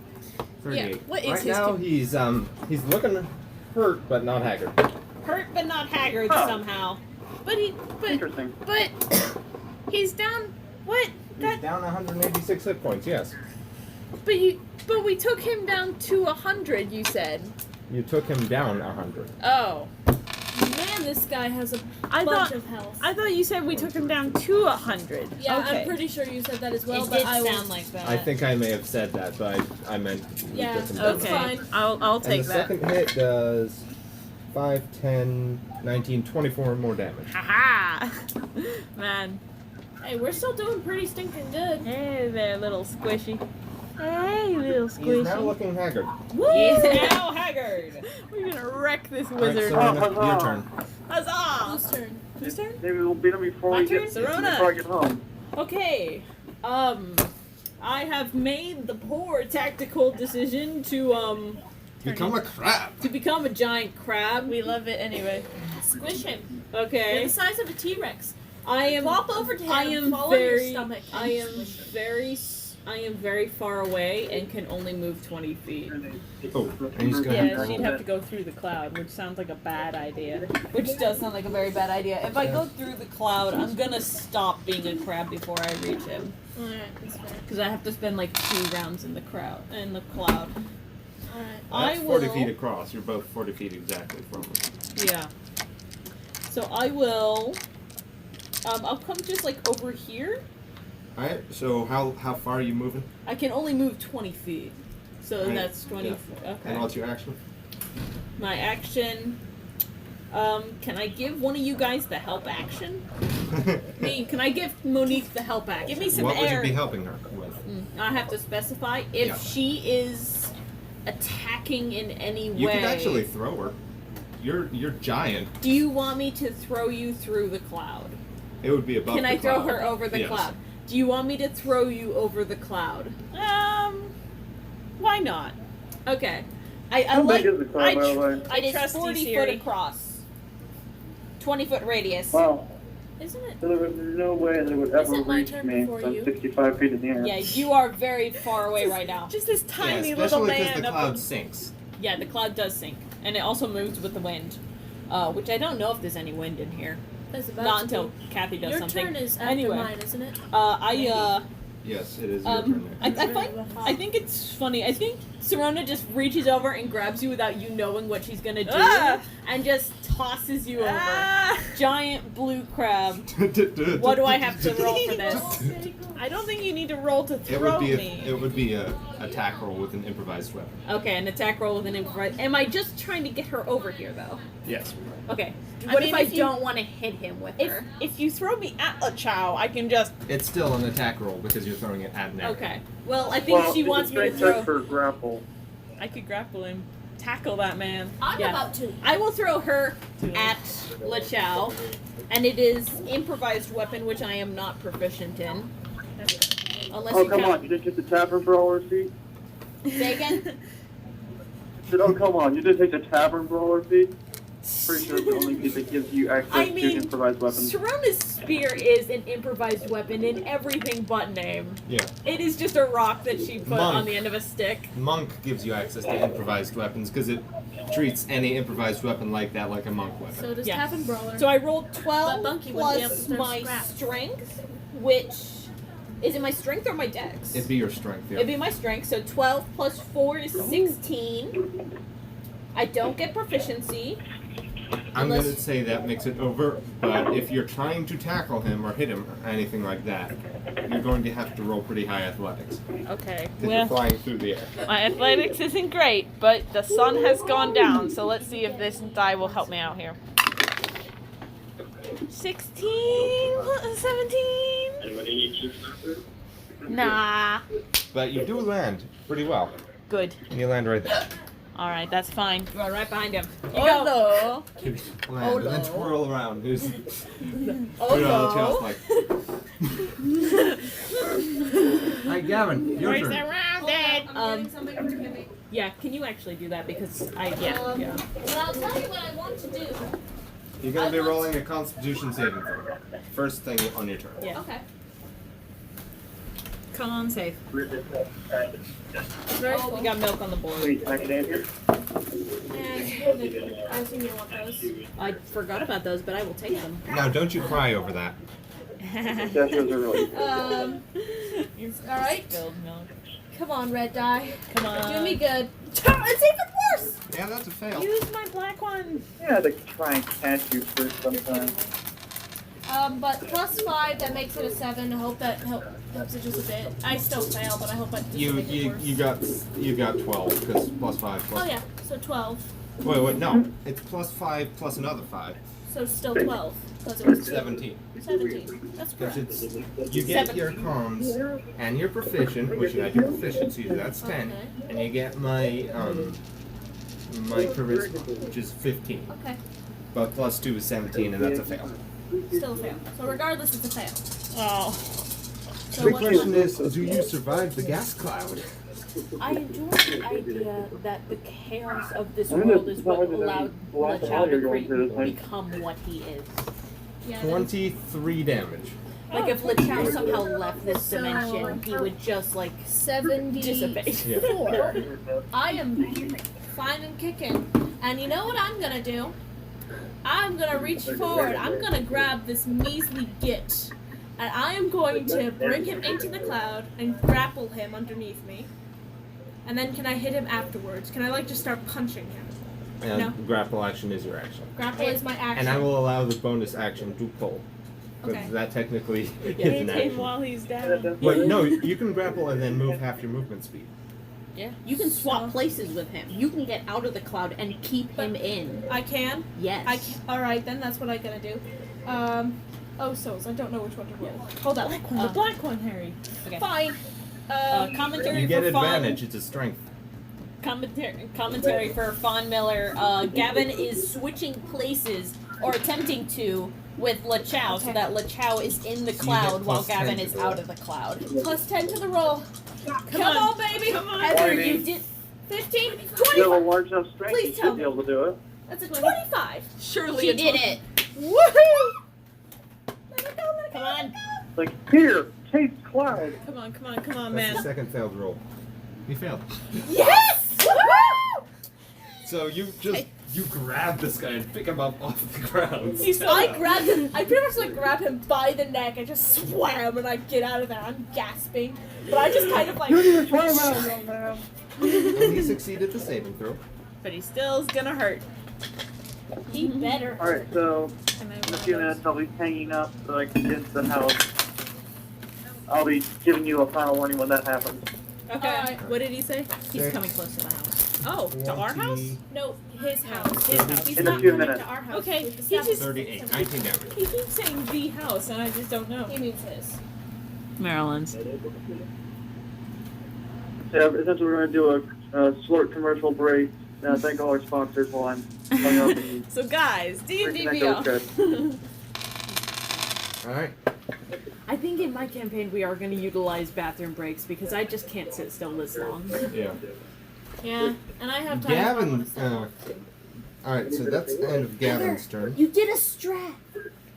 38. Yeah, what is right his now he's looking hurt but not haggard. Hurt but not haggard Oh. somehow. But Interesting. he's down what? He's down 186 hit points, yes. But we took him down to 100, you said. You took him down 100. Oh. man, this guy has a I bunch thought of health. I thought you said we took him down to 100. Yeah, okay. I'm pretty sure you said that as well, It but did I will. sound like that. I think I may have said that, but I meant we Yeah, took him down. that's Okay. fine. I'll And take the that. second hit does 5, 10, 19, 24 more damage. Haha! Man. Hey, we're still doing pretty stinking good. Hey there, little squishy. Hey, little He's now squishy. looking haggard. He's now haggard. We're gonna wreck this Alright, wizard. Serena, your turn. Huzzah! Whose turn? Whose turn? Maybe we'll beat him before My we turn, get Serena. before I get home. Okay. I have made the poor tactical decision to Become a crab. become a giant crab. We love it anyway. Squish him. You're Okay. the size of a T-Rex. I am. Flop over to him. I am fall on your very. stomach. I am very. I am very far away and can only move 20 feet. Oh, and he's gonna Yeah, she'd have to go through the cloud, which sounds like a bad idea. Which does sound like a very bad idea. If I go through the cloud, I'm gonna stop being a crab before I reach him. Alright, that's fair. Because I have to spend like 2 rounds in the cloud. Alright. I That's 40 will- feet across. You're both 40 feet exactly from him. Yeah. So I will. I'll come just like over here. Alright, so how far are you moving? I can only move 20 feet. So Right. that's 20. Yeah. Okay. And what's your action? My action. Can I give one of you guys the help action? Me? Can I give Monique the help action? Give me some What would you air. be helping her with? I have to specify if Yeah. she is attacking in any You way. could actually throw her. You're giant. Do you want me to throw you through the cloud? It would be above Can the I throw cloud. her over the Yes. cloud? Do you want me to throw you over the cloud? Why not? Okay. I How like. big is the cloud, by the way? It is trust you, 40 Siri. foot across. 20-foot radius. Wow. Isn't it? There's no way they would ever Isn't my reach turn me. before I'm you? 65 feet in the air. Yeah, you are very far away right now. Just this Yeah, tiny little especially because man the up cloud a- sinks. Yeah, the cloud does sink, and it also moves with the wind, which I don't know if there's any wind in here. That's about Not to until be. Kathy does Your something. turn is after Anyway. mine, isn't it? Yes, it is your turn. I think it's funny. I think Serona just reaches over and grabs you without you knowing what she's gonna do, Ah! and just tosses you over. Ah! Giant blue crab. What do I have to roll for this? I don't think you need to roll to It throw would be me. it would be a attack roll with an improvised weapon. Okay, an attack roll with an improvised. Am I just trying to get her over here, though? Yes. Okay. What mean, if I you- don't want to hit him with her? If you throw me at Lachow, I can just. It's still an attack roll because you're throwing it at an arrow. Okay. Well, I think she wants me to it's a strength check throw. for grapple. I could grapple him. Tackle that man. I'm Yeah. about to. I will throw her at Lachow, and it is improvised weapon, which I am not proficient in. Unless Oh, you come count. on. You didn't get the tavern brawler feat? Say again. I said, oh, come on. You didn't take the tavern brawler feat? Pretty sure it's the only feat that gives you access I mean, to improvised weapons. Sharona's spear is an improvised weapon in everything but name. Yeah. It is just a rock that she put Monk. on the end of a stick. Monk gives you access to improvised weapons because it treats any improvised weapon like that like a monk weapon. So does Yeah. Tavern Brawler. So I rolled 12 But Bunky wouldn't be able to plus serve my scrap. strength, which is it my strength or my dex? It'd be your strength, yeah. It'd be my strength. So 12 plus 4 is 16. I don't get proficiency. I'm going to unless- say that makes it over, but if you're trying to tackle him or hit him or anything like that, you're going to have to roll pretty high athletics. Okay. Because you're flying through the air. My athletics isn't great, but the sun has gone down, so let's see if this die will help me out here. 16, 17. Nah. But you do land pretty well. Good. And you land right there. All right, that's fine. Run right behind him. You Oh go. no. You land and then no. twirl around. There's Oh Lachow no. like, Hi, Gavin. Your Where's turn. the round I'm Um, getting something from Kimmy. Yeah, can you actually do that? Because yeah. But I'll tell you what I want to do. You're going to be rolling a Constitution saving throw. First thing on your turn. Yeah. Okay. Come on, safe. Very Oh, we cool. got milk on the board. Wait, I can answer? And I assume you want those. I forgot about those, but I will take them. Now, don't you cry over that. Dashes are really All right. Spilled milk. Come on, red die. Come on. Do me good. It's even worse. Yeah, that's a fail. Use my black one. Yeah, they try and catch you first sometimes. But +5, that makes it a 7. I hope that helps it just a bit. I still fail, but I hope I just You make it worse. you got 12 because plus 5 plus. Oh yeah, so 12. Wait, no. It's plus 5 plus another 5. So still 12. Because it was 17. 17. That's Because correct. it's you get your comms and your proficient, which you add your proficiency, so that's 10, Okay. and you get my my charisma, which is 15. Okay. But plus 2 is 17, and that's a fail. Still a fail. So regardless, it's a fail. Oh. So The what- question is, do you survive the gas cloud? I enjoy the idea that the chaos of this I'm gonna world is what tell you that allowed black Lachow hole to you're going through this thing. become what he is. Yeah, that is- 23 damage. Like if Lachow somehow left this So- dimension, he would just like 74. Yeah. I am fine and kicking. And you know what I'm gonna do? I'm gonna reach forward. I'm gonna grab this measly git. And I am going to bring him into the cloud and grapple him underneath me. And then can I hit him afterwards? Can I like just start punching him? And No. grapple action is your action. Grapple is my action. And I will allow the bonus action to pull. Because Okay. that technically is hit an him action. while he's down. Wait, no, you can grapple and then move half your movement speed. Yeah. You can swap places with him. You can get out of the cloud and keep him in. I can? Yes. I can. Alright, then that's what I'm gonna do. Souls. I don't know which one to roll. Hold up. The black one, Harry. Okay. Fine. Commentary You get for advantage, Fawn. it's a strength. Commentary for Fawn Miller. Gavin is switching places, or attempting to, with Lachow, so Okay. that Lachow is in the you cloud get while plus 10 Gavin to is the out roll. of the cloud. +10 to the roll. Come on. on, baby. Come on. Heather, Twenty. you did 15, If you have 25. a large enough strength, Please you tell should be able to do it. That's a 25. Surely She did it. Woohoo! Let it go, let it go. Come on. Like, here, taste cloud. Come on, That's man. the second failed roll. You failed. Yes! Woohoo! So you just you grab this guy and pick him up off the ground. I grabbed him. I pretty much like grab him by the neck and just swam and I get out of there. I'm gasping, but I just kind of like. You didn't even try him out, young man. And he succeeded the saving throw. But he still's gonna hurt. He better. Alright, so And in a few minutes I'll be hanging up so I can get into the house. I'll be giving you a final warning when that happens. Okay. Alright. What did he say? He's Six. coming close to the house. Oh, to our house? No, his house. His house. He's In a not few coming minutes. to our house. Okay, We've he established just- 38. some- 19 damage. He keeps saying the house, and I just don't know. He means his. Maryland's. So essentially, we're going to do a short commercial break. Thank all our sponsors while I'm hung up and So guys, D&D Reconnect those Beyond. Alright. I think in my campaign we are going to utilize bathroom breaks because I just can't sit still this long. Yeah. Yeah, and I have time. Gavin. Alright, so that's the end of Gavin's turn. You did a strat.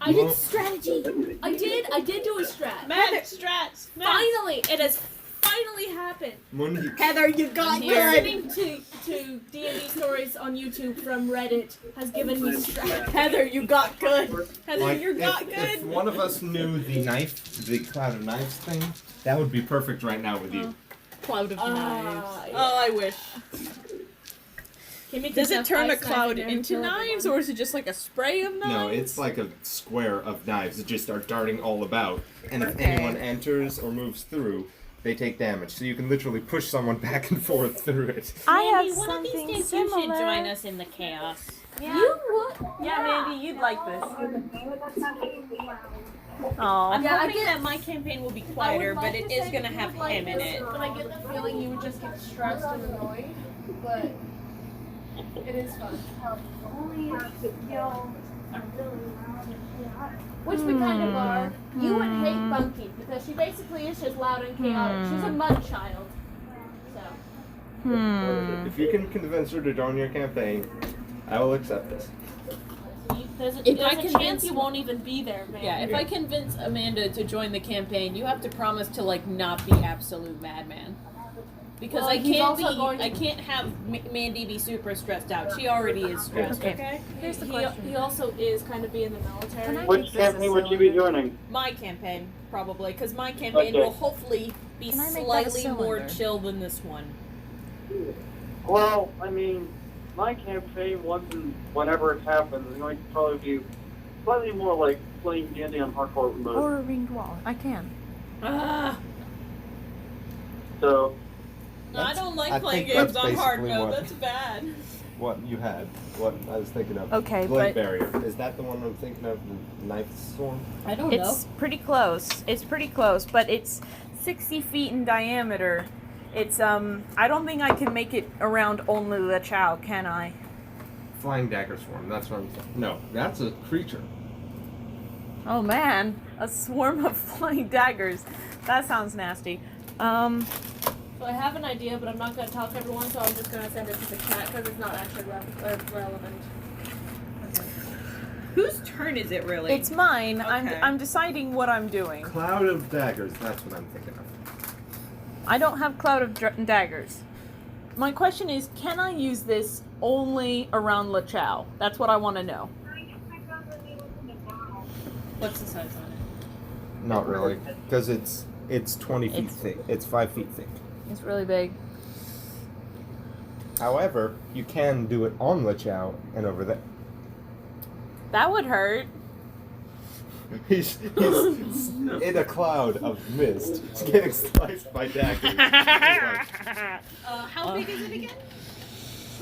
I Well- did strategy. I did do a strat. Magic strats. Finally, it has finally happened. Monique. Heather, you got Listening to D&D stories on YouTube from Reddit has given me strat. Heather, you got good. Heather, Like, you got if good. one of us knew the cloud of knives thing, that would be perfect right now with you. Cloud of knives. Yeah. Oh, I wish. Can we Does it just turn a ice knife cloud in there and into kill knives, everyone? or is it just like a spray of knives? No, it's like a square of knives that just start darting all about, and if Okay. anyone enters or moves through, they take damage. So you can literally push someone back and forth through it. I have Mandy, one of these something days similar. you should join us in the chaos. You would? Yeah, Mandy, you'd like this. Oh, I'm Yeah, I hoping get- that my campaign will be I would quieter, like but it to is say going to you have would like him in this, it. But I get the feeling you would just get stressed and annoyed. But it is fun. Which we kind of are. You would hate Bunky because she basically is just loud and chaotic. She's a mud child. So If you can convince her to join your campaign, I will accept this. There's a, If there's I a convince- chance you won't even be there, man. Yeah, if I convince Amanda to join the campaign, you have to promise to like not be absolute madman. Because Well, I he's can't also be, going to- I can't have Mandy be super stressed out. She already is stressed. Okay. Okay. Here's the he, question. he also is kind of be in the military. Can I- Which campaign would you be joining? My campaign, probably, because my campaign Okay. will hopefully be Can I make that a slightly more cylinder? chill than this one. Well, I mean, my campaign, once and whenever it happens, is going to probably be slightly more like playing D&D on hardcore mode. or a ringed wall. I can. Ah, So, no, I don't like I playing think games that's on hard basically mode. what- That's bad. What you had, what I was thinking of. Okay, Blade but barrier. Is that the one I'm thinking of? The knife storm? I don't it's pretty close. It's pretty close, but it's 60 feet in diameter. It's I don't think I can make it around only Lachow, can I? Flying dagger swarm. That's what I'm saying. No, that's a creature. Oh man, a swarm of flying daggers. That sounds nasty. So I have an idea, but I'm not going to tell everyone, so I'm just going to send it to the chat because it's not actually relevant. Whose turn is it really? It's mine. Okay. I'm deciding what I'm doing. Cloud of daggers. That's what I'm thinking of. I don't have cloud of daggers. My question is, can I use this only around Lachow? That's what I want to know. What's the size on it? Not really, because it's 20 feet It's- thick. It's 5 feet thick. It's really big. However, you can do it on Lachow and over there. That would hurt. He's in a cloud of mist. He's getting sliced by daggers. He's like, How big is it again?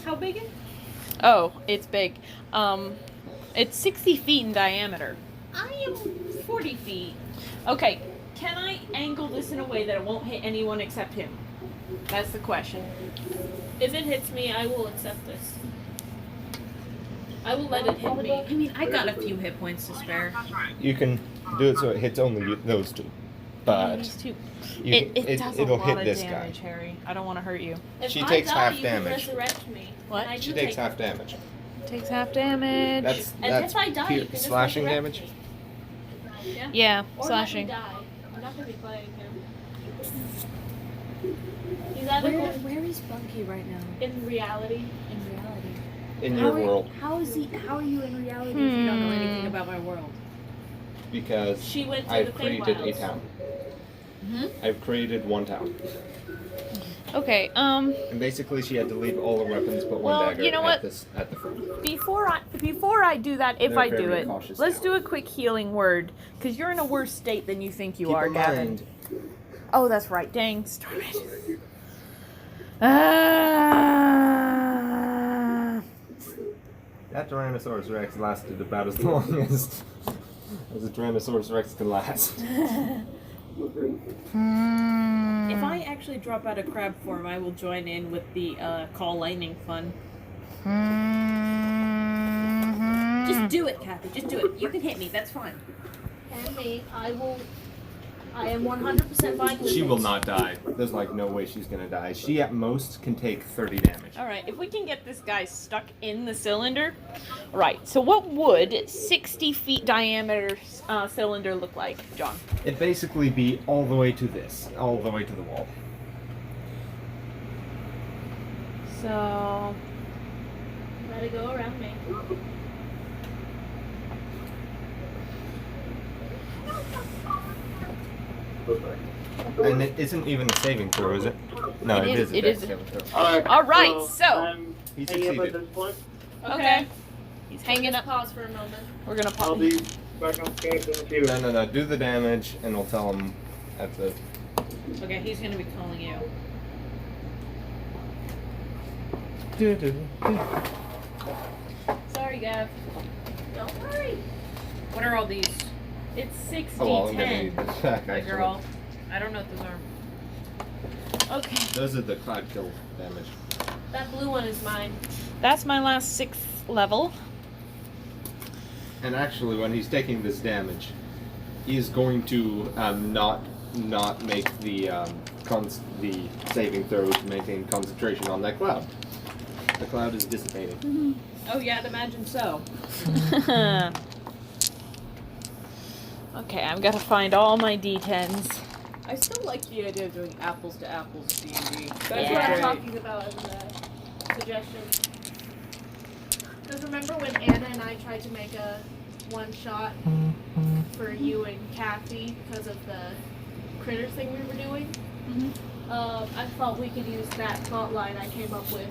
How big? Oh, it's big. It's 60 feet in diameter. I am 40 feet. Okay, can I angle this in a way that it won't hit anyone except him? That's the question. If it hits me, I will accept this. I will let it hit me. I mean, I got a few hit points to spare. you can do it so it hits only those two, but These two. you, It does a it'll lot hit of this damage, Harry. I don't want to hurt you. If She I takes die, half you damage. Can resurrect me. What? And I She do takes take half damage. Takes half damage. And if I die, you can just slashing resurrect damage. me. Yeah. Yeah, Or slashing. let me die. I'm not gonna be playing him. He's either going Where is Bunky right now? in reality. In reality. In your world, How is he? How are you in reality if you don't know anything about my world? because She went to I've the created a Feywilds. town. Mhm. I've created one town, Okay. and basically she had to leave all the weapons but one Well, dagger you know what? at the front. Before I do that, if They're I do very it, cautious let's now. do a quick healing word, because you're in a worse state than you think you Keep are, in Gavin. mind, Oh, that's right. Dang, started. That Tyrannosaurus Rex lasted about as long as a Tyrannosaurus Rex can last. If I actually drop out of crab form, I will join in with the call lightning fun. Just do it, Kathy. Just do it. You can hit me. That's fine. And me, I am 100% fine with She it. will not die. There's like no way she's gonna die. She at most can take 30 damage. All right, if we can get this guy stuck in the cylinder. Right, so what would 60 feet diameter cylinder look like, John? It'd basically be all the way to this, all the way to the wall. So, Let it go around me. And it isn't even a saving throw, is it? No, It it is- is a it dex is. saving throw. all right, so I'm He hanging up at succeeded. this point. okay, he's hanging Just up. pause for a moment. We're gonna I'll pause. be back on stage in a few. No. Do the damage, and we'll tell him at the. Okay, he's gonna be calling you. Sorry, Gav. Don't worry. What are all these? It's 60, Oh, well, I'm gonna 10. need the attack, The actually. girl. I don't know what those are. Okay, Those are the cloud kill damage. That blue one is mine. that's my last 6th level. And actually, when he's taking this damage, he's going to not make the the saving throw to maintain concentration on that cloud. The cloud is dissipating. Oh yeah, I'd imagine so. Okay, I've got to find all my D10s. I still like the idea of doing apples to apples D&D. That's Yeah. what I'm talking about as a suggestion. Because remember when Anna and I tried to make a one shot for you and Kathy because of the critters thing we were doing? I thought we could use that plot line I came up with.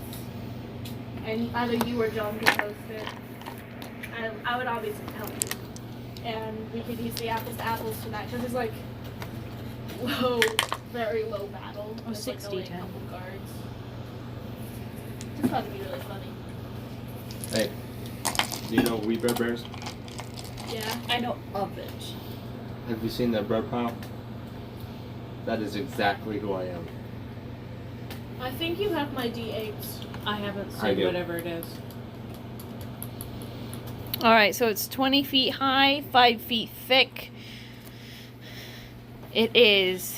And either you or John could host it. And I would obviously help you. And we could use the apples to apples for that because it's like low, very low battle. Oh, with, 60 like, only a ten. couple guards. Just thought it'd be really funny. Hey, do you know We Bear Bears? Yeah. I know of it. Have you seen their bread pile? That is exactly who I am. I think you have my D8s. I haven't I seen do. whatever it is. All right, so it's 20 feet high, 5 feet thick. It is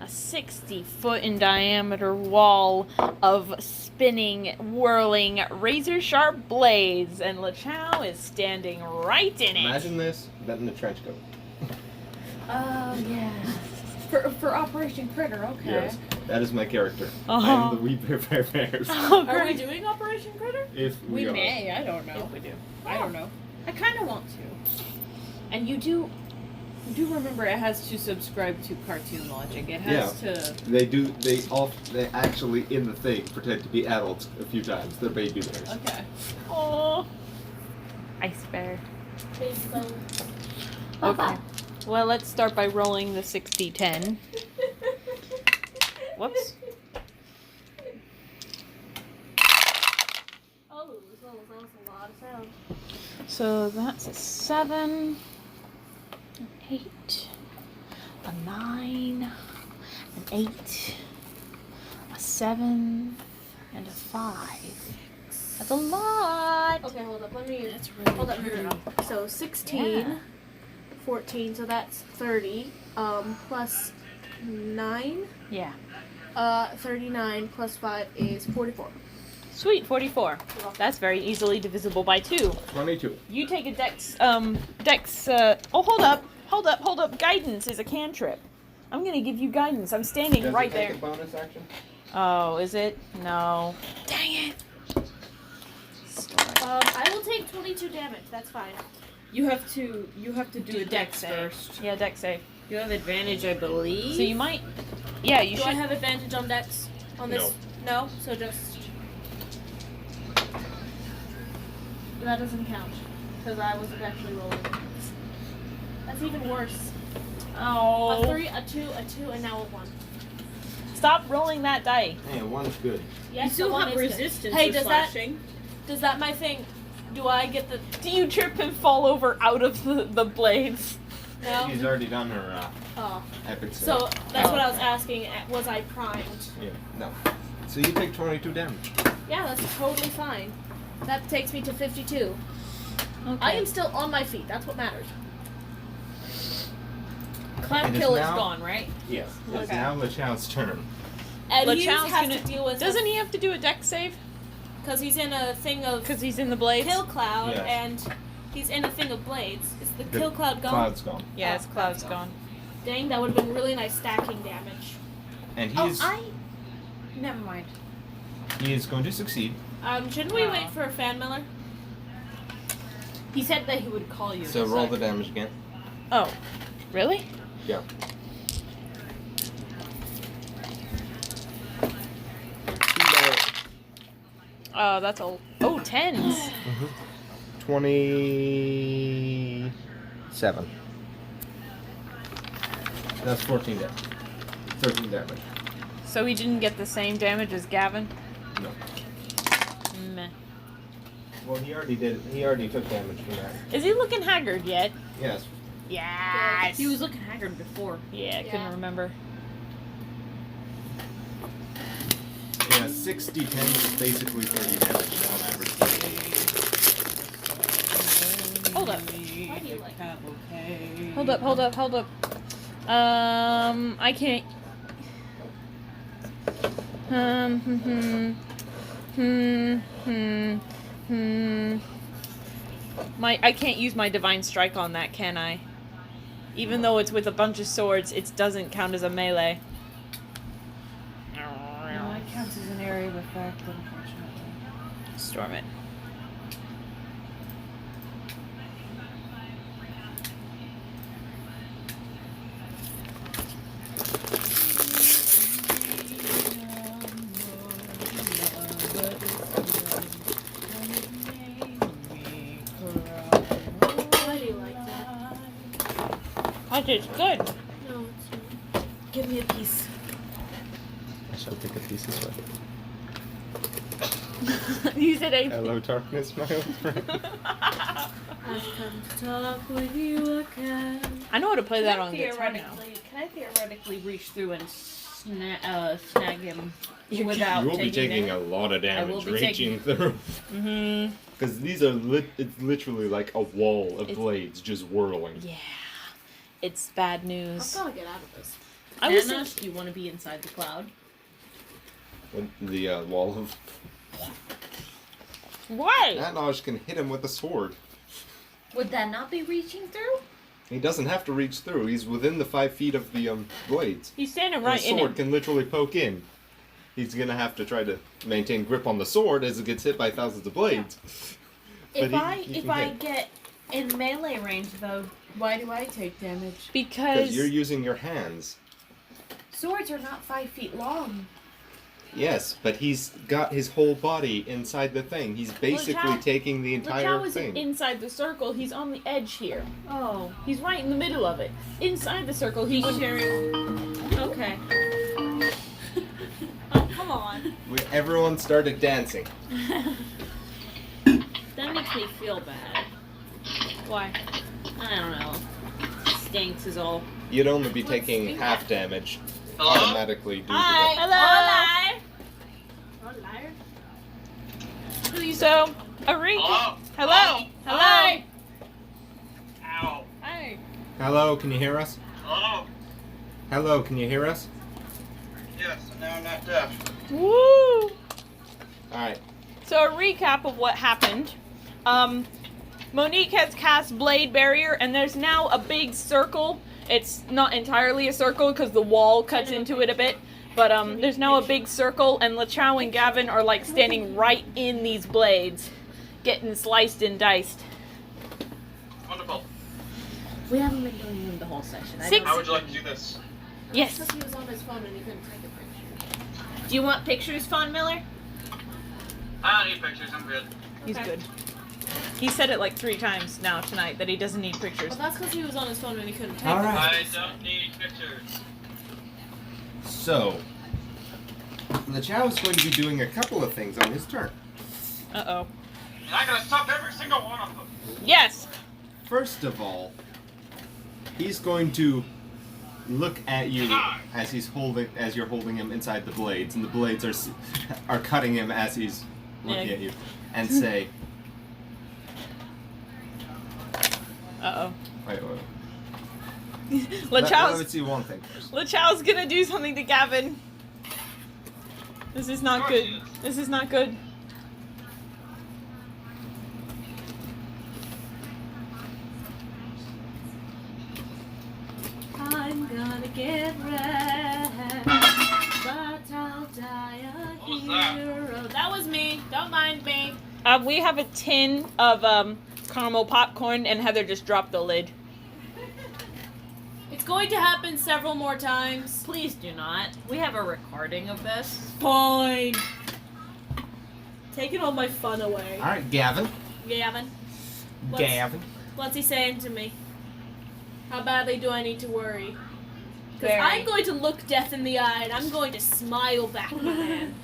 a 60 foot in diameter wall of spinning, whirling, razor sharp blades, and Lachow is standing right in it. Imagine this, but in a trench coat. Oh yeah. For Operation Critter, okay. Yes, that is my character. I Uh-huh. am the We Bear Bears. Oh, Are we great. doing Operation Critter? If We are. may, I don't know. If we do. I don't know. I kind of want to. And you do remember it has to subscribe to Cartoon Logic. It has to. They actually in the thing pretend to be adults a few times. They're baby bears. Okay. Oh. Ice bear. Big bones. Okay. Well, let's start by rolling the 60-10. Whoops. Oh, that was a lot of sound. So that's a 7, an 8, a 9, an 8, a 7, and a 5. That's a lot. Okay, hold up. Let me. That's really Hold up. Here we go. So 16, Yeah. 14. So that's 30. Plus 9. Yeah. 39 plus 5 is 44. Sweet, 44. That's very easily divisible by 2. 22. You take a hold up. Guidance is a cantrip. I'm gonna give you guidance. I'm standing Does right it take there. a bonus action? Oh, is it? No. Dang it. I will take 22 damage. That's fine. You have to do a dex first. Yeah, dex save. You have advantage, I believe. So you might. Yeah, you Do I should. have advantage on dex on this? No. So just that doesn't count because I was actually rolling. That's even worse. Oh. A 3, a 2, a 2, and now a 1. Stop rolling that die. Hey, one's good. Yes, You still the one have is good. resistance Hey, to does that slashing. does that my thing? Do I get the Do you trip and fall over out of the blades? no? She's already done her Oh, epic save. so that's what I was asking. Was I primed? Yeah, no. So you take 22 damage. Yeah, that's totally fine. That takes me to 52. Okay. I am still on my feet. That's what matters. Cloud It is kill is now- gone, right? Yes. It's Okay. now Lachow's turn. And he Lachow's has gonna- to deal with Doesn't he have to do a dex save? because he's in a thing of Because he's in the blades? kill cloud Yes. and he's in a thing of blades. Is the The kill cloud gone? Cloud's gone. Yeah, his cloud's gone. Dang, that would have been really nice stacking damage. And Oh, he's Never mind. he is going to succeed. Shouldn't we wait for Fan Miller? He said that he would call you. So in a roll sec. the damage again. Oh. Really? Yeah. Oh, that's a... Oh, 10s. 27. That's 14 damage. 13 damage. So he didn't get the same damage as Gavin? No. Meh. Well, he already did. He already took damage from that. Is he looking haggard yet? Yes. Yes. He was looking haggard before. Yeah, I couldn't Yeah. remember. Yeah, 60 10 is basically 30 damage on average. Hold up. Why do you like that? Hold up. I can't. I can't use my divine strike on that, can I? Even though it's with a bunch of swords, it doesn't count as a melee. No, it counts as an area of effect, unfortunately. Storm it. Why do you like that? I it's good. No, it's not. Give me a piece. I shall take a piece this way. You said a. Hello, darkness, my old friend. I've come to talk with you again. I know how to play that on guitar now. Can I theoretically reach through and snag him without You will be taking damage? a lot of I will damage be reaching through. Mm-hmm. Because these are it's literally like a wall of It's- blades just whirling. Yeah. It's bad I've news. got to get out of this. I was Anna, do you want to be inside the cloud? The wall of... Why? Atnaj can hit him with a sword. Would that not be reaching through? He doesn't have to reach through. He's within the 5 feet of the blades. He's standing And right the in sword it. can literally poke in. He's gonna have to try to maintain grip on the sword as it gets hit by thousands of blades. If But I he if can I hit. get in melee range though, why do I take damage? Because Because you're using your hands. Swords are not 5 feet long. Yes, but he's got his whole body inside the thing. He's basically Lachow- taking the entire Lachow thing. isn't inside the circle. He's on the edge here. Oh, He's right in the middle of it. Inside the circle, he would. okay. Oh, come on. Everyone started dancing. That makes me feel bad. Why? I don't know. Stinks is all. You'd only be taking half damage automatically due to Hello. Oh, liar. So, Ari. Hello. Hello. Ow. Hi. the... Hello, can you hear us? Hello. Hello, can you hear us? Yes, and now I'm not deaf. Woo. Alright. So a recap of what happened. Monique has cast Blade Barrier, and there's now a big circle. It's not entirely a circle because the wall cuts into it a bit. But there's now a big circle, and Lachow and Gavin are like standing right in these blades, getting sliced and diced. Wonderful. We haven't been doing them the whole session. I Six- How would you like to do this? Yes. Because he was on his phone and he couldn't take a picture. Do you want pictures, Fawn Miller? I don't need pictures, I'm good. He's Okay. good. He said it like 3 times now tonight that he doesn't need pictures. Well, that's because he was on his phone and he couldn't take All it. right. I don't need pictures. So, Lachow is going to be doing a couple of things on his turn. Uh-oh. And I'm gonna stop every single one of them. Yes! First of all, he's going to look at you as you're holding him inside the blades, and the blades are cutting him as he's looking at you, and say, Uh-oh. wait. Lachow's, Let's see one thing first. Lachow's gonna do something to Gavin. This is not good. This is not good. I'm gonna get wrecked, but I'll die a What was that? hero. That was me. Don't mind me. We have a tin of caramel popcorn, and Heather just dropped the lid. It's going to happen several more times. Please do not. We have a recording of this. Fine. Taking all my fun away. Alright, Gavin. Gavin, Gavin. what's he saying to me? How badly do I need to worry? Because Very. I'm going to look death in the eye and I'm going to smile back, my man.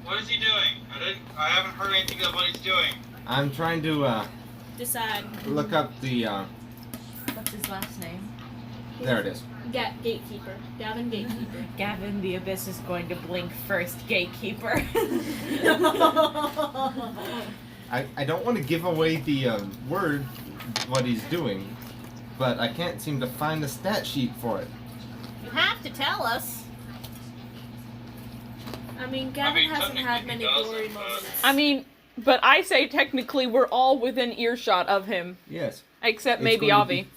What is he doing? I haven't heard anything of what he's doing. I'm trying to Decide. look up the. What's his last name? There it is. Gatekeeper. Gavin Gatekeeper. Gavin the Abyss is going to blink first, Gatekeeper. I don't want to give away the word what he's doing, but I can't seem to find the stat sheet for it. You have to tell us. I mean, Gavin hasn't technically had he many doesn't, glory but- moments. I mean, but I say technically we're all within earshot of him, Yes. except It's maybe going to Avi.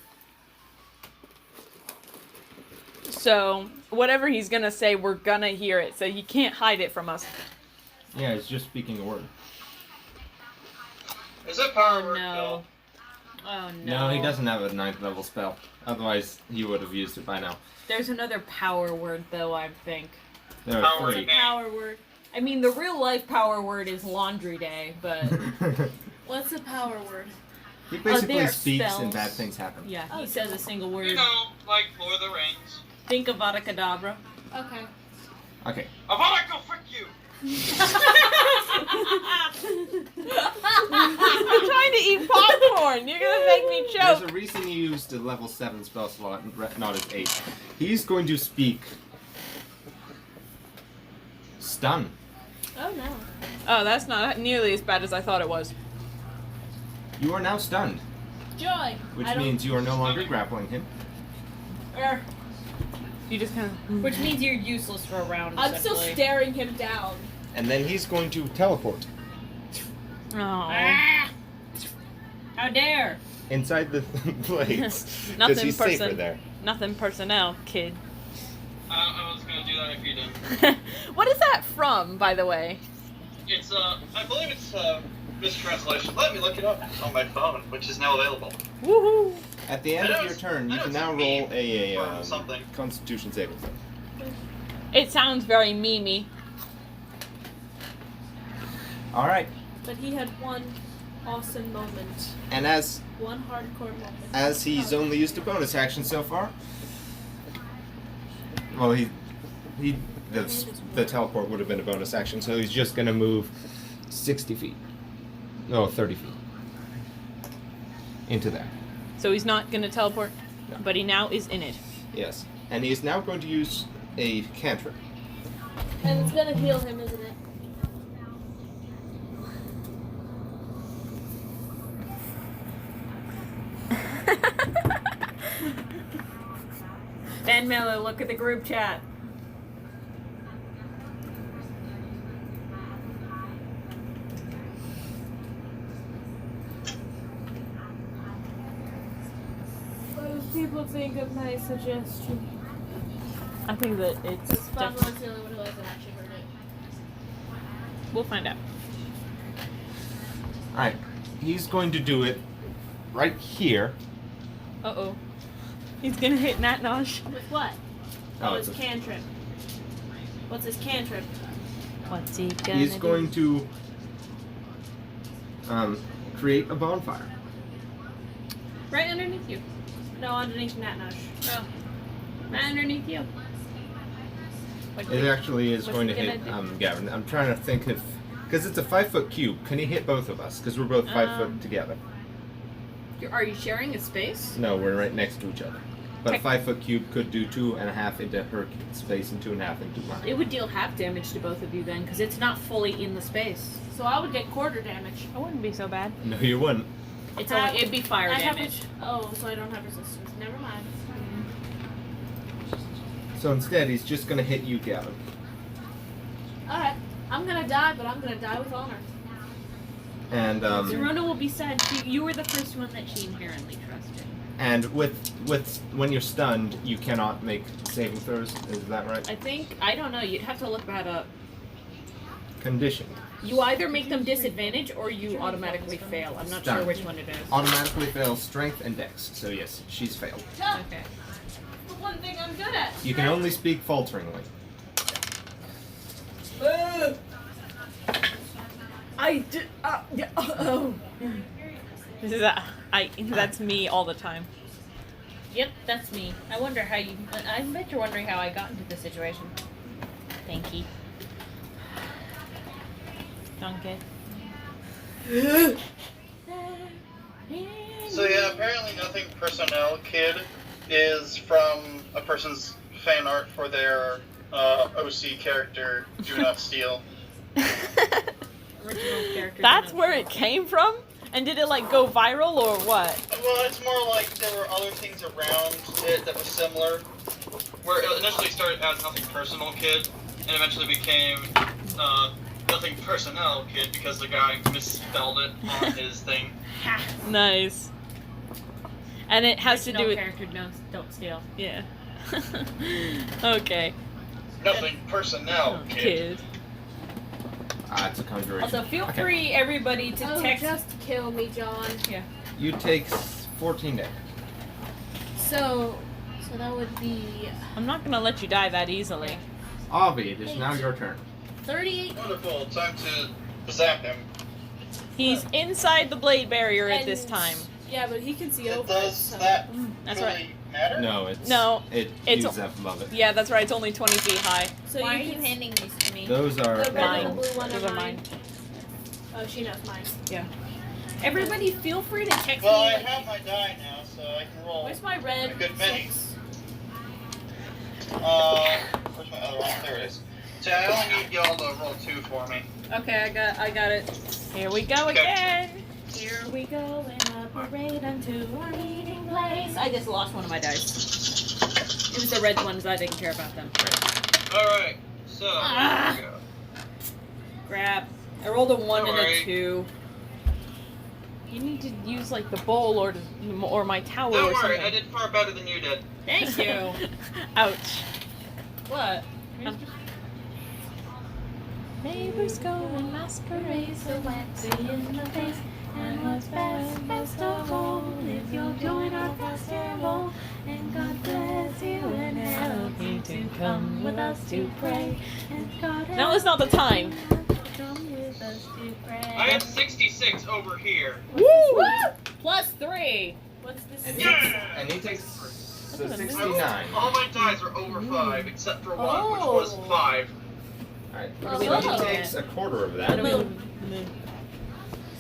So whatever he's gonna say, we're gonna hear it. So you can't hide it from us. Yeah, he's just speaking a word. Is it power Oh word, no. Oh no. No, he doesn't have a 9th level spell. Otherwise, he would have used it by now. There's another power word though, I think. There are Power 3. Power word. I mean, the real life power word is laundry day, but What's a power word? He basically there are speaks spells. and bad things happen. yeah, he says a single though? word. You know, like Lord of the Rings. Think of Avada Kedavra. Okay. Okay. Avada, go frick you! I'm trying to eat popcorn. You're gonna make me There's choke. a reason he used a level 7 spell slot, not his 8. He's going to speak stun. Oh no. Oh, that's not nearly as bad as I thought it was. You are now stunned, Joy. which I don't- means you are no longer grappling him. You just kind of. Which means you're useless for a round. I'm still essentially. staring him down. And then he's going to teleport Oh. Ah! How dare! inside the blades. Because Nothing he's safer person. there. Nothing personnel, kid. I was gonna do that if you didn't. What is that from, by the way? It's, I believe it's, mistranslation. Let me look it up on my phone, which is now available. Woohoo! At the end I of know your it's- turn, I you know can it's now a roll meme a or something. Constitution saving throw. It sounds very memey. All right. But he had one awesome moment. And as One hardcore moment. he's only used a bonus action so far, well, the teleport would have been a bonus action, so he's just gonna move 60 feet. No, 30 feet into there. So he's not gonna teleport, No. but he now is in it. Yes, and he's now going to use a cantrip. And it's gonna heal him, isn't it? Ben Miller, look at the group chat. What do people think of my suggestion? I think that it's. Because Pablo's the only one who hasn't actually heard it. We'll find out. All right, he's going to do it right here. Uh-oh. He's gonna hit Nat Nosh. With what? Oh, his it's a- cantrip. What's his cantrip? What's he gonna He's do? going to create a bonfire. Right underneath you. No, underneath Nat Nosh. Oh. Right underneath you. Like, It actually is what's going to he hit gonna do? Gavin. I'm trying to think if, because it's a 5-foot cube. Can he hit both of us? Because we're both 5 foot together. Are you sharing a space? No, we're right next to each other. But a Okay. 5-foot cube could do 2.5 into her space and 2.5 into mine. It would deal half damage to both of you then, because it's not fully in the space. So I would get quarter damage. It wouldn't be so bad. No, you wouldn't. It's only, it'd be fire I have damage. oh, so I don't have resistance. Never mind. So instead, he's just going to hit you, Gavin. Alright. I'm gonna die, but I'm gonna die with honor. And Zerona will be sad. You were the first one that she inherently trusted. and with when you're stunned, you cannot make saving throws. Is that right? I don't know. You'd have to look that up. Conditioned. You either make them disadvantage or you automatically fail. I'm not sure Done. which one it is. Automatically fails strength and dex. So yes, she's failed. Okay. The one thing I'm good at. You can only speak falteringly. I did. Oh. This is that's me all the time. Yep, that's me. I wonder how you. I bet you're wondering how I got into this situation. Thank you. Donkey. So yeah, apparently Nothing Personnel Kid is from a person's fan art for their OC character, Do Not Steal. Original character. That's where it came from? And did it like go viral or what? Well, it's more like there were other things around it that were similar. Where it initially started as Nothing Personal Kid, and eventually became Nothing Personnel Kid because the guy misspelled it on his thing. Nice. And it has to do with character. No, don't steal. yeah. Okay. Nothing Personnel Kid. Kid. It's a conjuration. Also, feel Okay. free, everybody, to Oh, text. just kill me, John. You take 14 damage. So that would be I'm not gonna let you die that easily. Avi, it is now your turn. 38. Wonderful. Time to zap him. He's inside the blade barrier at this And- time. Yeah, but he can see It over does it. So. that That's really right. matter? No, it's It's it's up above it. Yeah, that's right. It's only 20 feet high. So Why are you you can handing these to me? Those are The red and Mine. the blue one Those are are mine. mine. Oh, she knows mine. Everybody, feel free to text Well, me. I Like, have my die now, so I can roll. Where's my red? A good many. 6? Where's my other one? There it is. So I only need y'all to roll 2 for me. okay, I got it. Here we go again. Here we go in a parade unto our meeting place. I just lost one of my dice. It was the red ones. I didn't care about them. Alright, so, Ah. here we go. Grab. I rolled a 1 and Sorry. a 2. You need to use like the bowl or my towel Don't or worry, something. I did far better than you did. Thank you. Ouch. What? Neighbors go and masquerade so waxy in the face. And what's best of all, if you'll join our festival. And God bless you and help you to come with us to pray. And God Now is not the time. come with us to pray. I have 66 over here. Woo! Plus 3. What's this? And Yeah! he takes so That's a 69. All my dies are over 5, except for one, which was 5. Alright, Oh. so he takes a quarter of that.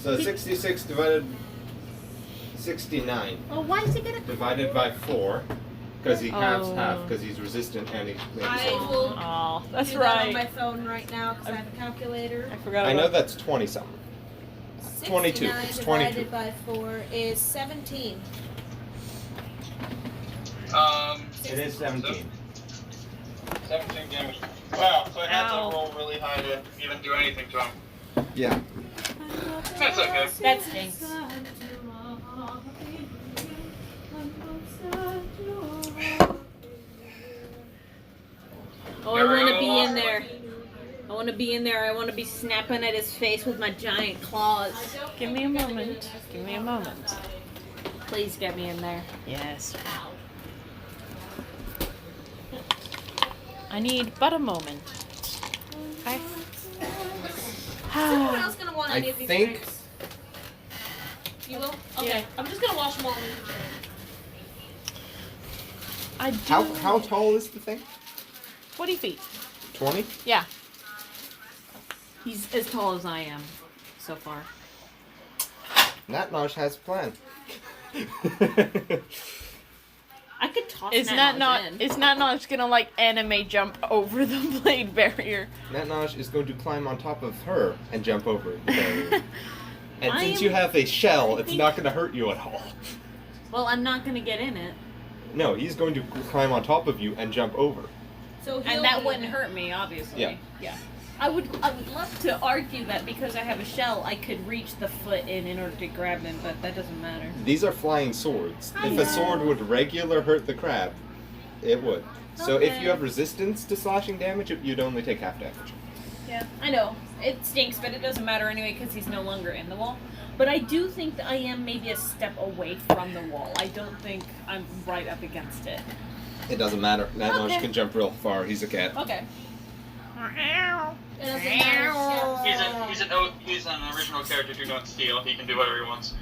So 66 divided 69 Well, why does he get a divided by 4 because he halves Oh. half because he's resistant and he makes I it. will Oh, that's do that on my right. phone right now because I have a calculator. I forgot I about know that's 20 something. 22. 69 It's divided 22. by 4 is 17. It is 17. 17 damage. Wow, so I had Ow. to roll really high to even do anything to him. Yeah. That's okay. That stinks. Oh, I want to be in there. I want to be in there. I want to be snapping at his face with my giant claws. Give me a moment. Give me a moment. Please get me in there. Yes. I need but a moment. Okay. Someone else gonna want I any of these think- drinks? You will? Okay. I'm just gonna wash them all. I do. How tall is the thing? 20 feet. 20? Yeah. He's as tall as I am so far. Natnosh has a plan. I could toss Is Natnosh in. Natnosh gonna like anime jump over the blade barrier? Natnosh is going to climb on top of her and jump over the barrier. And I since am- you have a shell, I it's think- not going to hurt you at all. Well, I'm not gonna get in it. No, he's going to climb on top of you and jump over. So he'll And that be- wouldn't hurt me, obviously. Yeah. I would love to argue that because I have a shell, I could reach the foot in order to grab him, but that doesn't matter. These are flying swords. I If know. a sword would regular hurt the crab, it would. So if Okay. you have resistance to slashing damage, you'd only take half damage. Yeah, I know. It stinks, but it doesn't matter anyway because he's no longer in the wall. But I do think that I am maybe a step away from the wall. I don't think I'm right up against it. It doesn't matter. Natnosh Okay. can jump real far. He's a cat. Okay. It doesn't matter. He's an original character. Do not steal. He can do whatever he wants.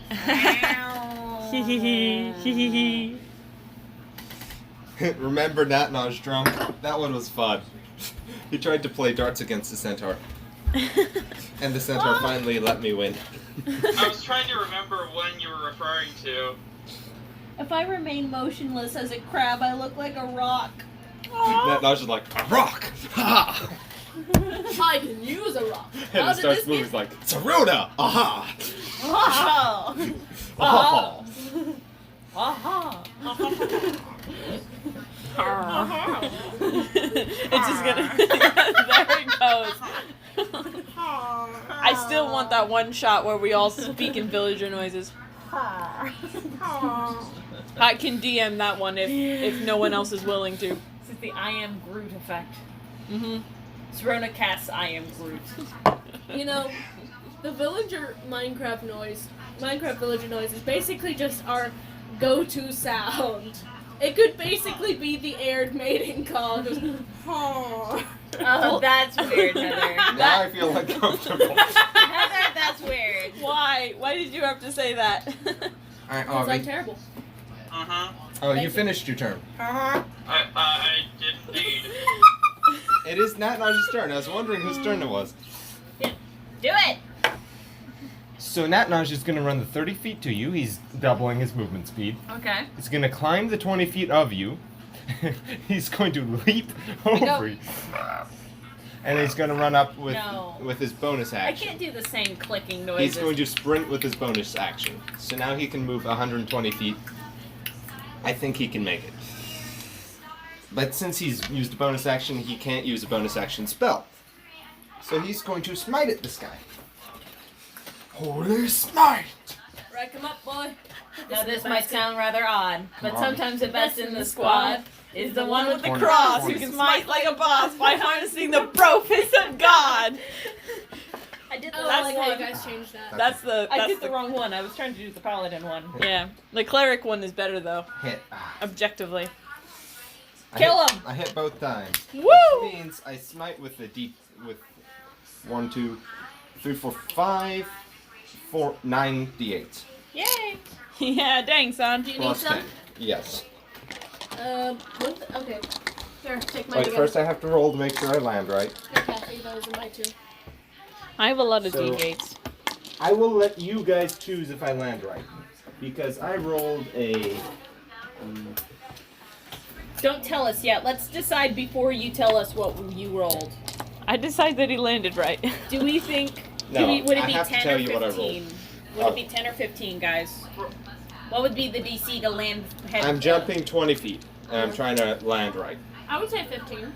Remember Natnosh drunk? That one was fun. He tried to play darts against the centaur. And the centaur finally let me win. I was trying to remember when you were referring to. If I remain motionless as a crab, I look like a rock. Natnosh is like, a rock! Ha! I can use a rock. And How it did starts this moving get- like, Saruna! Aha! Oh. Oh! Aha. It's just gonna. There it goes. I still want that one shot where we all speak in villager noises. I can DM that one if no one else is willing to. This is the I am Groot effect. Mm-hmm. Serona casts I am Groot. You know, the villager Minecraft villager noise is basically just our go-to sound. It could basically be the aired mating call. Just, Oh, that's weird, Heather. Now I feel uncomfortable. Heather, that's weird. Why? Why did you have to say that? Alright, Because I'm Aubrey. terrible. Oh, you finished your turn. I did indeed. It is Natnosh's turn. I was wondering whose turn it was. Do it. So Natnosh is going to run the 30 feet to you. He's doubling his movement speed. Okay. He's going to climb the 20 feet of you. He's going to leap over you. And he's going to run up with No. with his bonus I action. can't do the same clicking noises. He's going to sprint with his bonus action. So now he can move 120 feet. I think he can make it. But since he's used a bonus action, he can't use a bonus action spell. So he's going to smite at this guy. Holy smite! Rack him up, boy. Now this might sound rather odd, but Come on. sometimes the best in the squad is the one with the 20, Cross, 20. who can smite like a boss by harnessing the brofist of God. I did I the like last how you one. guys changed that. That's the. I That's did the wrong one. I was trying to do the paladin one. Yeah, the cleric one is better though, Hit. objectively. Kill him. I hit both times. Woo! Which means I smite with the deep with 1, 2, 3, 4, 5, 4, 9 d8s. Yay! Yeah, dang son. Do you need Plus some? 10. Yes. Okay. Here, take mine Wait, again. first I have to roll to make sure I land right. Okay, take those in mine too. I have a lot of So- D8s. I will let you guys choose if I land right. Because I rolled a... Don't tell us yet. Let's decide before you tell us what you rolled. I decide that he landed right. Do we think? No, would it I be have to 10 tell or you what I 15? rolled. Would Oh. it be 10 or 15, guys? What would be the DC to land head? I'm jumping 20 feet. And I'm trying to land right. I would say 15.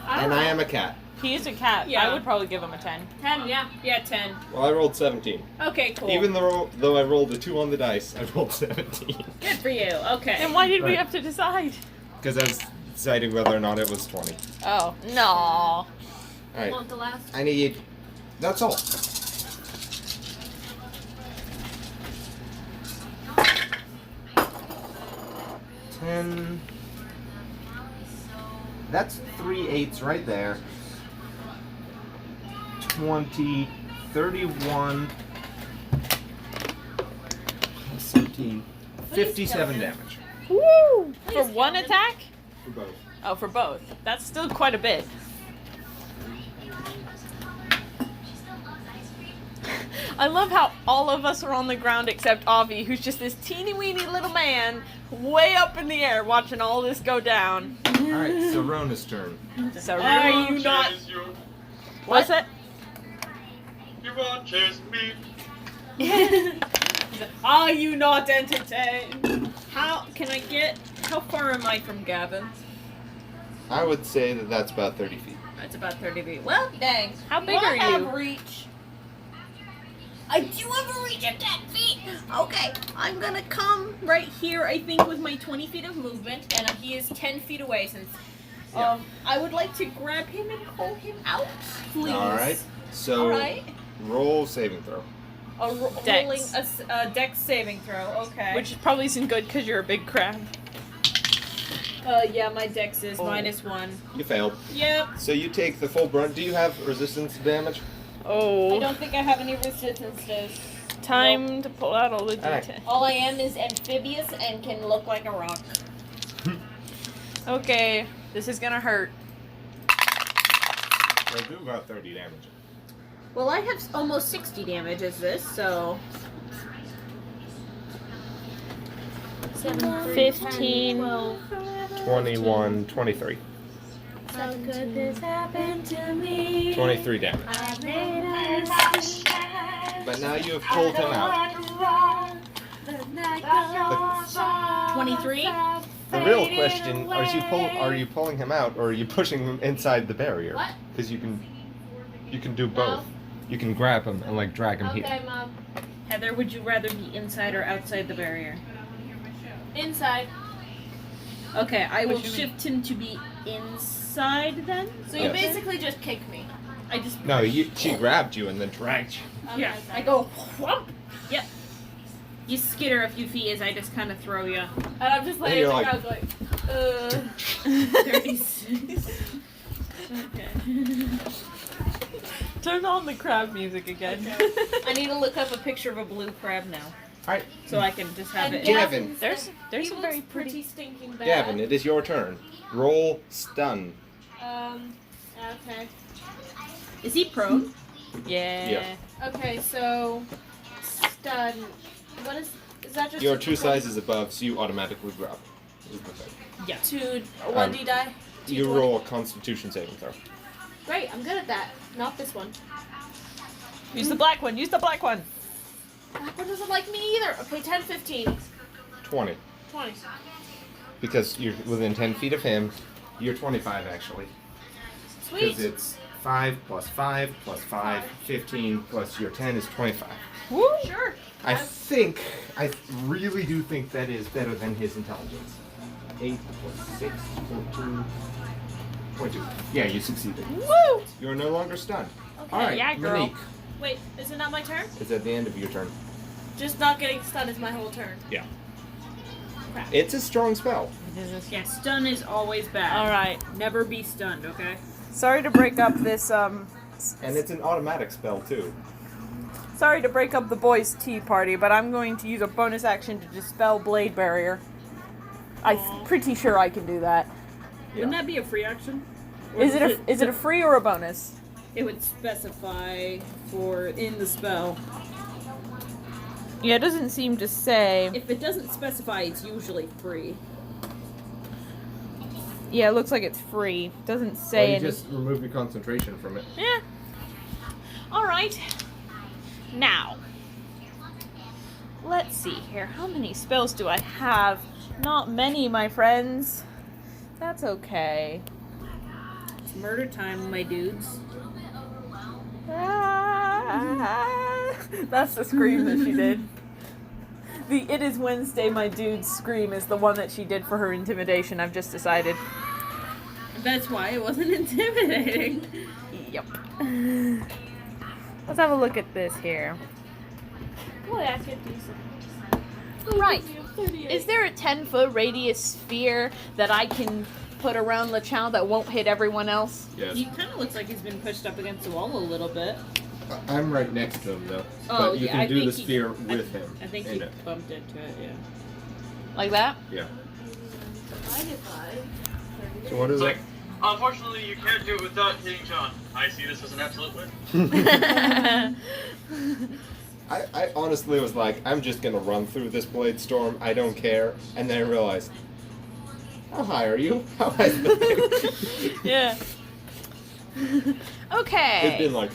And I am a cat. He is a cat. Yeah. I would probably give him a 10. 10, yeah. Yeah, 10. Well, I rolled 17. Okay, cool. Even though I rolled a 2 on the dice, I rolled 17. Good for you. Okay. Then why did we Right. have to decide? Because I was deciding whether or not it was 20. Oh, no. Alright. Want the last? I need... That's all. $10... That's 3 8s right there. 20, 31, 17, 57 damage. Woo! For one attack? For both. Oh, for both. That's still quite a bit. I love how all of us are on the ground except Avi, who's just this teeny weeny little man way up in the air watching all this go down. Alright, Sarona's turn. So Are really, you not? Chase you. what's that? You won't chase me. Are you not entertained? How far am I from Gavin? I would say that that's about 30 feet. That's about 30 feet. Well, dang. How big I are have you? reach. I do have a reach of 10 feet. Okay, I'm gonna come right here, I think, with my 20 feet of movement, and he is 10 feet away since. I would like to grab him and pull him out, please. Alright, so Alright. roll saving throw. Dex. Rolling a dex saving throw. Okay. Which probably isn't good because you're a big crab. Yeah, my dex is -1. You failed. Yep. So you take the full brunt. Do you have resistance to damage? I Oh, don't think I have any resistance to this. time to pull out all the Alright. details. All I am is amphibious and can look like a rock. Okay, this is gonna hurt. They'll do about 30 damage. Well, I have almost 60 damage as this, so 15. 21, 23. How could this happen to me? 23 damage. But now you have pulled him out. 23? The real question: are you pulling him out, or are you pushing him inside the barrier? What? Because you can do both. You can grab him and like drag him here. Okay, Mom. Heather, would you rather be inside or outside the barrier? Inside. Okay, I will What do you shift him to be inside then. So you Yes. basically just kick me. I just No, she grabbed you and then dragged you. Okay, Yeah, sorry. I go whump. Yep. You skitter a few feet as I just kind of throw you. And I'm just laying you're there, like- I was like, 36. Okay. Turn on the crab music again. I need to look up a picture of a blue crab now. Alright, So I can just have And it. Gavin. There's he some looks very pretty. stinking bad. Gavin, it is your turn. Roll stun. Okay. Is he prone? Yeah. Okay, so, stun. What is that just? You're 2 sizes above, so you automatically grab. Is the thing. Yeah. 1d die? You 2d20? roll a Constitution saving throw. Great, I'm good at that. Not this one. Use the black one. Use the black one. That one doesn't like me either. Okay, 10, 15, 20. 20. Because you're within 10 feet of him. You're 25 actually. Because Sweet. it's 5 plus 5 plus 5, 15 plus your 10 is 25. Woo! Sure. I really do think that is better than his intelligence. 8 plus 6, 14, 22. Yeah, you succeeded. Woo! You're no longer stunned. Okay. Alright, yeah, girl. Monique. Wait, is it not my turn? It's at the end of your turn. Just not getting stunned is my whole turn. It's a strong spell. Yeah, stun is always bad. All right. Never be stunned, okay? Sorry to break up this. And it's an automatic spell, too. Sorry to break up the boys' tea party, but I'm going to use a bonus action to dispel Blade Barrier. I'm pretty sure I can do that. Wouldn't that be a free action? Or Is it a free or a bonus? It would specify for in the spell. Yeah, it doesn't seem to say. If it doesn't specify, it's usually free. Yeah, it looks like it's free. Doesn't Well, say you any. just remove your concentration from it. Yeah. All right. Now, let's see here. How many spells do I have? Not many, my friends. That's okay. It's murder time, my dudes. Ah, that's the scream that she did. The "It is Wednesday, my dude" scream is the one that she did for her intimidation, I've just decided. That's why it wasn't intimidating. Yep. Let's have a look at this here. Boy, I could do something. Right. 38. Is there a 10-foot radius sphere that I can put around Lachow that won't hit everyone else? Yes. He kind of looks like he's been pushed up against the wall a little bit. I'm right next to him though. Oh, but you yeah, can I do think the he- sphere with him. I think in he it. bumped into it, yeah. Like that? Yeah. Divided by So what is it? Unfortunately, you can't do it without hitting John. I see this as an absolute win. I honestly was like, I'm just gonna run through this blade storm. I don't care. And then I realized, how high are you? How high is the thing? Yeah. Okay. It'd been like,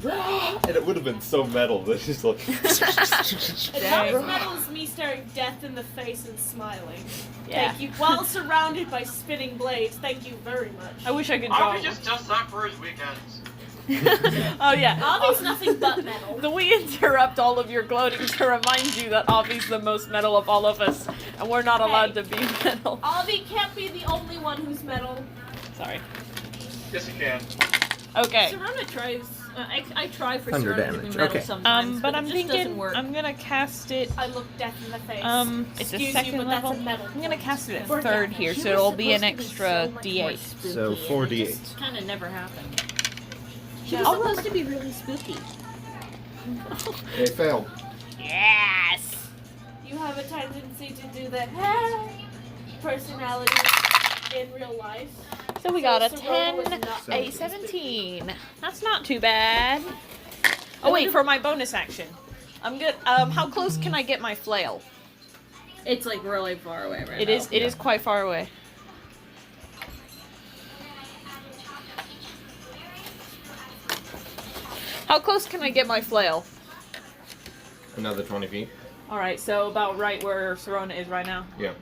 and it would have been so metal that it's just like. And not as metal as me staring death in the face and smiling. Yeah. Thank you. While surrounded by spinning blades, thank you very much. I wish I could draw. Avi just does that for his weekends. Oh yeah. Avi's nothing but metal. We interrupt all of your gloating to remind you that Avi's the most metal of all of us, and we're not allowed to be metal. Avi can't be the only one who's metal. Sorry. Yes, you can. Okay. Serena tries. I try for Thunder Serena to damage, be metal okay. sometimes, But I'm it just doesn't thinking work. I'm gonna cast it. I look death in the face. It's a Excuse second you, but level. that's a metal. I'm gonna cast it at For third damage. here, She so was it'll be an supposed to extra so much D8. more spooky, So 4 and it D8s. just kind of never happened. She Yeah. was I'll supposed to be really spooky. It failed. Yes. You have a tendency to do that personality in real life. So we got a So Serena 10, was not a really 17. That's not too bad. Oh wait, for my bonus action, I'm good. How close can I get my flail? It's like really far away right It is. It is quite far away. How close can I get my flail? Another 20 feet. All right, so about right where Serona is right now. Yeah.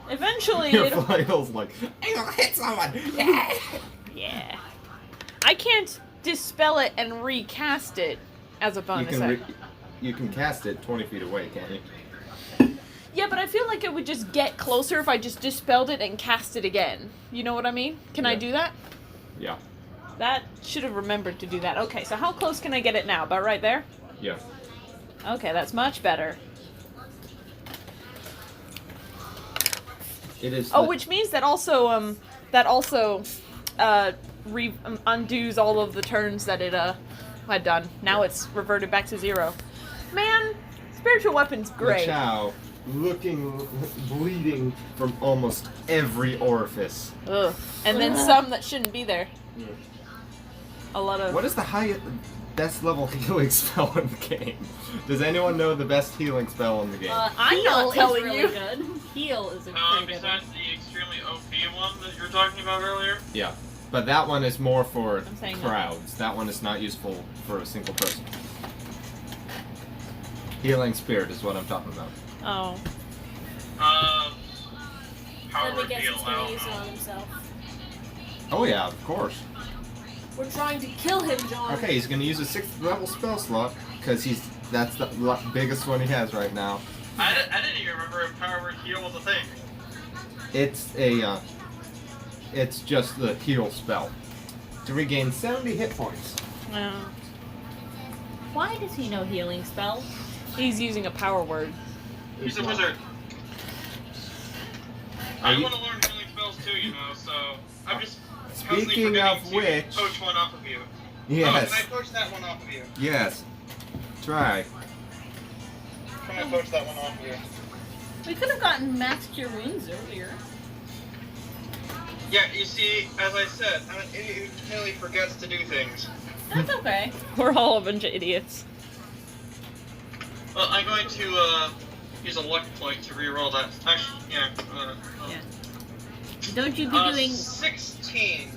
Eventually, Your it'll... flail's like, I'm gonna hit someone. yeah. I can't dispel it and recast it as a You bonus can action. you can cast it 20 feet away, can't you? Yeah, but I feel like it would just get closer if I just dispelled it and cast it again. You know what I mean? Can I Yeah. do that? Yeah. That should have remembered to do that. Okay, so how close can I get it now? About right there? Yeah. Okay, that's much better. It is. Oh, the- which means that also undoes all of the turns that it had done. Now it's reverted back to 0. Man, spiritual weapon's great. Lachow, looking, bleeding from almost every orifice. Ugh. And then some that shouldn't be there. Yeah. A lot of. What is the best level healing spell in the game? Does anyone know the best healing spell in the game? I'm Heal not is telling really you. good. Heal is a pretty good one. Besides the extremely OP one that you were talking about earlier. Yeah, but that one is more for I'm saying no. crowds. That one is not useful for a single person. Healing spirit is what I'm talking about. Oh. Power Let me guess heal. he's I gonna don't use it know. on himself. Oh yeah, of course. We're trying to kill him, John. Okay, he's gonna use a 6th level spell slot because that's the biggest one he has right now. I didn't even remember if power word heal was a thing. It's just the heal spell to regain 70 hit points. Why does he know healing spells? He's using a power word. He's a wizard. Are I you- want to learn healing spells too, you know, so I'm just constantly Speaking of forgetting to which, poach one off of you. yes, Oh, can I poach that one off of you? yes, try. Can I poach that one off of you? We could have gotten Max Cure Wounds earlier. Yeah, you see, as I said, I'm an idiot who continually forgets to do things. That's okay. We're all a bunch of idiots. Well, I'm going to use a luck point to reroll that. Actually, yeah. Don't you be doing 16.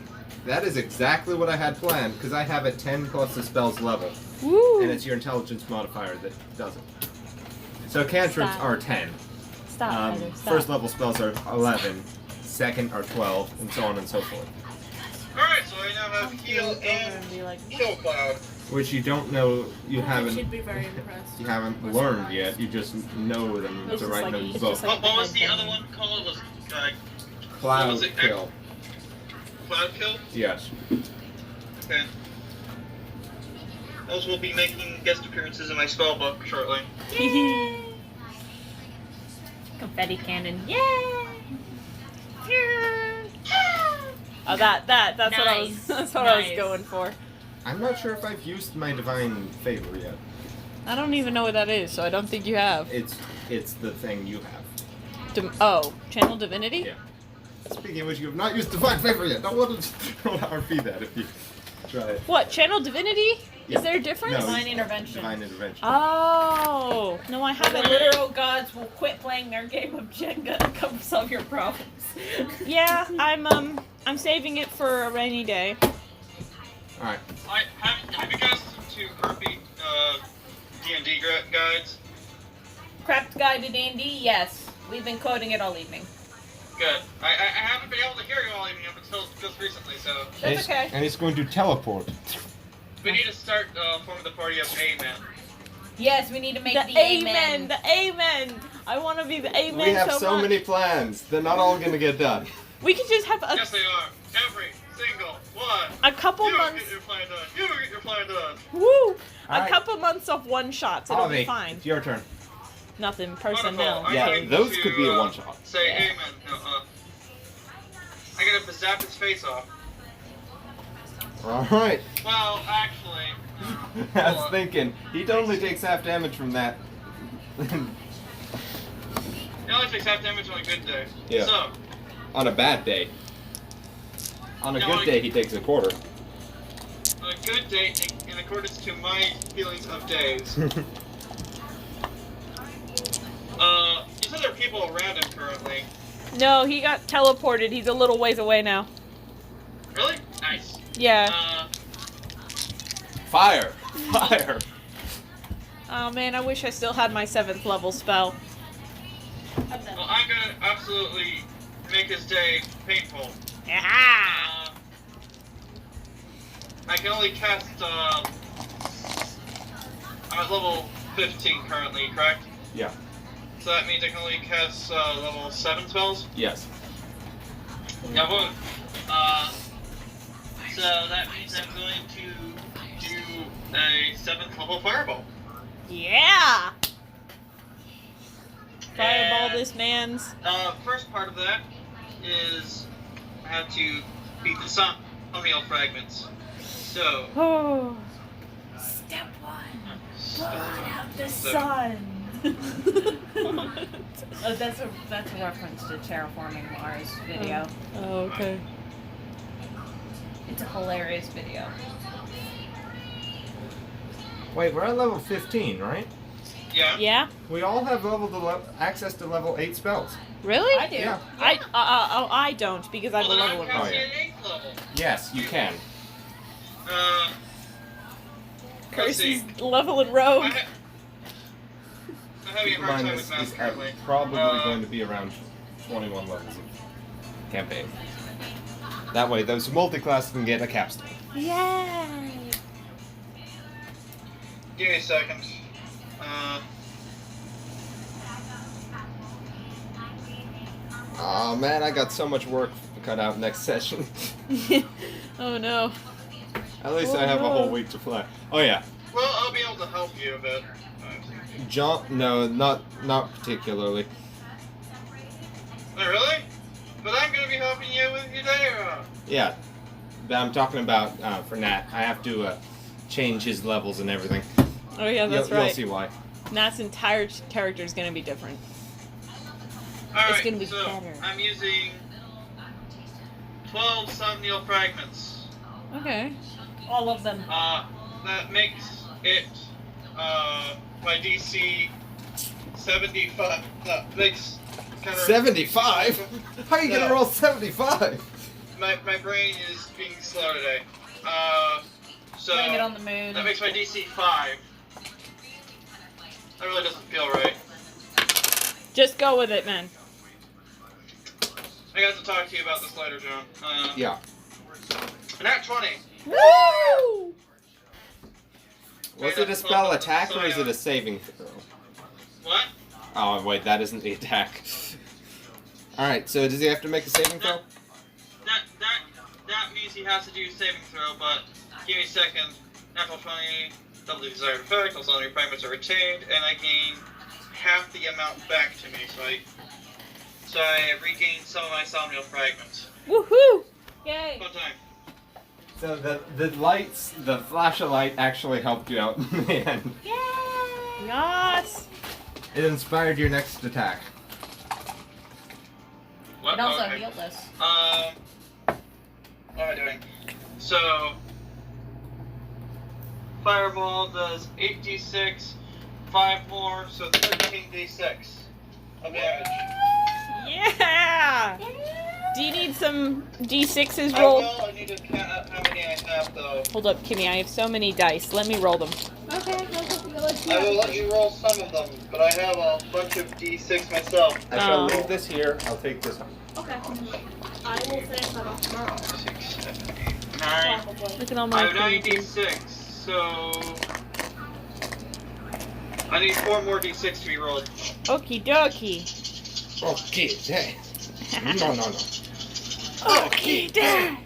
That is exactly what I had planned, because I have a 10 plus the spell's level. Woo! And it's your intelligence modifier that does it. So cantrips Stop. are 10. Stop, Heather, stop. First level spells are 11. Second are 12, and so on and so forth. Alright, so I now have heal and heal cloud. Which you don't know, you I haven't should be very impressed. you haven't learned yet. You just know them It's to just write like- them it's both. just like- What was the other one called? Was Cloud was it? kill. cloud kill? Yes. Okay. Those will be making guest appearances in my spell book shortly. Confetti cannon. Yay! Oh, that's what I was. Nice. That's what I was Nice. going for. I'm not sure if I've used my divine favor yet. I don't even know what that is, so I don't think you have. It's the thing you have. Channel Divinity? Yeah. Speaking of which, you have not used divine favor yet. Don't want to RP that if you try it. What, Channel Divinity? Is there a difference? No, Divine intervention. Divine intervention. Oh no, I The haven't. literal gods will quit playing their game of Jenga and come solve your problems. Yeah, I'm saving it for a rainy day. Alright. Have you guys listened to Kirby D&D guides? Craft Guide to D&D? Yes. We've been quoting it all evening. Good. I haven't been able to hear you all evening up until just recently, so That's okay. And it's going to teleport. we need to start forming the party of Amen. Yes, we need to make The the amen, the amen. I want to be the amen We have so much. many plans. They're not all gonna get done. We could just have Yes, they are. Every single one. a couple You months. get your plan done. You get your plan done. Woo! A Alright. couple months of one shots. It'll be Avi, fine. it's your turn. Nothing Wonderful. personnel. I'm Yeah, going those to, could be a one-shot. Say Yeah. amen. No, I gotta zap his face off. Alright. Well, actually, I was thinking, he totally takes half damage from that. it only takes half damage on a good day. Yeah. So, On a bad day. On a No, good I- day, he takes a quarter. on a good day, in accordance to my feelings of days. You said there are people around him currently. No, he got teleported. He's a little ways away now. Really? Nice. Yeah. Fire! Fire! Oh man, I wish I still had my 7th level spell. Well, I'm gonna absolutely make his day painful. Ah! I can only cast, I'm at level 15 currently, correct? Yeah. So that means I can only cast, level 7 spells? Yes. Yeah, well, so that means I'm going to do a 7th level fireball. Yeah! Fireball And, this man's. First part of that is I have to beat the sun fragments. So, Oh. Step one. so Out the so- sun. That's a reference to Terraforming Mars video. Oh, okay. It's a hilarious video. Wait, we're at level 15, right? Yeah. Yeah? We all have access to level 8 spells. Really? I do. Yeah. I don't because I have a Well, then level I'm of. casting yeah. an 8th level. Yes, you can. Let's see. Curses level and rogue. I'm having a hard Mine time is with math at currently. probably going to be around 21 levels of campaign. That way, those multi-class can get a capstone. Yay! Give me a second. Oh man, I got so much work cut out next session. Oh no. At least Oh, I have a no. whole week to play. Oh yeah. Well, I'll be able to help you a bit. John, no, not particularly. Oh, really? But I'm gonna be helping you with your day, or? Yeah, but I'm talking about for Nat. I have to change his levels and everything. Oh yeah, that's You'll right. see why. Nat's entire character is gonna be different. Alright, gonna be so better. I'm using 12 Somnial fragments. Okay. All of them. That makes it my DC 75. That makes kind of 75? How are you No. gonna roll 75? My brain is being slow today. So Blame it on the mood. that makes my DC 5. That really doesn't feel right. Just go with it, man. I got to talk to you about this later, John. Yeah. Nat 20. Woo! Was it a spell attack or is it a saving throw? What? Oh wait, that isn't the attack. Alright, so does he have to make a saving throw? That means he has to do a saving throw, but give me a second. Natural 20, double the desired effect, also your fragments are retained, and I gain half the amount back to me, so I regain some of my somnial fragments. Woohoo! Yay. Fun time. So the flash of light actually helped you out in the end. Yes! It inspired your next attack. What? It also Okay. healed us. What am I doing? So, fireball does 8d6, 5 more, so 13d6 of damage. Yeah! Do you need some d6s I rolled? will. I need to count how many I have, though. Hold up, Kimmy. I have so many dice. Let me roll them. Okay, I will let you roll some of them, but I have a bunch of d6 myself. I shall Oh. leave this here. I'll take this home. Okay. I will finish that off tomorrow. 6, 7, 8, 9. Probably. Look at all I my have 9d6, so I need 4 more d6 to be rolled. Okie dokie. Okay, yeah. No. Okie dokie.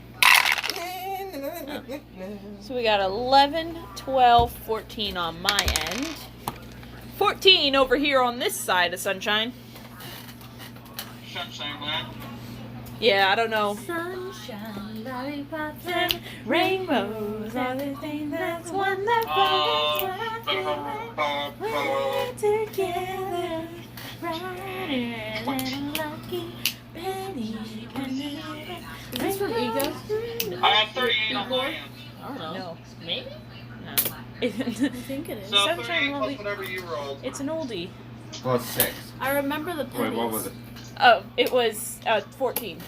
So we got 11, 12, 14 on my end. 14 over here on this side of Sunshine. Sunshine Land. Yeah, I don't know. Sunshine, lollipops, And rainbows are the thing that's wonderful. We're together, brighter than a lucky penny. Is this from Ego? I have 38 on my end. I don't know. No. Maybe? No. I think it is. So Sunshine 38 will plus be- whatever you rolled. It's an oldie. Plus 6. I remember the pennies. Wait, what was it? Oh, it was 14.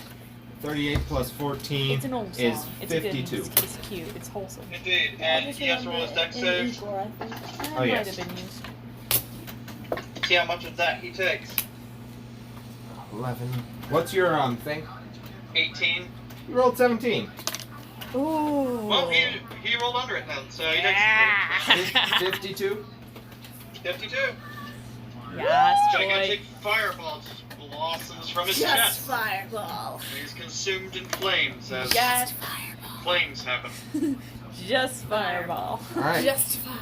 38 plus 14 It's an old song. is It's a 52. good. It's cute. It's wholesome. Indeed, and he has to roll his dex save. That Oh, might yes. have been used. See how much of that he takes. 11. What's your thing? 18. You rolled 17. Ooh. Well, he rolled under it then, so he Yeah. 52. takes 52. Yes, Gigantic boy. fireball just blossoms from his Just chest. fireball. He's consumed in flames as Yes. flames happen. Just fireball. Alright. Just fire.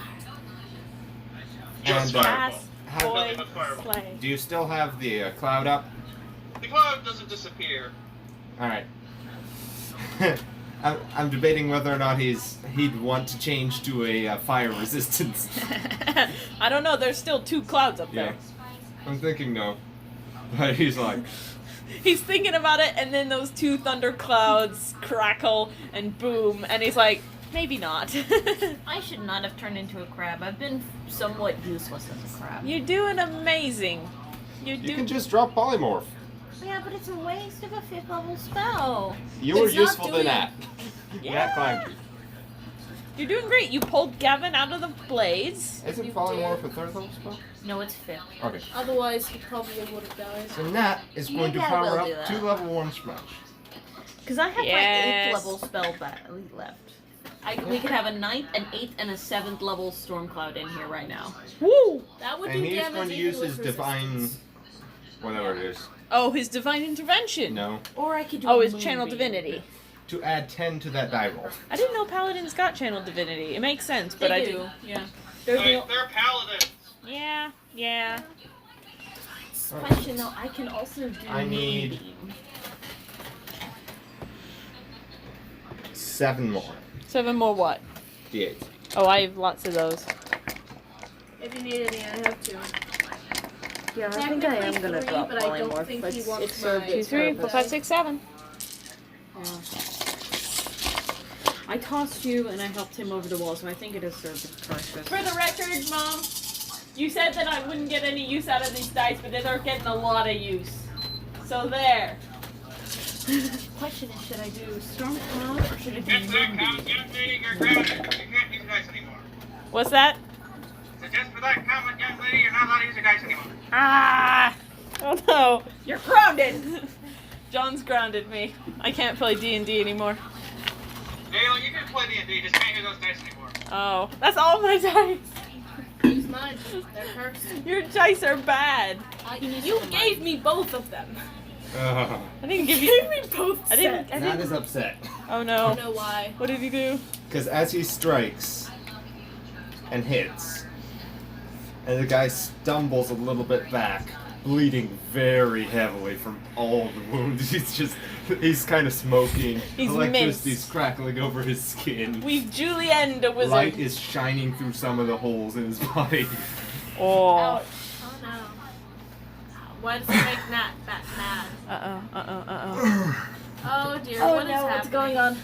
Just And, fireball. Yes, boy. Nothing but fireball. Slay. Do you still have the cloud up? The cloud doesn't disappear. Alright. I'm debating whether or not he'd want to change to a fire resistance. I don't know. There's still 2 clouds up Yeah. there. I'm thinking no. But he's like, He's thinking about it, and then those 2 thunder clouds crackle and boom, and he's like, maybe not. I should not have turned into a crab. I've been somewhat useless as a crab. You're doing amazing. You can just drop polymorph. Yeah, but it's a waste of a 5th level spell. You were It's not useful doing- than that. That climbed you. You're doing great. You pulled Gavin out of the blaze. Isn't You polymorph did. a third level spell? No, it's 5th. Okay. Otherwise, he probably would have died. so Nat is going to Yeah, power we'll up do that. 2 level 1 smash. Because I have Yes. my 8th level spell left. We could have a 9th, an 8th, and a 7th level storm cloud in here right now. Woo! That would And do he's damage going to even use with his divine, resistance. whatever it is. Oh, his divine intervention. No. Or I could do Oh, a his channel moonbeam. divinity. To add 10 to that die roll. I didn't know paladins got channel divinity. It makes sense, but They I do. Yeah. They're They're paladins. Yeah. Question though, I can also do I need- moonbeam. 7 more. 7 more what? D8. Oh, I have lots of those. If you need any, I have 2. Yeah, Technically 3, but I don't think he wants it's served my 2, its 3, 4, purpose. 5, 6, 7. I tossed you and I helped him over the wall, so I think it has served its purpose. For the record, Mom, you said that I wouldn't get any use out of these dice, but they're getting a lot of use. So there. Question is, should I do storm cloud or should I do Just that count, moonbeam? young lady, you're grounded. You can't use dice anymore. What's that? So just for that comment, young lady, you're not allowed to use your dice anymore. Ah! Oh no, you're grounded. John's grounded me. I can't play D&D anymore. Dale, you can play D&D, just can't use those dice anymore. Oh, that's all my dice. Use mine. They're cursed. Your dice are bad. You gave me both of them. I didn't give You you. gave me both I didn't. sets. Nat is upset. Oh I no. don't know why. What did he do? Because as he strikes and hits, and the guy stumbles a little bit back, bleeding very heavily from all the wounds. He's kind of smoking. He's Electricity's minced. crackling over his skin. We've julienned a wizard. Light is shining through some of the holes in his body. Oh. Ouch. Oh no. Why does it make Nat that mad? Uh-oh. Oh dear, Oh what is no, what's happening? going on?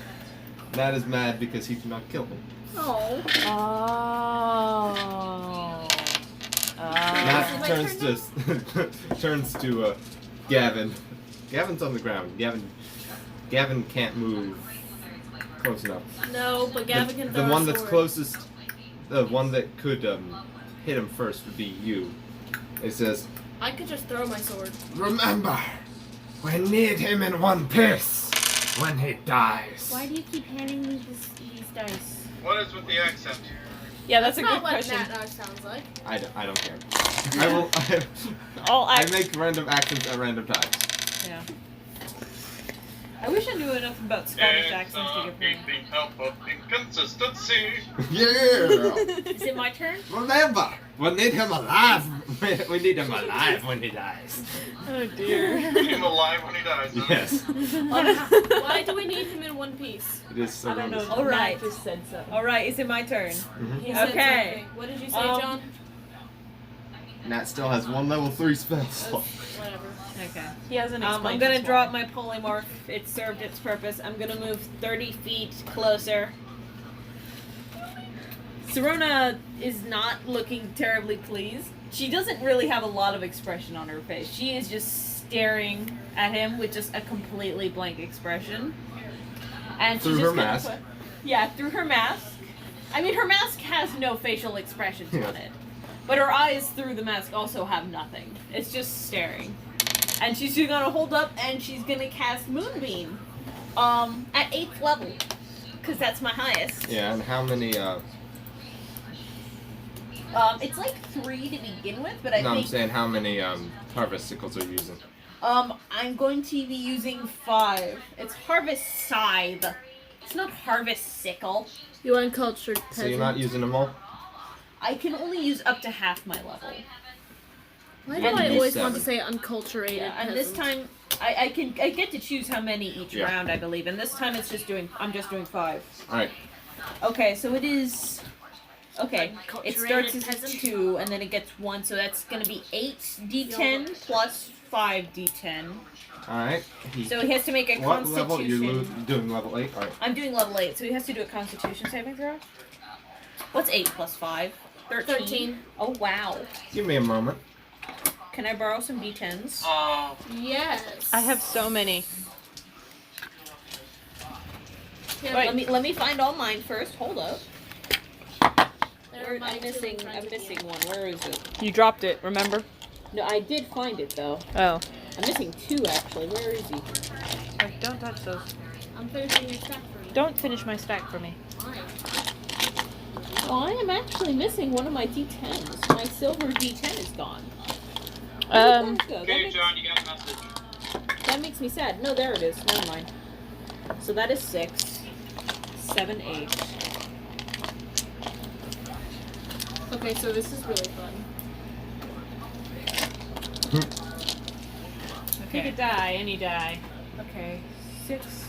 Nat is mad because he cannot kill him. Oh. Oh. Matt my turns to Gavin. Gavin's on the ground. Gavin can't move close enough. No, but Gavin can The throw a one that's sword. closest, the one that could hit him first would be you. It says, I could just throw my sword. "Remember, we need him in one piece when he dies." Why do you keep handing me these dice? What is with the accent? Yeah, that's a not good what question. that sounds like. I don't care. I I make random accents at random times. Yeah. I wish I knew enough about Scottish It's accents to a give me. keeping help of inconsistency. Yeah. Is it my turn? Remember, we need him alive. We need him alive when he dies. Oh dear. Keep him alive when he dies. Huh? Yes. Why do we need him in one piece? It is so I don't know. wonderful. All right. Matt just said so. All right. Is it my turn? He said Okay. something. What did you say, Um, John? Nat still has one level 3 spell slot. Whatever. Okay. He hasn't I'm explained gonna his drop my polymorph. It served its purpose. I'm gonna move 30 feet closer. Serona is not looking terribly pleased. She doesn't really have a lot of expression on her face. She is just staring at him with just a completely blank expression. And Through she's her just gonna mask? Yeah, through her mask. I mean, her mask has no facial expressions Yeah. on it. But her eyes through the mask also have nothing. It's just staring. And she's gonna hold up and she's gonna cast Moonbeam. At 8th level. Because that's my highest. Yeah, and how many, It's like 3 to begin with, but I no, I'm think saying how many, harvest sickles are you using? I'm going to be using 5. It's Harvest Scythe. It's not Harvest Sickle. You uncultured peasant. So you're not using them all? I can only use up to half my level. Why do And I this- always want to say unculturated Yeah, and this peasant? time I get to choose how many each Yeah. round, I believe. And this time I'm just doing 5. Alright. Okay, so it is. Okay, it starts Unculturated as peasant? 2, and then it gets 1, so that's gonna be 8 d10 plus 5 d10. Alright. So he has to make a What level? You're Constitution. doing level 8? Alright. I'm doing level 8, so he has to do a Constitution saving throw. What's 8 plus 5? 13. 13. Oh wow! Give me a moment. Can I borrow some d10s? Yes. I have so many. Here, Wait, let me find all mine first. Hold up. there are my I'm two missing. in front I'm of you. missing one. Where is it? You dropped it, remember? No, I did find it though. Oh. I'm missing 2 actually. Where is he? Don't touch those. I'm finishing your stack for you. Don't finish my stack for me. Fine. Oh, I am actually missing one of my d10s. My silver d10 is gone. Where Um, did that go? Okay, John, you got a message. That makes me sad. No, there it is. Never mind. So that is 6, 7, 8. Okay, so this is really fun. Pick a die, any die. Okay. 6,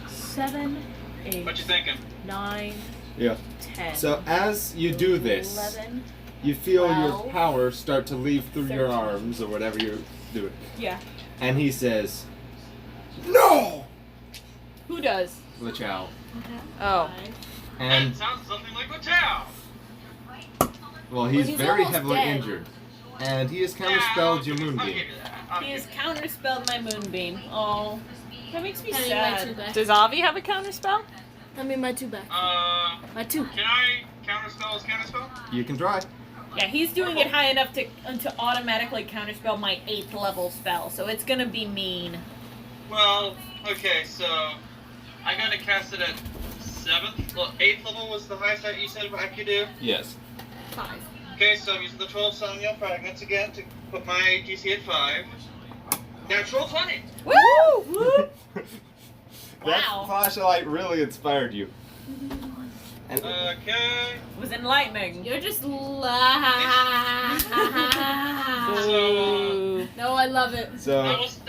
7, 8, What you thinking? 9, Yeah. 10. So as you do this, 11. you feel your 12, power start to leave through your 13. arms or whatever you're doing. Yeah. And he says, "No!" Who does? Lachow. oh. And, That sounds something like Lachow. well, he's he's very almost heavily dead. injured. And he has Yeah, counterspelled your I'll moonbeam. give you that. I'll He give has you that. counterspelled my moonbeam. Oh. That makes me Hand me my 2 sad. back. Does Avi have a counterspell? Hand me my 2 back. My 2. Can I counterspell as counterspell? You can try. Yeah, he's doing it high enough to automatically counterspell my 8th level spell, so it's gonna be mean. Well, okay, so I gotta cast it at 7th. Well, 8th level was the highest that you said I could do. Yes. 5. Okay, so I'm using the 12 Somnial Fragments again to put my DC at 5. Natural 20! Woo! That Wow. flashlight really inspired you. And Okay. It was enlightening. You're just So, No, I love it. that so was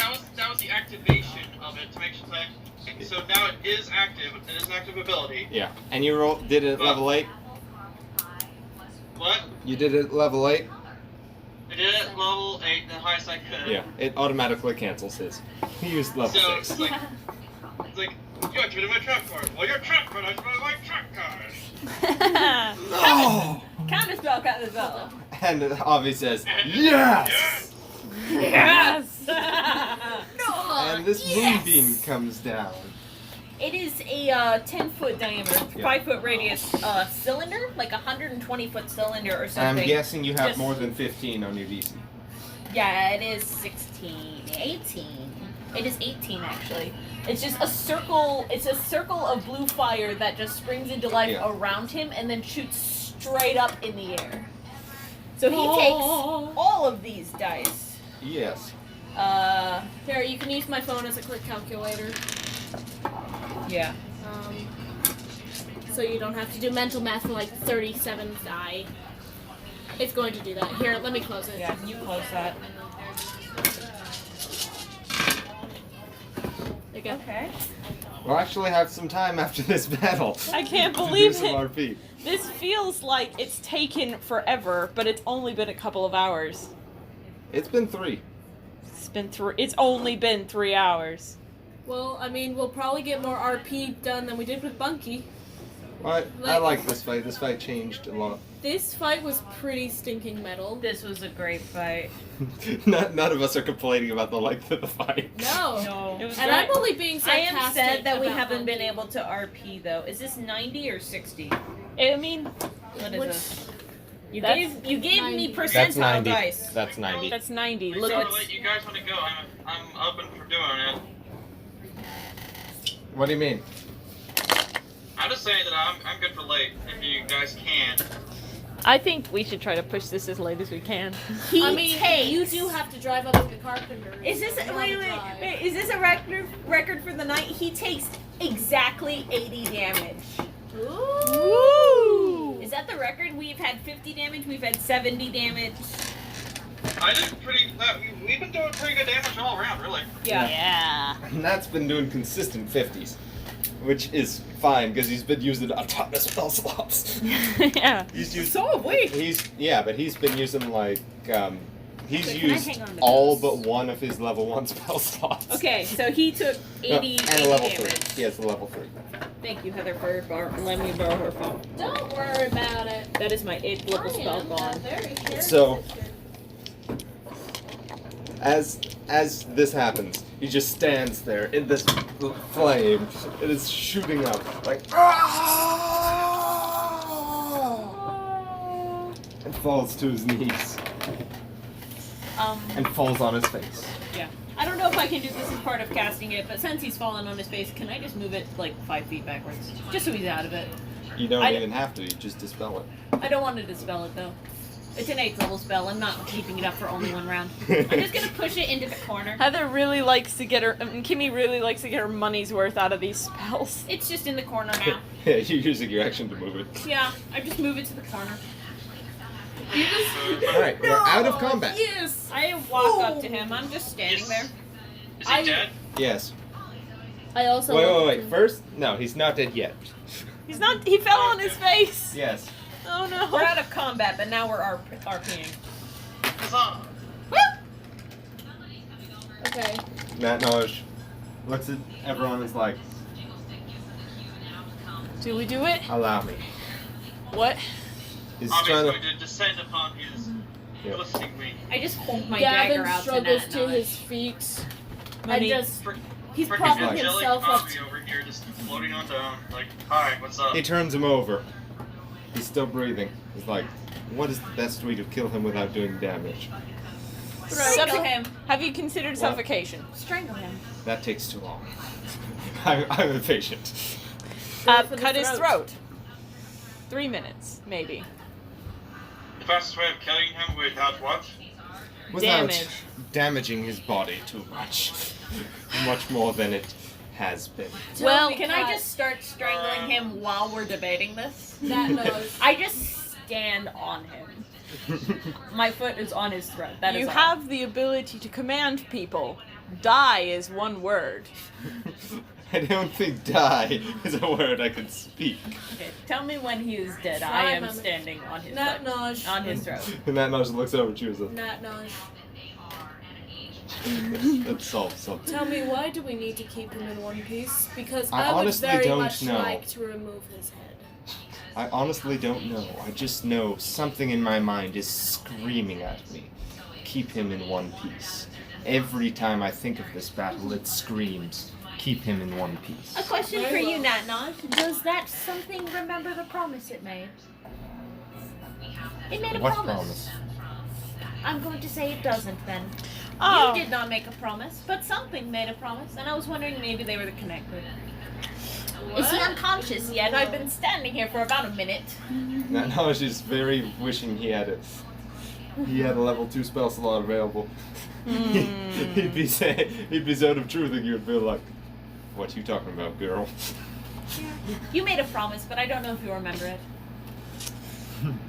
the activation of it to make sure that. So now it is active. It is an active ability. yeah. And you did it at level 8? What? You did it at level 8? I did it at level 8, the highest I could. Yeah. It automatically cancels his. He used level So 6. it's like You activated my trap card. Well, your trap card, I activated my trap card. No! Counterspell, counterspell. And Avi says, yes! Yes! And this moonbeam comes down. It is a 10-foot diameter, Yeah. 5-foot radius cylinder, like a 120-foot cylinder or something. I'm guessing you have Just- more than 15 on your DC. Yeah, it is 16, 18. It is 18 actually. It's just a circle. It's a circle of blue fire that just springs into life Yeah. around him and then shoots straight up in the air. So he takes all of these dice. Yes. Here, you can use my phone as a quick calculator. Yeah. So you don't have to do mental math for like 37 die. It's going to do that. Here, let me close it. Yeah, you close that. There you go. Okay. We'll actually have some time after this battle. I can't to do believe some it. RP. This feels like it's taken forever, but it's only been a couple of hours. It's been 3. It's only been 3 hours. Well, I mean, we'll probably get more RP done than we did with Bunky. I like this fight. This fight changed a lot. This fight was pretty stinking metal. This was a great fight. None of us are complaining about the length of the fight. No. No. It was And great. I'm only being I sarcastic am sad that we about haven't been Bunky. able to RP though. Is this 90 or 60? I mean, What is Which- this? You That's- gave me 90. That's percentile 90. dice. That's 90. that's 90. Look, Look so at late you guys want to go. I'm open for doing it. What do you mean? I'm just saying that I'm good for late if you guys can. I think we should try to push this as late as we can. He I mean, takes. you do have to drive up to the carpenter. Is this You have wait, to wait, drive. wait? Is this a record for the night? He takes exactly 80 damage. Woo! Is that the record? We've had 50 damage. We've had 70 damage. I did pretty. We've been doing pretty good damage all around, really. Yeah. And that's been doing consistent 50s. Which is fine, because he's been using a ton of spell slots. Yeah. He's used. So have we. But he's been using like he's Okay, can I used hang on to all this? but one of his level 1 spell slots. Okay, so he took 80, No, 80 and a level damage. 3. He has a level 3. Thank you, Heather, for letting me borrow her phone. Don't worry about it. That is my 8th level I spell am gone. a very caring So- sister. As this happens, he just stands there in this flame. It is shooting up like and falls to his knees and falls on his face. Yeah. I don't know if I can do this as part of casting it, but since he's fallen on his face, can I just move it like 5 feet backwards? Just so he's out of it. You don't I- even have to. You just dispel I don't want to dispel it though. It's an 8th level spell. I'm not keeping it up for only 1 round. I'm just gonna push it into the corner. Heather really likes to get her. Kimmy really likes to get her money's worth out of these spells. It's just in the corner now. Yeah, you're using your action to move it. Yeah, I just move it to the corner. All right, we're out of combat. Yes. I walk up to him. I'm just standing there. Is he dead? Yes. I also. Wait. First, no, he's not dead yet. He's not. He fell on his face. Yes. Oh no. We're out of combat, but now we're RPing. Huzzah! Okay. Matt Nosh looks at everyone and is like, Do we do it? allow me. What? He's trying Obviously, to. to descend upon his Yeah. listening wing. I just hold my Gavin dagger out struggles to to Nat his feet. And Monique. just he's Freaking propping angelic himself up. Avi over here just floating on down. Like, hi, what's up? He turns him over. He's still breathing. He's like, what is the best way to kill him without doing damage? Strangle him. Have you considered What? suffocation? Strangle him. That takes too long. I'm impatient. for the Cut his throat. throat. 3 minutes, maybe. The fastest way of killing him without what? Without Damage. damaging his body too much. Much more than it has been. Well, Can I just start strangling him while we're debating this? That knows. I just stand on him. My foot is on his throat. That is You all. have the ability to command people. Die is one word. I don't think die is a word I can speak. Okay, tell me when he is dead. Try, I am Mama. standing on his Nat foot. Nosh. On his throat. And that Nosh looks over at you and says, Nat Nosh. That solves something. Tell me, why do we need to keep him in one piece? Because I I would honestly very don't much know. like to remove his head. I honestly don't know. I just know something in my mind is screaming at me. Keep him in one piece. Every time I think of this battle, it screams, keep him in one piece. A question for you, Natnoj. Does that something remember the promise it made? It made a What promise. promise? I'm going to say it doesn't then. Oh. You did not make a promise, but something made a promise, and I was wondering maybe they were connected. Is he unconscious yet? I've been standing here for about a minute. I was just very wishing he had it. He had a level 2 spell slot available. He'd be zone of truthing you would be like, what you talking about, girl? You made a promise, but I don't know if you remember it.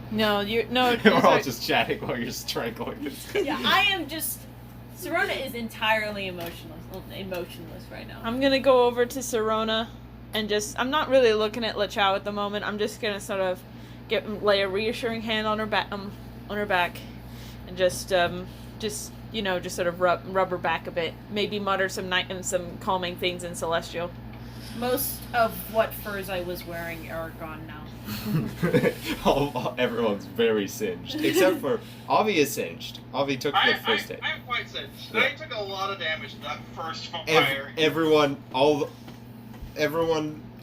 No, no. We're all just chatting while you're strangling this. Yeah, I am just. Serona is entirely emotionless right now. I'm gonna go over to Serona, and I'm not really looking at Lachow at the moment. I'm just gonna sort of lay a reassuring hand on her back, and just sort of rub her back a bit. Maybe mutter some calming things in Celestial. Most of what furs I was wearing are gone now. Everyone's very singed, except for Avi is singed. Avi took the first hit. I'm quite singed. Yeah. I took a lot of damage in that first fire. Everyone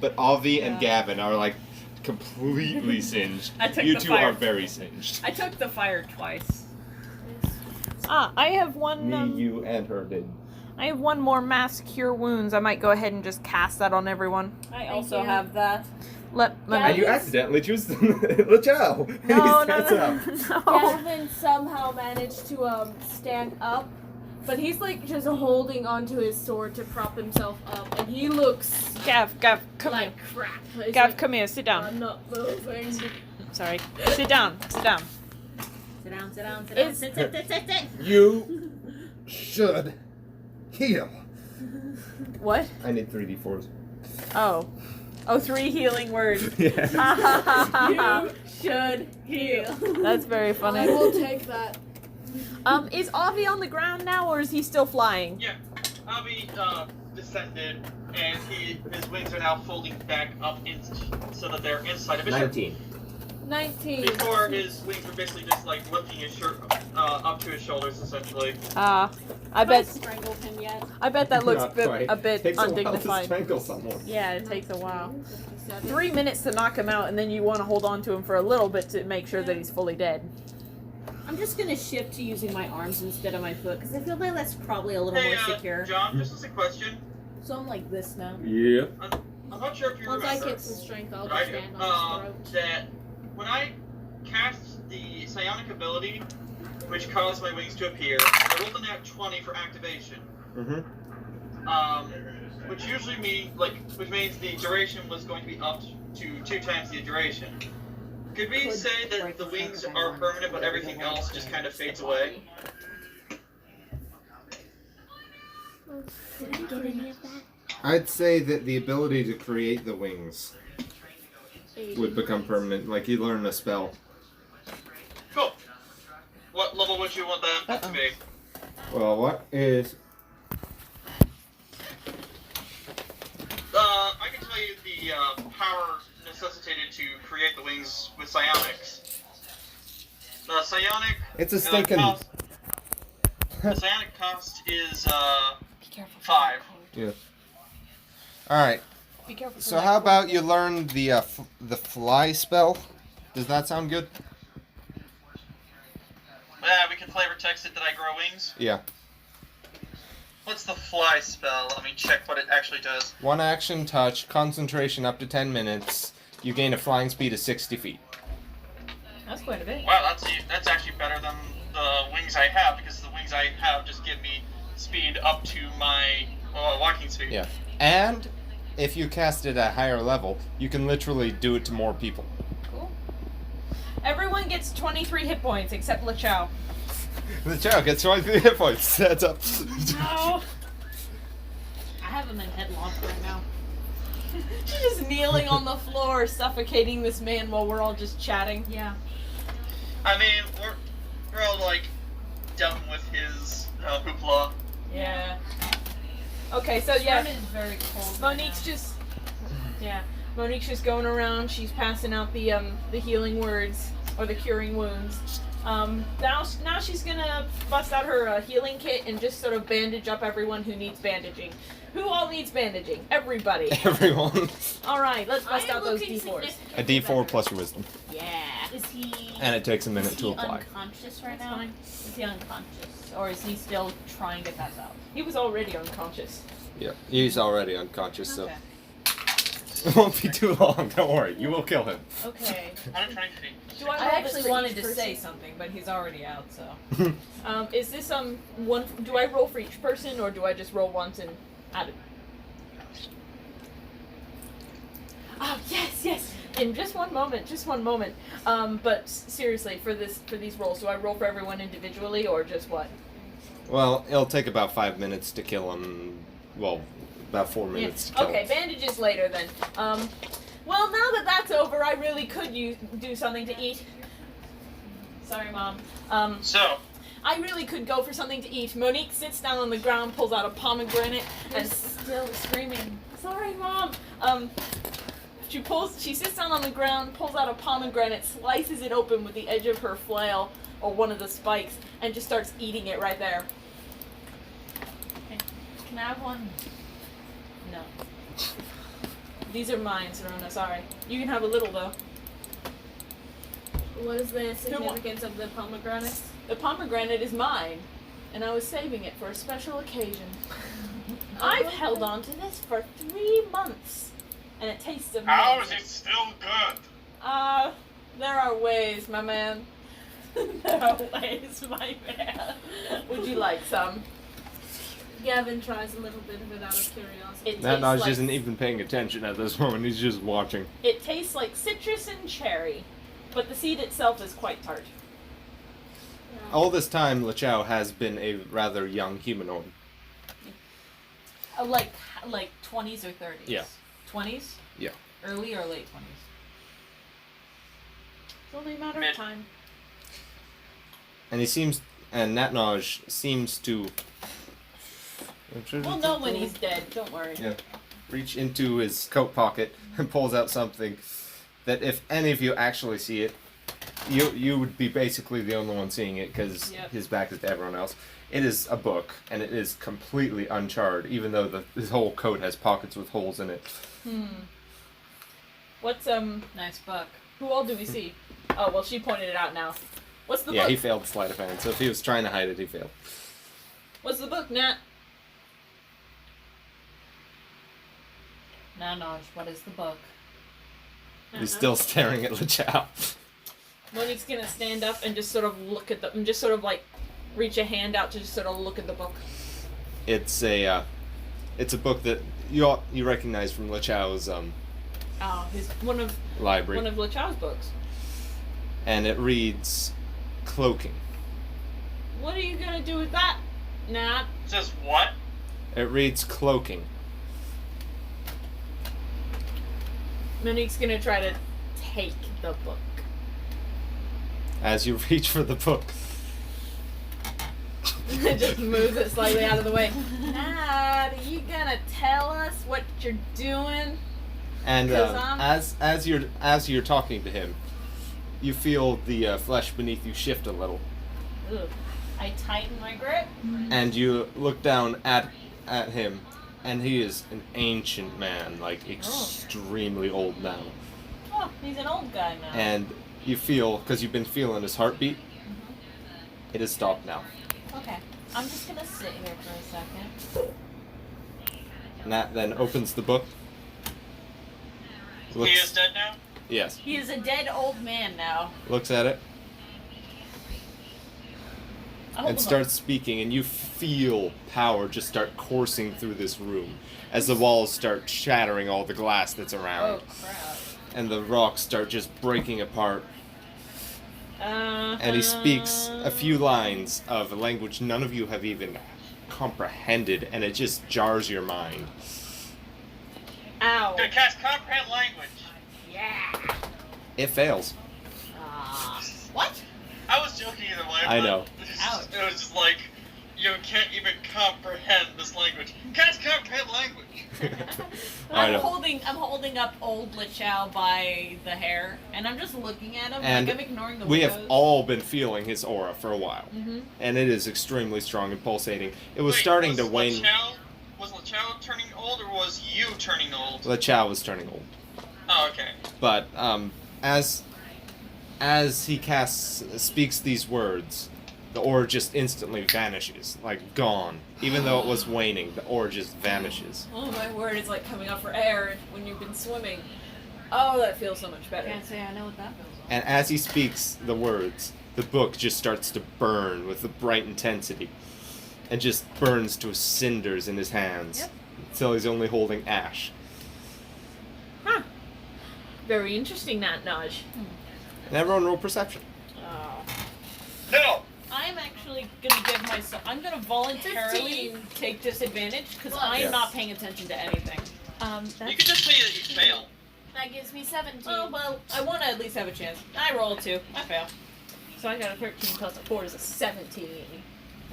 but Avi and Gavin are like completely singed. I took You the two fire. are very singed. I took the fire twice. I have one. Me, you, and her did. I have one more mass cure wounds. I might go ahead and just cast that on everyone. I also have that. Let me. And you accidentally choose Lachow. No, He stands up. no. Gavin somehow managed to stand up, but he's like just holding onto his sword to prop himself up, and he looks Gav, come like here. crap. He's Gav, like, come here. Sit down. I'm not moving. Sorry. Sit down. Sit down. Sit down, sit down, sit down. It's- Sit. You should heal. What? I need 3d4s. Oh, 3 healing words. Yeah. You should heal. That's very I funny. will take that. Is Avi on the ground now, or is he still flying? Yeah, Avi descended, and his wings are now folding back up so that they're inside of his shirt. 19. Before, his wings were basically just like lifting his shirt up to his shoulders, essentially. I Have bet. strangled him yet? I bet that looks Not a quite. bit Takes a while to undignified. strangle someone. Yeah, it takes a while. 3 minutes to knock him out, and then you want to hold on to him for a little bit to make sure that he's fully dead. I'm just gonna shift to using my arms instead of my foot because I feel like that's probably a little Hey, more secure. John, just as a question. So I'm like this now. Yeah. I'm not sure if you Once I remember. get some strength, I'll but I just do. stand on his throat. That when I cast the psionic ability, which caused my wings to appear, I rolled a nat 20 for activation. Mm-hmm. Which usually which means the duration was going to be up to 2 times the duration. Could we say that the wings are permanent, but everything else just kind of fades away? Did I get any of that? I'd say that the ability to create the wings would become permanent, like you learn a spell. Cool. What level would you want that to be? Well, what is... I can tell you the power necessitated to create the wings with psionics. The psionic... It's a stinking... The psionic cost is 5. Yeah. Alright. Be careful. So how about you learn the fly spell? Does that sound good? Yeah, we can flavor text it that I grow wings. Yeah. What's the fly spell? Let me check what it actually does. 1 action touch, concentration up to 10 minutes. You gain a flying speed of 60 feet. That's quite a bit. Wow, that's actually better than the wings I have, because the wings I have just give me speed up to my walking speed. Yeah. And if you cast it at a higher level, you can literally do it to more people. Cool. Everyone gets 23 hit points except Lachow. The child gets 23 hit points. That's up. No. I have him in headlock right now. She's just kneeling on the floor, suffocating this man while we're all just chatting. Yeah. I mean, we're all like done with his hoopla. Yeah. Okay, so This yeah, room is very cold. Monique's just going around. She's passing out the healing words or the curing wounds. Now she's gonna bust out her healing kit and just sort of bandage up everyone who needs bandaging. Who all needs bandaging? Everybody. Everyone. All right, let's bust I am out those looking d4s. A D4 plus your wisdom. Yeah. Is he? And it takes a minute is to he apply. unconscious right That's now? fine. Is he unconscious, or is he still trying to pass out? He was already unconscious. Yeah, he's already unconscious, so Okay. it won't be too long. Don't worry, you will kill him. Okay. I'm trying to think. Do I, I roll actually this for wanted each to person? say something, but he's already out. So, is this one? Do I roll for each person, or do I just roll once and add it? Oh yes. In just one moment. But seriously, for these rolls, do I roll for everyone individually, or just what? Well, it'll take about 5 minutes to kill him. Well, about 4 minutes to kill Okay, him. bandages later then. Well, now that that's over, I really could do something to eat. Sorry, Mom. So, I really could go for something to eat. Monique sits down on the ground, pulls out a pomegranate, You're and still screaming. sorry, Mom. She sits down on the ground, pulls out a pomegranate, slices it open with the edge of her flail or one of the spikes, and just starts eating it right there. Can I have one? No. These are mine, Serona, sorry. You can have a little, though. What is the significance of the pomegranates? The pomegranate is mine, and I was saving it for a special occasion. I've held on to this for 3 months, and it tastes amazing. how is it still good? There are ways, my man. There are ways, my man. Would you like some? Gavin tries a little bit of it out of curiosity. It That Naj tastes isn't like, even paying attention at this moment. He's just watching. It tastes like citrus and cherry, but the seed itself is quite tart. All this time, Lachow has been a rather young humanoid. Like 20s or 30s? Yeah. 20s? Yeah. Early or late 20s? It's only a matter Mid. of time. And Natnaj seems to We'll know when he's dead, don't worry. Yeah. reach into his coat pocket and pulls out something that if any of you actually see it, you would be basically the only one seeing it because Yep. his back is to everyone else. It is a book, and it is completely uncharred, even though his whole coat has pockets with holes in it. What's Nice book. who all do we see? Oh well, she pointed it out now. What's the Yeah, book? he failed sleight of hand, so if he was trying to hide it, he failed. What's the book, Nat? Nanoj, what is the book? He's still staring at Lachow. Monique's gonna stand up and just sort of look at and just sort of like reach a hand out to just sort of look at the book. It's a book that you recognize from Lachow's Oh, his one of library, Lachow's books. and it reads cloaking. What are you gonna do with that, Nat? It says what? It reads cloaking. Monique's gonna try to take the book. As you reach for the book, Just moves it slightly out of the way. Nat, are you gonna tell us what you're doing? and 'Cause I'm- as you're talking to him, you feel the flesh beneath you shift a little, Ugh. I tighten my grip. and you look down at him, and he is an ancient man, like extremely old now. Oh, he's an old guy now. And you feel, because you've been feeling his heartbeat, it has stopped now. Okay. I'm just gonna sit here for a second. And that then opens the book. He is dead now? Yes. He is a dead old man now. Looks at it I hold and him starts speaking, and you feel power just start coursing through this room as the walls start shattering all the glass that's up. around, Oh crap. and the rocks start just breaking apart. And he speaks a few lines of a language none of you have even comprehended, and it just jars your mind. Ow. Gonna cast comprehend language. Yeah. It fails. What? I was joking either way. I but know. It was just like, You can't even comprehend this language. Cats comprehend language. I I'm know. holding up old Lachow by the hair, and I'm just looking at him. And like I'm ignoring the We have windows. all been feeling his aura for a while, Mm-hmm. and it is extremely strong and pulsating. It was Wait, starting to wane. Was Lachow turning old, or was you turning old? Lachow was turning old, Oh, okay. but as he speaks these words, the aura just instantly vanishes, like gone. Even though it was waning, the aura just vanishes. Oh my word! It's like coming up for air when you've been swimming. Oh, that feels so much better. Can't say I know what that feels like. And as he speaks the words, the book just starts to burn with a bright intensity, and just burns to cinders in his hands, Yep. until he's only holding ash. Huh. Very interesting, Nat Naj. And everyone roll perception. No! I'm actually gonna give myself. I'm gonna voluntarily 15. take disadvantage because Plus. I am Yeah. not paying attention to anything. You could just say that you fail. That gives me 17. Oh well, I want to at least have a chance. I roll a 2. I fail. So I got a 13 plus a 4 is a 17.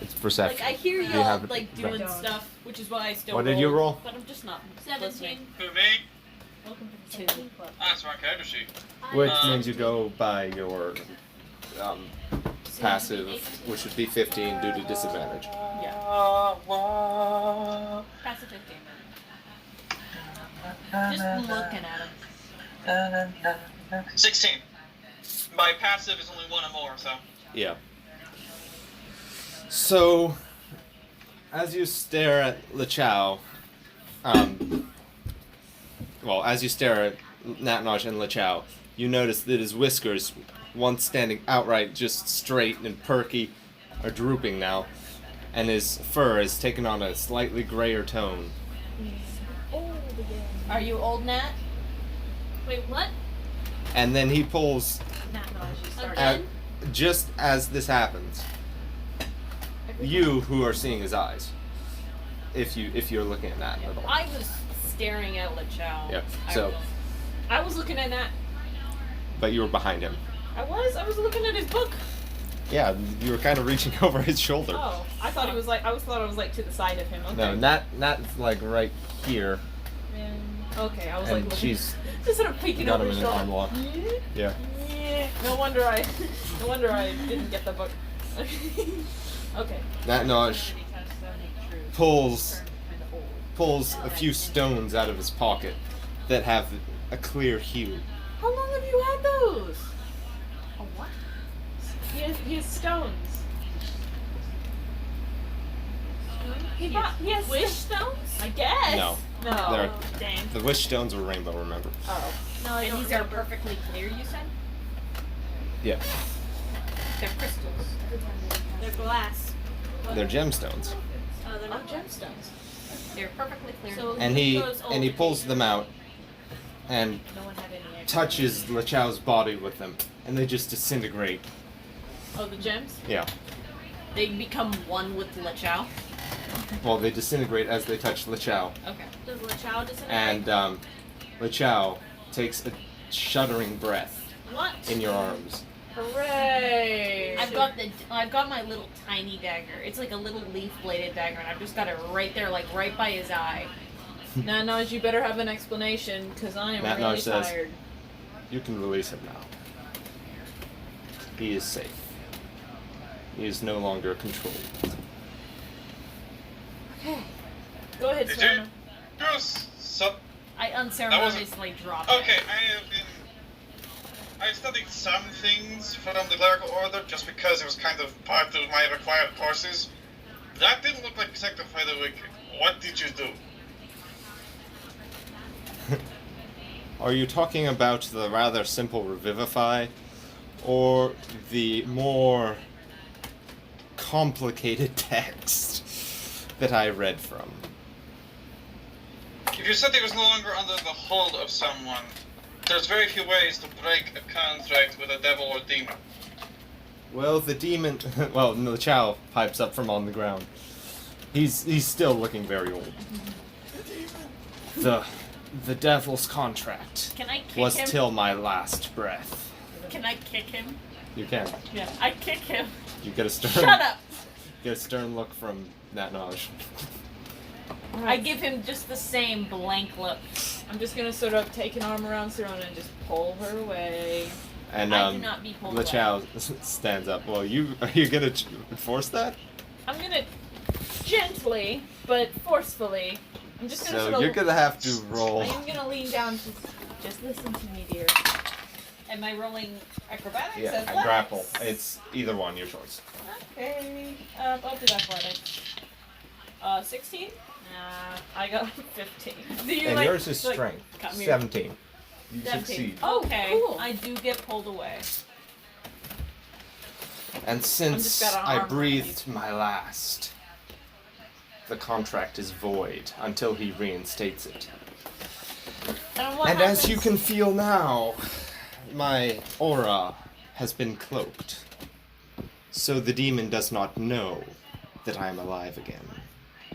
It's perception. Like I hear You y'all have it like doing right. stuff, which is why I still. What did you roll? But I'm just not 17. listening. Who, me? Welcome to the 2. 17 plus. Ah, that's my character sheet. Which Uh, means you go by your passive, which would be 15 due to disadvantage. Pass a 15. Just looking at him. 16. My passive is only 1 or more, so. Yeah. So, as you stare at Lachow, as you stare at Natnosh and Lachow, you notice that his whiskers, once standing outright just straight and perky, are drooping now, and his fur has taken on a slightly grayer tone. Are you old Nat? Wait, what? And then he pulls, Nat Naj, you started. Again? just as this happens, you who are seeing his eyes, if you're looking at Nat at all. I was staring at Lachow. Yeah, so- I was looking at Nat. But you were behind him. I was looking at his book. Yeah, you were kind of reaching over his shoulder. Oh, I thought he was like. I thought I was like to the side of him. Okay. No, Nat's like right here, Okay, I was and like looking, she's just sort of peeking got over him his in an shoulder. arm lock. Yeah. Yeah. No wonder I didn't get the book. Okay. Natnosh pulls a few stones out of his pocket that have a clear hue. How long have you had those? A what? He has stones. He has Wish stones? I guess. No. No. They're- Dang. The wish stones were rainbow, remember? Oh. No, I And don't these are remember. perfectly clear, you said? Yeah. They're crystals. They're glass. They're gemstones. Oh, they're Oh, not gemstones. They're perfectly clear. So And he goes old and he pulls them out and no one had any idea. touches Lachow's body with them, and they just disintegrate. Oh, the gems? Yeah. They become one with Lachow. Well, they disintegrate as they touch Lachow. Okay. Does Lachow disintegrate? And Lachow takes a shuddering breath What? in your arms. Hooray! I've got my little tiny dagger. It's like a little leaf-bladed dagger, and I've just got it right there, like right by his eye. Naj, you better have an explanation, because I am Nat really Naj says- tired. You can release him now. He is safe. He is no longer controlled. Okay. Go ahead, Did Selena. you do some? I unceremoniously dropped Okay, it. I studied some things from the clerical order just because it was kind of part of my required courses. That didn't look like Sanctify the Wicked. What did you do? Are you talking about the rather simple Revivify, or the more complicated text that I read from? If you said he was no longer under the hold of someone, there's very few ways to break a contract with a devil or demon. Well, the demon. Well, no, Chow pipes up from on the ground. He's still looking very old. The devil's contract Can I kick was him? till my last breath. Can I kick him? You can. Yeah. I kick him. You get a stern. Shut up! get a stern look from that knowledge. I give him just the same blank look. I'm just gonna sort of take an arm around Serona and just pull her away. And I do not be pulled away. Lachow stands up. Well, are you gonna enforce that? I'm gonna gently but forcefully. I'm just gonna So sort of. you're gonna have to roll. I am gonna lean down. Just listen to me, dear. Am I rolling acrobatics? Yeah, Athletics? and grapple. It's either one, your choice. Okay. I'll do athletics. 16? Nah, I got 15. Do you And like? yours is like, strength. come here. 17. You 17. succeed. Okay, cool. I do get pulled away. And just since got an I arm breathed my last, the contract is void until he reinstates it. And as you can feel now, my aura has been cloaked. So the demon does not know that I am alive again.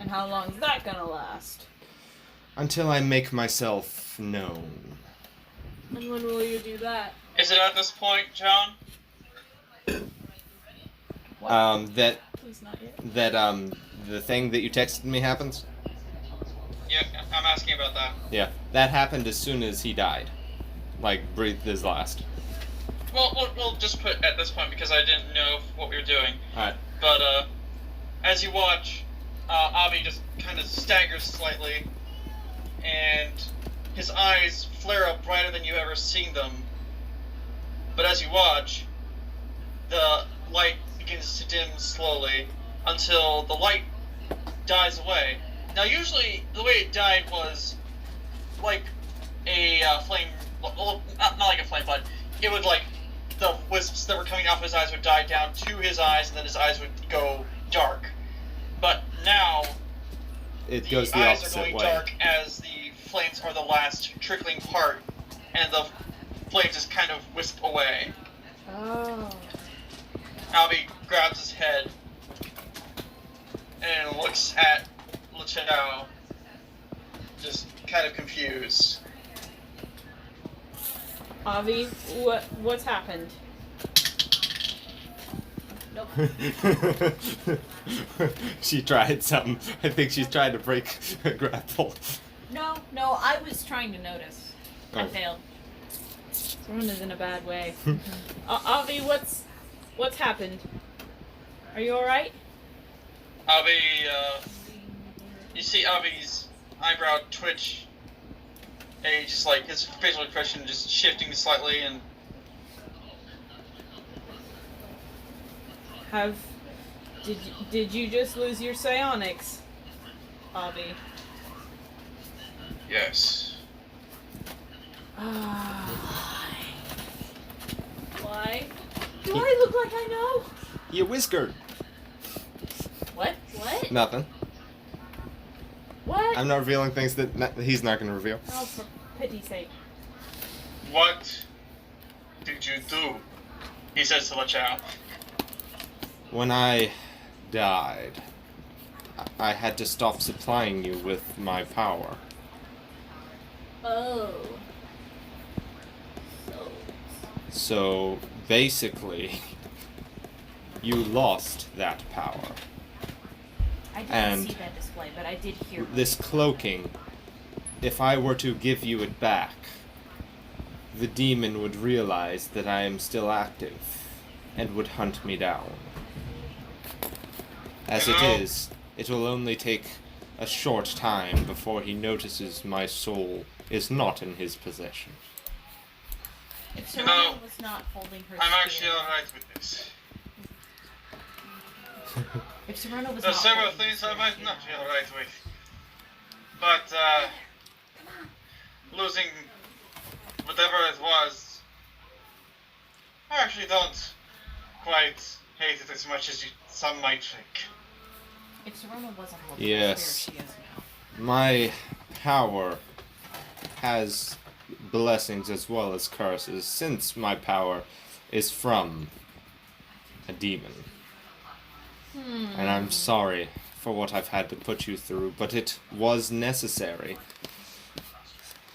And how long is that gonna last? Until I make myself known. And when will you do that? Is it at this point, John? That Please not yet. the thing that you texted me happens? Yeah, I'm asking about that. Yeah, that happened as soon as he died. Like, breathed his last. Well, we'll just put at this point because I didn't know what we were doing. Alright. But as you watch, Avi just kind of staggers slightly, and his eyes flare up brighter than you've ever seen them. But as you watch, the light begins to dim slowly until the light dies away. Now, usually, the way it died was like a flame. Well, not like a flame, but it would like the wisps that were coming off his eyes would die down to his eyes, and then his eyes would go dark. But now, It goes the eyes are opposite going way. dark as the flames are the last trickling part, and the flames just kind of wisp away. Oh. Albie grabs his head and looks at Lachow, just kind of confused. Avi, what's happened? She tried something. I think she's trying to break a grapple. No, I was trying to notice. I Oh. failed. Serona's in a bad way. Avi, what's happened? Are you alright? Albie, you see Albie's eyebrow twitch, and he just like his facial expression just shifting slightly, and Did you just lose your psionics, Avi? yes. Why? Do I look like I know? You whiskered. What? What? Nothing. What? I'm not revealing things that he's not going to reveal. Oh, for pity's sake. What did you do? He says to Lachow. When I died, I had to stop supplying you with my power. Oh. So basically, you lost that power. I didn't And see that display, but I did hear. This cloaking, if I were to give you it back, the demon would realize that I am still active and would hunt me down. As it is, it will only take a short time before he notices my soul is not in his possession. If You Serena know, was not holding her I'm spear, actually alright with this. if Serena was There's not several holding things the I spear, might not be alright with. But, losing whatever it was, I actually don't quite hate it as much as some might think. if Serena wasn't holding Yes. the spear, she is now. My power has blessings as well as curses, since my power is from a demon. And I'm sorry for what I've had to put you through, but it was necessary.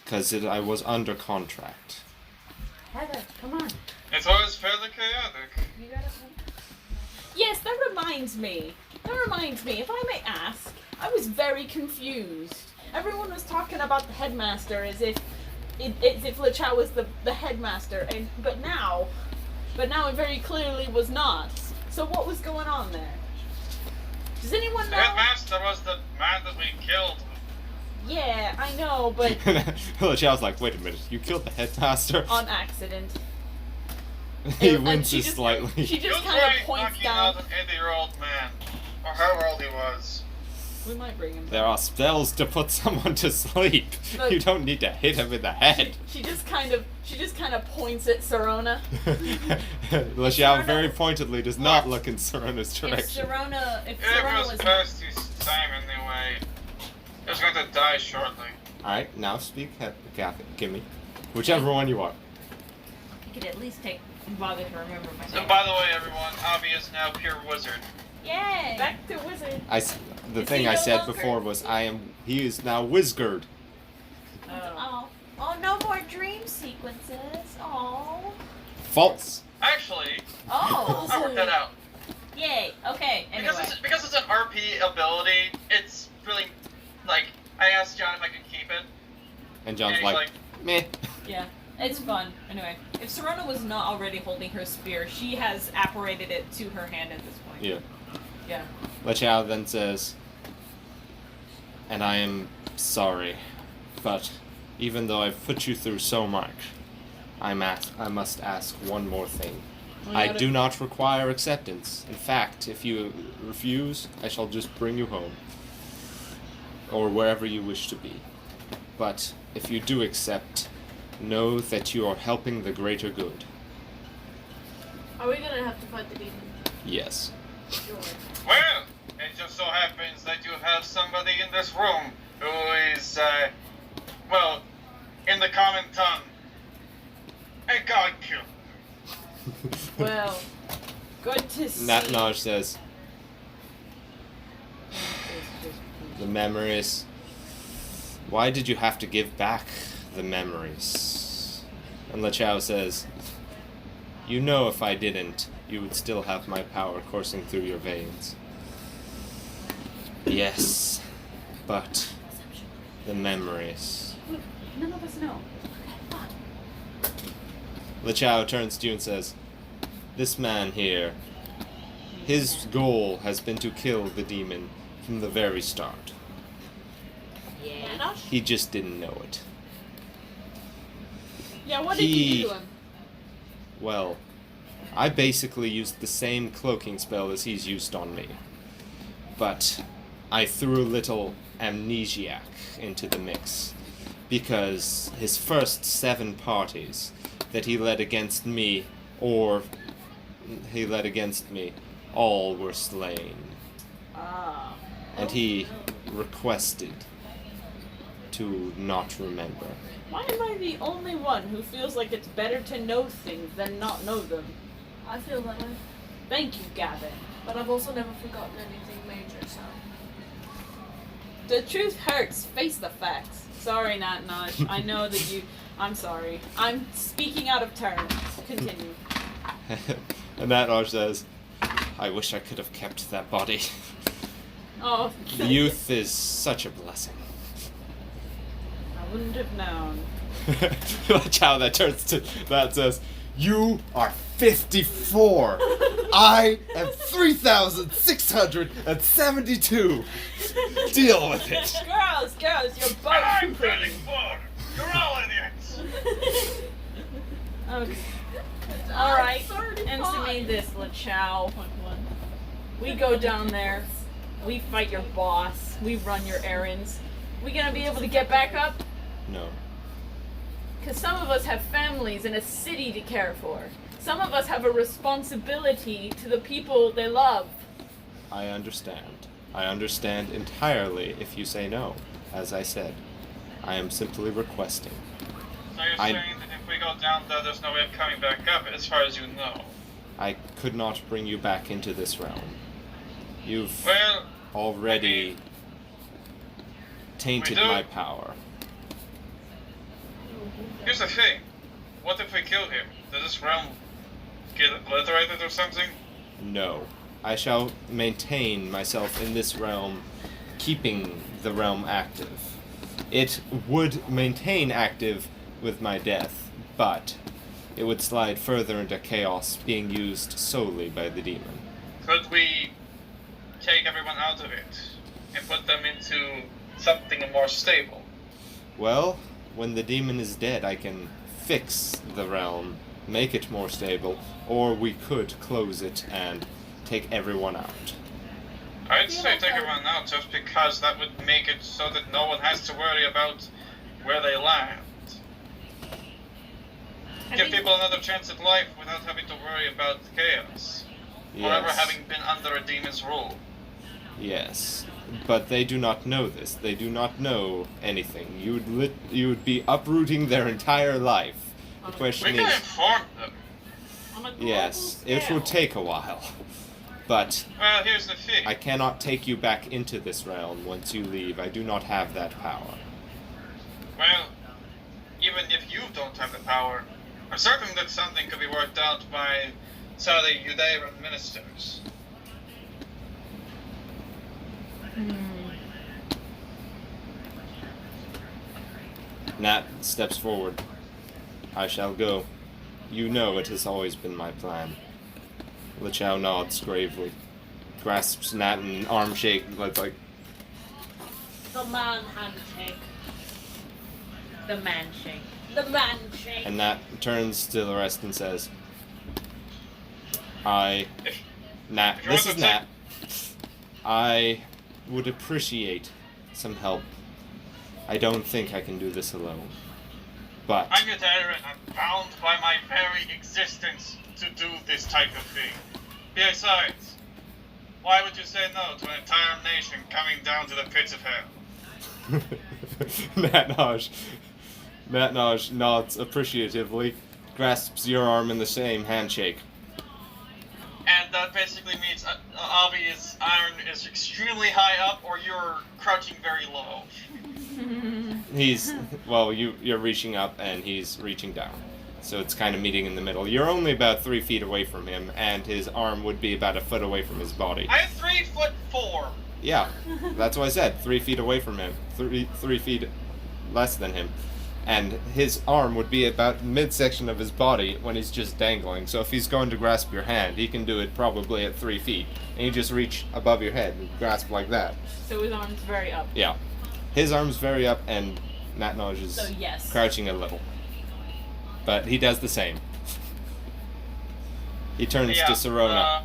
Because I was under contract. Heather, come on. It was fairly chaotic. You gotta. Yes, that reminds me. That reminds me, if I may ask, I was very confused. Everyone was talking about the headmaster as if Lachow was the headmaster, but now it very clearly was not. So what was going on there? Does anyone know? The headmaster was the man that we killed. Yeah, I know, but Lachow's like, wait a minute, you killed the headmaster? on accident. He And winces she just- slightly. She You just kind of tried points knocking down. out an 80-year-old man, or however old he was. We might bring him. There are spells to put someone to sleep. Look. You don't need to hit him in the head. She just kind of points at Serona. Lachow very pointedly does not look in Sorona's If direction. Serona It was was past his time anyway. He was going to die shortly. Alright, now speak, Kathy. Give me. Whichever one you want. I could at least bother to remember my So name. by the way, everyone, Avi is now pure wizard. Yay! back to wizard. The Is thing he I no said longer- before was he is now Wizgard. Oh. Oh, no more dream sequences. Oh. False. Actually, Oh. I worked that out. Yay! Okay, anyway. Because it's an RP ability, it's really, like, I asked John if I could keep it. And John's and he's like, meh. Yeah, it's fun. Anyway, if Serona was not already holding her spear, she has apparated it to her hand at this point. Yeah. Yeah. Lachow then says, and I am sorry, but even though I've put you through so much, I must ask one more thing. I do not require acceptance. In fact, if you refuse, I shall just bring you home. Or wherever you wish to be. But if you do accept, know that you are helping the greater good. Are we gonna have to fight the demon? Yes. Sure. Well, it just so happens that you have somebody in this room who is, well, in the common tongue, a god killer. Well, good to see. Natnaj says, the memories. Why did you have to give back the memories? And Lachow says, you know if I didn't, you would still have my power coursing through your veins. Yes, but the memories. None of us know. Lachow turns to you and says, this man here, his goal has been to kill the demon from the very start. Yeah. He just didn't know it. Yeah, what did you do to him? Well, I basically used the same cloaking spell as he's used on me. But I threw a little amnesiac into the mix. Because his first 7 parties that he led against me, all were slain. Ah. And he requested to not remember. Why am I the only one who feels like it's better to know things than not know them? I feel that way. Thank you, Gavin. But I've also never forgotten anything major, so. The truth hurts. Face the facts. Sorry, Natnaj. I know that you. I'm sorry. I'm speaking out of turn. Continue. And Natnaj says, I wish I could have kept that body. Oh, The youth is such a blessing. I wouldn't have known. Watch how that turns to that says, you are 54. I am 3,672. Deal with it. Girls, you're both I'm pretty. 34! You're all idiots! Okay. Alright. I'm Answer me this, Lachow. We go down there. We fight your boss. We run your errands. We gonna be able to get back up? No. Because some of us have families and a city to care for. Some of us have a responsibility to the people they love. I understand. I understand entirely if you say no. As I said, I am simply requesting. So you're saying that if we go down there, there's no way of coming back up, as far as you know? I could not bring you back into this realm. You've Well, already tainted We do. my power. here's the thing. What if we kill him? Does this realm get obliterated or something? No. I shall maintain myself in this realm, keeping the realm active. It would maintain active with my death, but it would slide further into chaos, being used solely by the demon. Could we take everyone out of it and put them into something more stable? Well, when the demon is dead, I can fix the realm, make it more stable, or we could close it and take everyone out. I'd say take everyone out just because that would make it so that no one has to worry about where they land. Give people another chance at life without having to worry about chaos. Or ever having been under a demon's rule. Yes, but they do not know this. They do not know anything. You would be uprooting their entire life. The question We can is, inform them. yes, it will take a while, but Well, here's the thing. I cannot take you back into this realm once you leave. I do not have that power. Well, even if you don't have the power, I'm certain that something could be worked out by some of the Judean ministers. Nat steps forward. I shall go. You know it has always been my plan. Lachow nods gravely, grasps Nat and arm shake, like, The man handshake. The man shake. The man shake. and Nat turns to the rest and says, Nat, if you this want is to Nat. I would appreciate some help. I don't think I can do this alone. But I'm Judean and I'm bound by my very existence to do this type of thing. Besides, why would you say no to an entire nation coming down to the pits of hell? Matt Naj nods appreciatively, grasps your arm in the same handshake. And that basically means Avi's iron is extremely high up or you're crouching very low. You're reaching up and he's reaching down. So it's kind of meeting in the middle. You're only about 3 feet away from him, and his arm would be about a foot away from his body. I'm 3'4". Yeah, that's what I said. 3 feet away from him. 3 feet less than him. And his arm would be about midsection of his body when he's just dangling. So if he's going to grasp your hand, he can do it probably at 3 feet. And you just reach above your head and grasp like that. So his arm's very up. Yeah. His arm's very up, and Natnoj is So yes. crouching a little. But he does the same. He turns to Serona.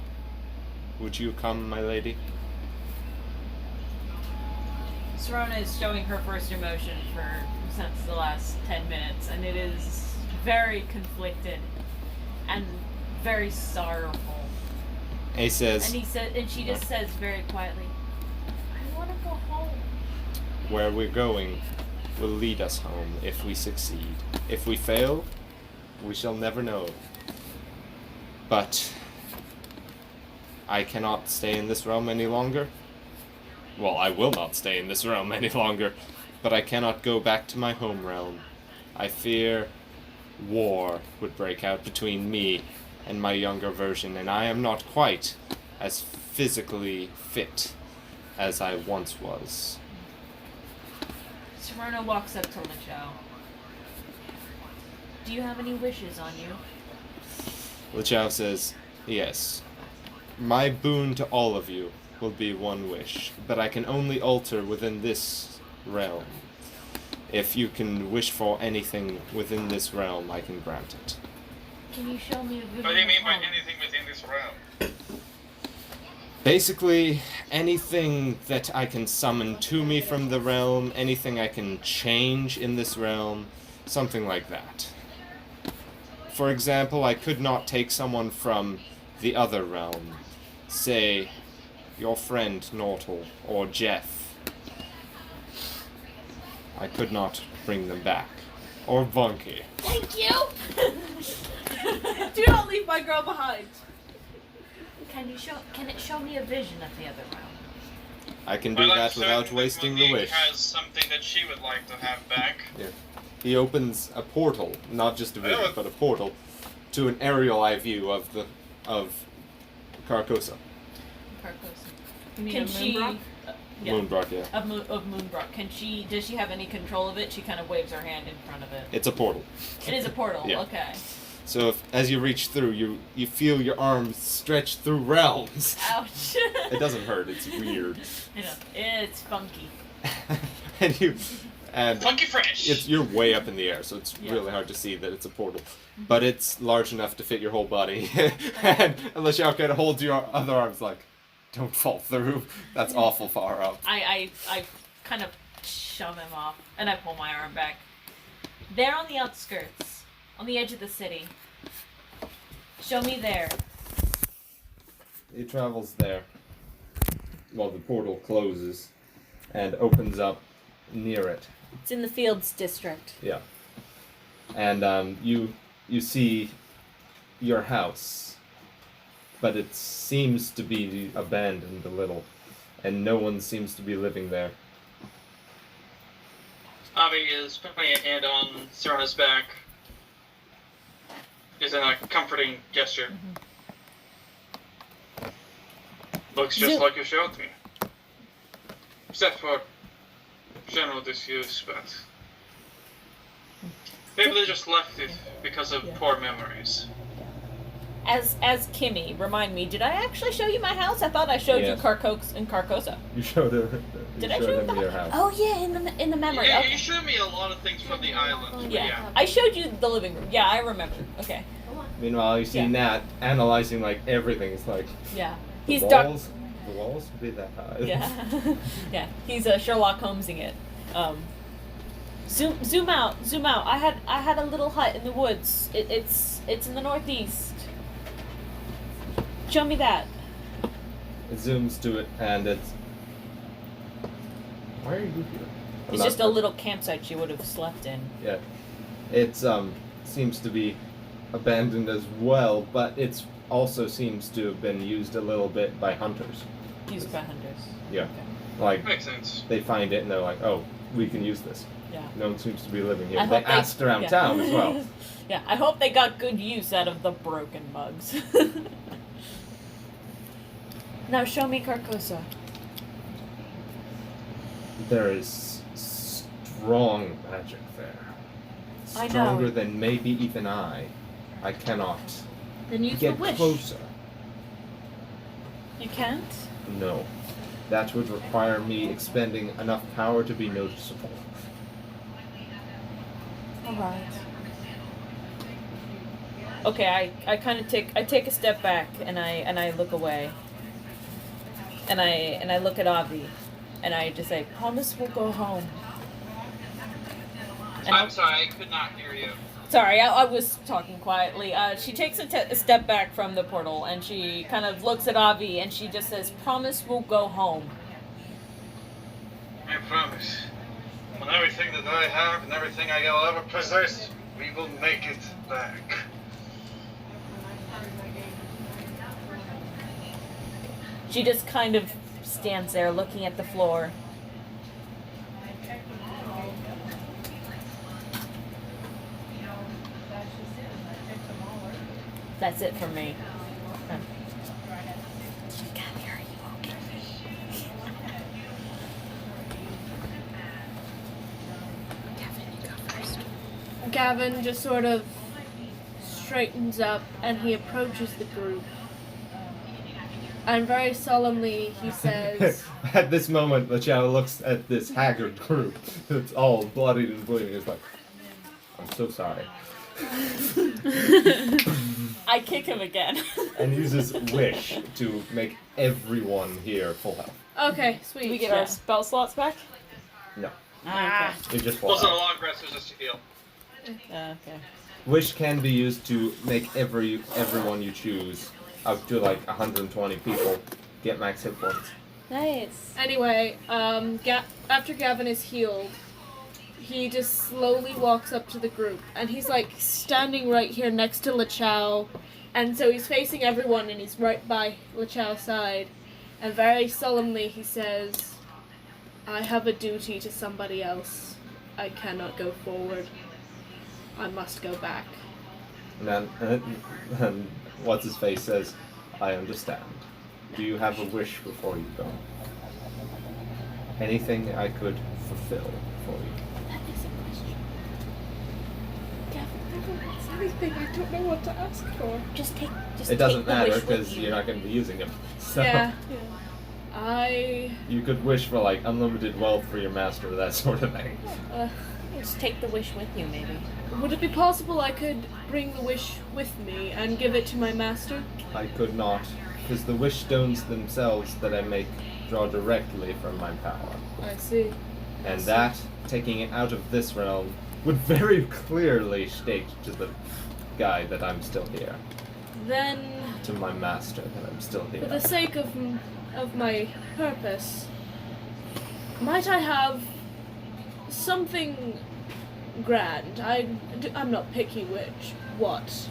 Would you come, my lady? Serona is showing her first emotion since the last 10 minutes, and it is very conflicted and very sorrowful. He says, And she just says very quietly, "I want to go home." where we're going will lead us home if we succeed. If we fail, we shall never know. But I cannot stay in this realm any longer. Well, I will not stay in this realm any longer, but I cannot go back to my home realm. I fear war would break out between me and my younger version, and I am not quite as physically fit as I once was. Serona walks up to Lachow. "Do you have any wishes on you?" Lachow says, yes. My boon to all of you will be one wish, but I can only alter within this realm. If you can wish for anything within this realm, I can grant it. "Can you show me a vision What do you mean by of home?" anything within this realm? Basically, anything that I can summon to me from the realm, anything I can change in this realm, something like that. For example, I could not take someone from the other realm, say, your friend Nortal or Jeff. I could not bring them back. Or Bunky. Thank you. Do not leave my girl behind. Can it show me a vision of the other realm? I can do that without wasting the Monique wish. has something that she would like to have back. He opens a portal, not just a vision, but a portal, to an aerial eye view of Carcosa. Carcosa? You mean Can of she- Moonbrook? Yeah. Moonbrook, yeah. Of Moonbrook. Does she have any control of it? She kind of waves her hand in front of it. It's a portal. It is a portal. Yeah. Okay. So as you reach through, you feel your arms stretch through realms. Ouch. It doesn't hurt. It's weird. You know, it's funky. and Funky Fresh. you're way up in the air, so it's Yeah. really hard to see that it's a portal. But it's large enough to fit your whole body. And Lachow kind of holds your other arms like, don't fall through. That's awful far up. I kind of shove him off, and I pull my arm back. They're on the outskirts, on the edge of the city. Show me there. He travels there while the portal closes and opens up near it. It's in the Fields District. Yeah. And you see your house, but it seems to be abandoned a little, and no one seems to be living there. Avi is putting a hand on Serana's back. Is in a comforting gesture. Looks just like you showed me. Except for general disuse, but maybe they just left it because of poor memories. As Kimmy, remind me, did I actually show you my house? I thought I showed Yes. you Carcosa and Carcosa. You showed her. Did I show him the your house. Oh yeah, in the memory. Yeah, Okay. you showed me a lot of things from the island. but Yeah. I showed you the living room. Yeah, I remember. Okay. Meanwhile, you see Yeah. Nat analyzing like everything. It's like Yeah. the He's dark. walls. The walls would be that high. Yeah. Yeah. He's Sherlock Holmesing it. Zoom out. I had a little hut in the woods. It's in the northeast. Show me that. It zooms to it, and it's. Why are you here? I'm It's not- just a little campsite she would have slept in. Yeah, it's seems to be abandoned as well, but it's also seems to have been used a little bit by hunters. Used by hunters. Yeah, like Makes sense. they find it and they're like, oh, we can use this. Yeah. No one seems to be living here. I They hope they- asked around yeah. town as well. Yeah, I hope they got good use out of the broken mugs. Now show me Carcosa. There is strong magic there. I know. Stronger than maybe even I. I cannot Then use get the wish. closer. You can't? No. That would require me expending enough power to be noticeable. Alright. Okay, I kind of take a step back and I look away. And I look at Avi and I just say, promise we'll go home. And I'm sorry, I could not hear you. Sorry, I was talking quietly. She takes a step back from the portal and she kind of looks at Avi and she just says, promise we'll go home. I promise. On everything that I have and everything I will ever possess, we will make it back. She just kind of stands there looking at the floor. That's it for me. Gavin just sort of straightens up and he approaches the group. And very solemnly he says, At this moment, Lachow looks at this haggard group that's all bloodied and bleeding. He's like, I'm so sorry. I kick him again. And uses wish to make everyone here full health. okay, sweet. Do we get our spell slots back? No, Ah. it's just full Wasn't a health. long rest, it was just a heal. Okay. Wish can be used to make everyone you choose, up to like 120 people, get max hit points. Nice. Anyway, after Gavin is healed, he just slowly walks up to the group, and he's like standing right here next to Lachow, and so he's facing everyone, and he's right by Lachow's side, and very solemnly he says, I have a duty to somebody else. I cannot go forward. I must go back. And then, and what's his face says, I understand. Do you have a wish before you go? Anything I could fulfill for you? That is a question. Gavin never wants anything. I don't know what to ask for. Just take It doesn't the matter wish with because you. you're not going to be using them. So Yeah. you could wish for like unlimited wealth for your master, that sort of thing. Just take the wish with you, maybe. Would it be possible I could bring the wish with me and give it to my master? I could not, because the wish stones themselves that I make draw directly from my power. I see. And that, taking it out of this realm, would very clearly state to the guy that I'm still here. Then, To my master that I'm still here. for the sake of my purpose, might I have something grand? I'm not picky what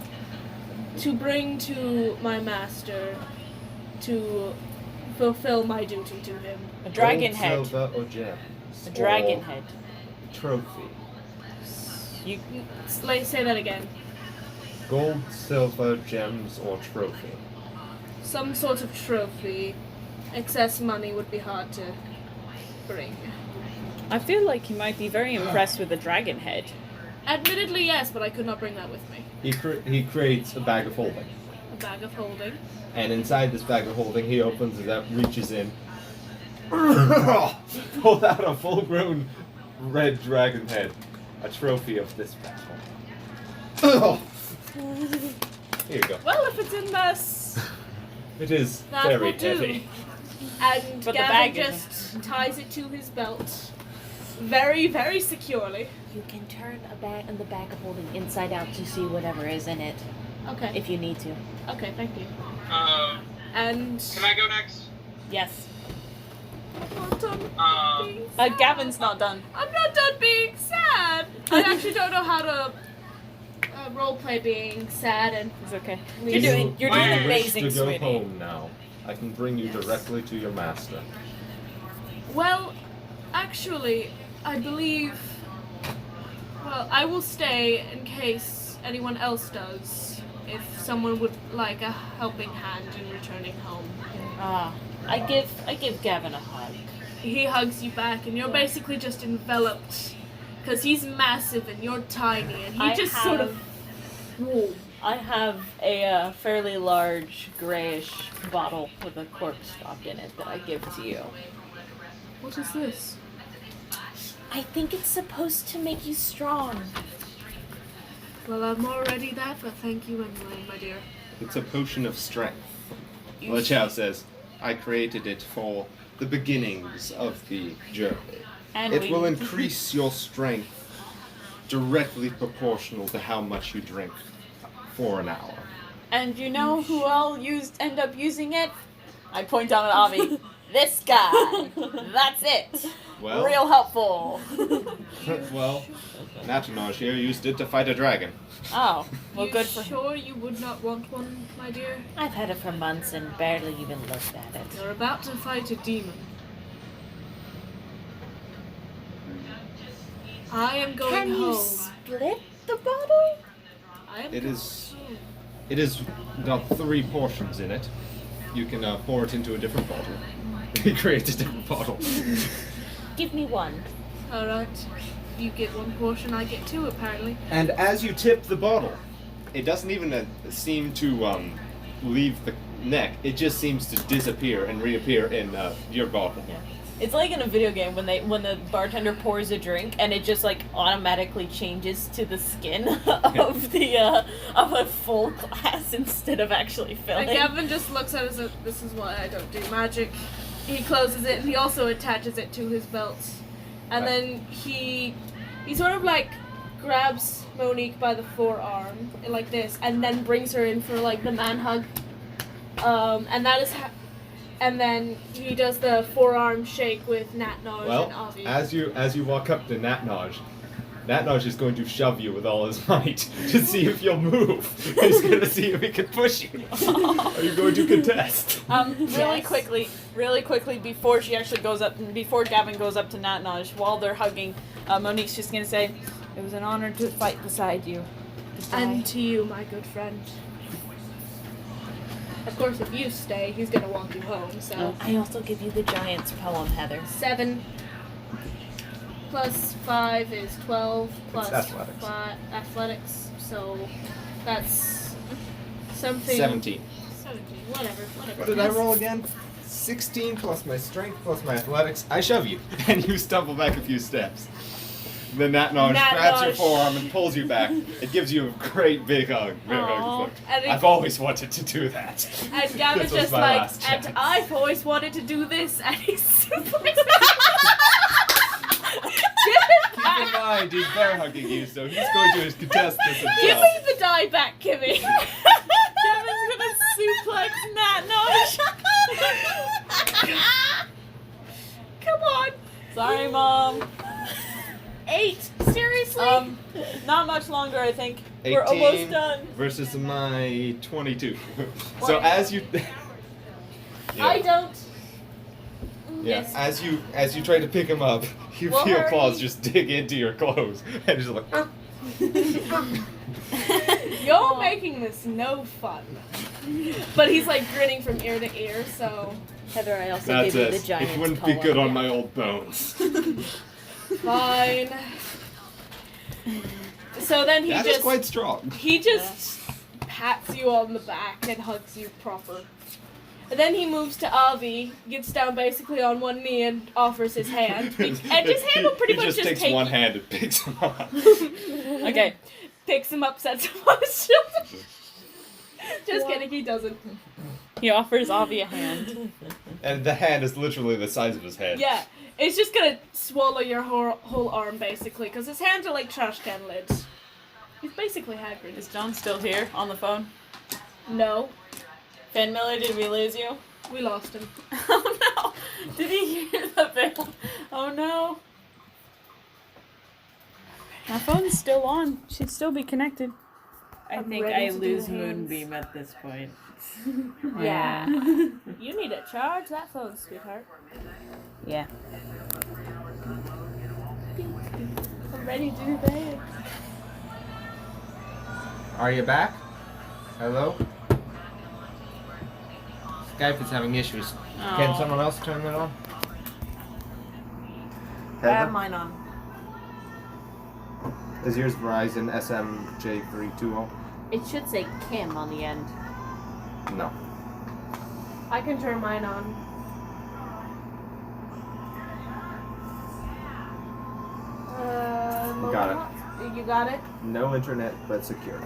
to bring to my master to fulfill my duty to him. A dragon Gold, head. silver, or gems. A dragon or head. Trophy. You Say that again. Gold, silver, gems, or trophy. Some sort of trophy. Excess money would be hard to bring. I feel like you might be very impressed with the dragon head. Admittedly, yes, but I could not bring that with me. He creates a bag of holding. A bag of holding. And inside this bag of holding, he opens it up, reaches in, pulled out a full-grown red dragon head, a trophy of this battle. Here you go. Well, if it's in this, It is that very will do. heavy. And But the Gavin bag just ties it to his belt, very, very securely. You can turn the bag of holding inside out to see whatever is in it, Okay. if you need to. Okay, thank you. Um, And can I go next? Yes. I'm not done being sad. Gavin's not done. I'm not done being sad. I actually don't know how to roleplay being sad and It's okay. You're You're doing Wish amazing, to go sweetie. home now. I can bring you Yes. directly to your master. Well, actually, I believe. Well, I will stay in case anyone else does. If someone would like a helping hand in returning home. I give Gavin a hug. He hugs you back, and you're basically just enveloped. Because he's massive and you're tiny, and he I just sort of. Whoa. I have a fairly large grayish bottle with a cork stopped in it that I give to you. What is this? I think it's supposed to make you strong. Well, I'm already that, but thank you anyway, my dear. It's a potion of strength. You Lachow says, I created it for the beginnings of the journey. And It we will increase your strength directly proportional to how much you drink for an hour. And you know who all end up using it? I point down at Avi. This guy. That's it. Well, Real helpful. well, Natanaj here used it to fight a dragon. Oh, well, You good for him. sure you would not want one, my dear? I've had it for months and barely even looked at it. You're about to fight a demon. I am going Can you home. split the bottle? I am It going is- home. It has got 3 portions in it. You can pour it into a different bottle. He creates a different bottle. Give me one. Alright. You get one portion, I get two, apparently. And as you tip the bottle, it doesn't even seem to leave the neck. It just seems to disappear and reappear in your bottle. It's like in a video game when the bartender pours a drink and it just like automatically changes to the skin of the of a full glass instead of actually filling. And Gavin just looks at it as if, this is why I don't do magic. He closes it and he also attaches it to his belt. And then he sort of like grabs Monique by the forearm like this and then brings her in for like the man hug. And that is and then he does the forearm shake with Natnoj and Well, Avi. as you walk up to Natnoj is going to shove you with all his might to see if you'll move. He's going to see if he can push you. Are you going to contest? Really quickly, before she actually goes up, before Gavin goes up to Natnoj, while they're hugging, Monique's just gonna say, "It was an honor to fight beside you." Goodbye." And to you, my good friend. Of course, if you stay, he's gonna walk you home. So I also give you the Giant's poem, Heather. 7 plus 5 is 12 plus athletics. Athletics. So that's something. 17. 17. Whatever. What did I roll again? 16 plus my strength plus my athletics. I shove you, and you stumble back a few steps. Then that nudge Nat grabs your nudge. forearm and pulls you back. It gives you a great big hug. Aw. And it- I've always wanted to do that. And Gavin's This was just my like, last and chance. I've always wanted to do this, and he's super Keep in mind, he's bear hugging you, so he's going to contest this Give himself. me the die back, Kimmy. Kevin's gonna suplex Nat Notch. Come on. Sorry, Mom. 8. Seriously? Not much longer, I think. We're almost done. Versus my 22. What? So as you... I don't. Yeah, Yes. as you try to pick him up, you Well, feel hurry. claws just dig into your clothes, and just like, You're making this no fun. But he's like grinning from ear to ear, so Heather, I also that's give you it. the Giant's It wouldn't be poem. good on my old bones. fine. So then he That is just quite strong. pats you on the back and hugs you proper. And then he moves to Avi, gets down basically on one knee and offers his hand. And his hand will pretty he much just takes take one hand and picks him up. Okay. Picks him up, sets him on his shoulder. Just kidding, he doesn't. He offers Avi a hand. And the hand is literally the size of his head. Yeah, it's just gonna swallow your whole arm basically, because his hands are like trash can lids. He's basically Hagrid. Is John still here on the phone? No, Finn Miller, did we lose you? we lost him. Oh no! Did he hear the bell? Oh no. My phone's still on. Should still be connected. I I'm think ready I to do lose the hands. Moonbeam at this point. Yeah. You need to charge that phone, sweetheart. Yeah. I'm ready to do that. Are you back? Hello? Skype is having issues. Can Aw. someone else turn it on? I have Heather? mine on. Is yours Verizon SMJ320? It should say Kim on the end. No. I can turn mine on. Got it. You got it? No internet, but secure.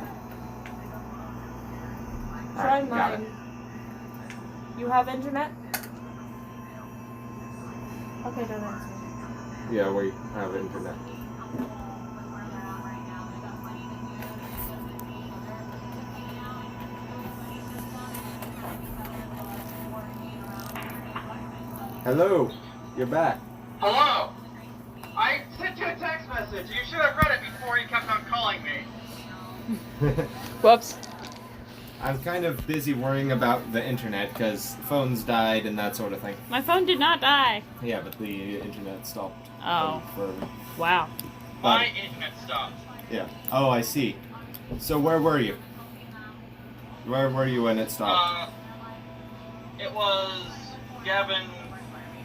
Try Alright, got it. mine. You have internet? Okay, don't answer. Yeah, we have internet. Hello, you're back. Hello? I sent you a text message. You should have read it before you kept on calling me. Whoops. I was kind of busy worrying about the internet because phones died and that sort of thing. My phone did not die. Yeah, but the internet stopped. Oh. For, Wow. My internet stopped. yeah. Oh, I see. So where were you? Where were you when it stopped? It was Gavin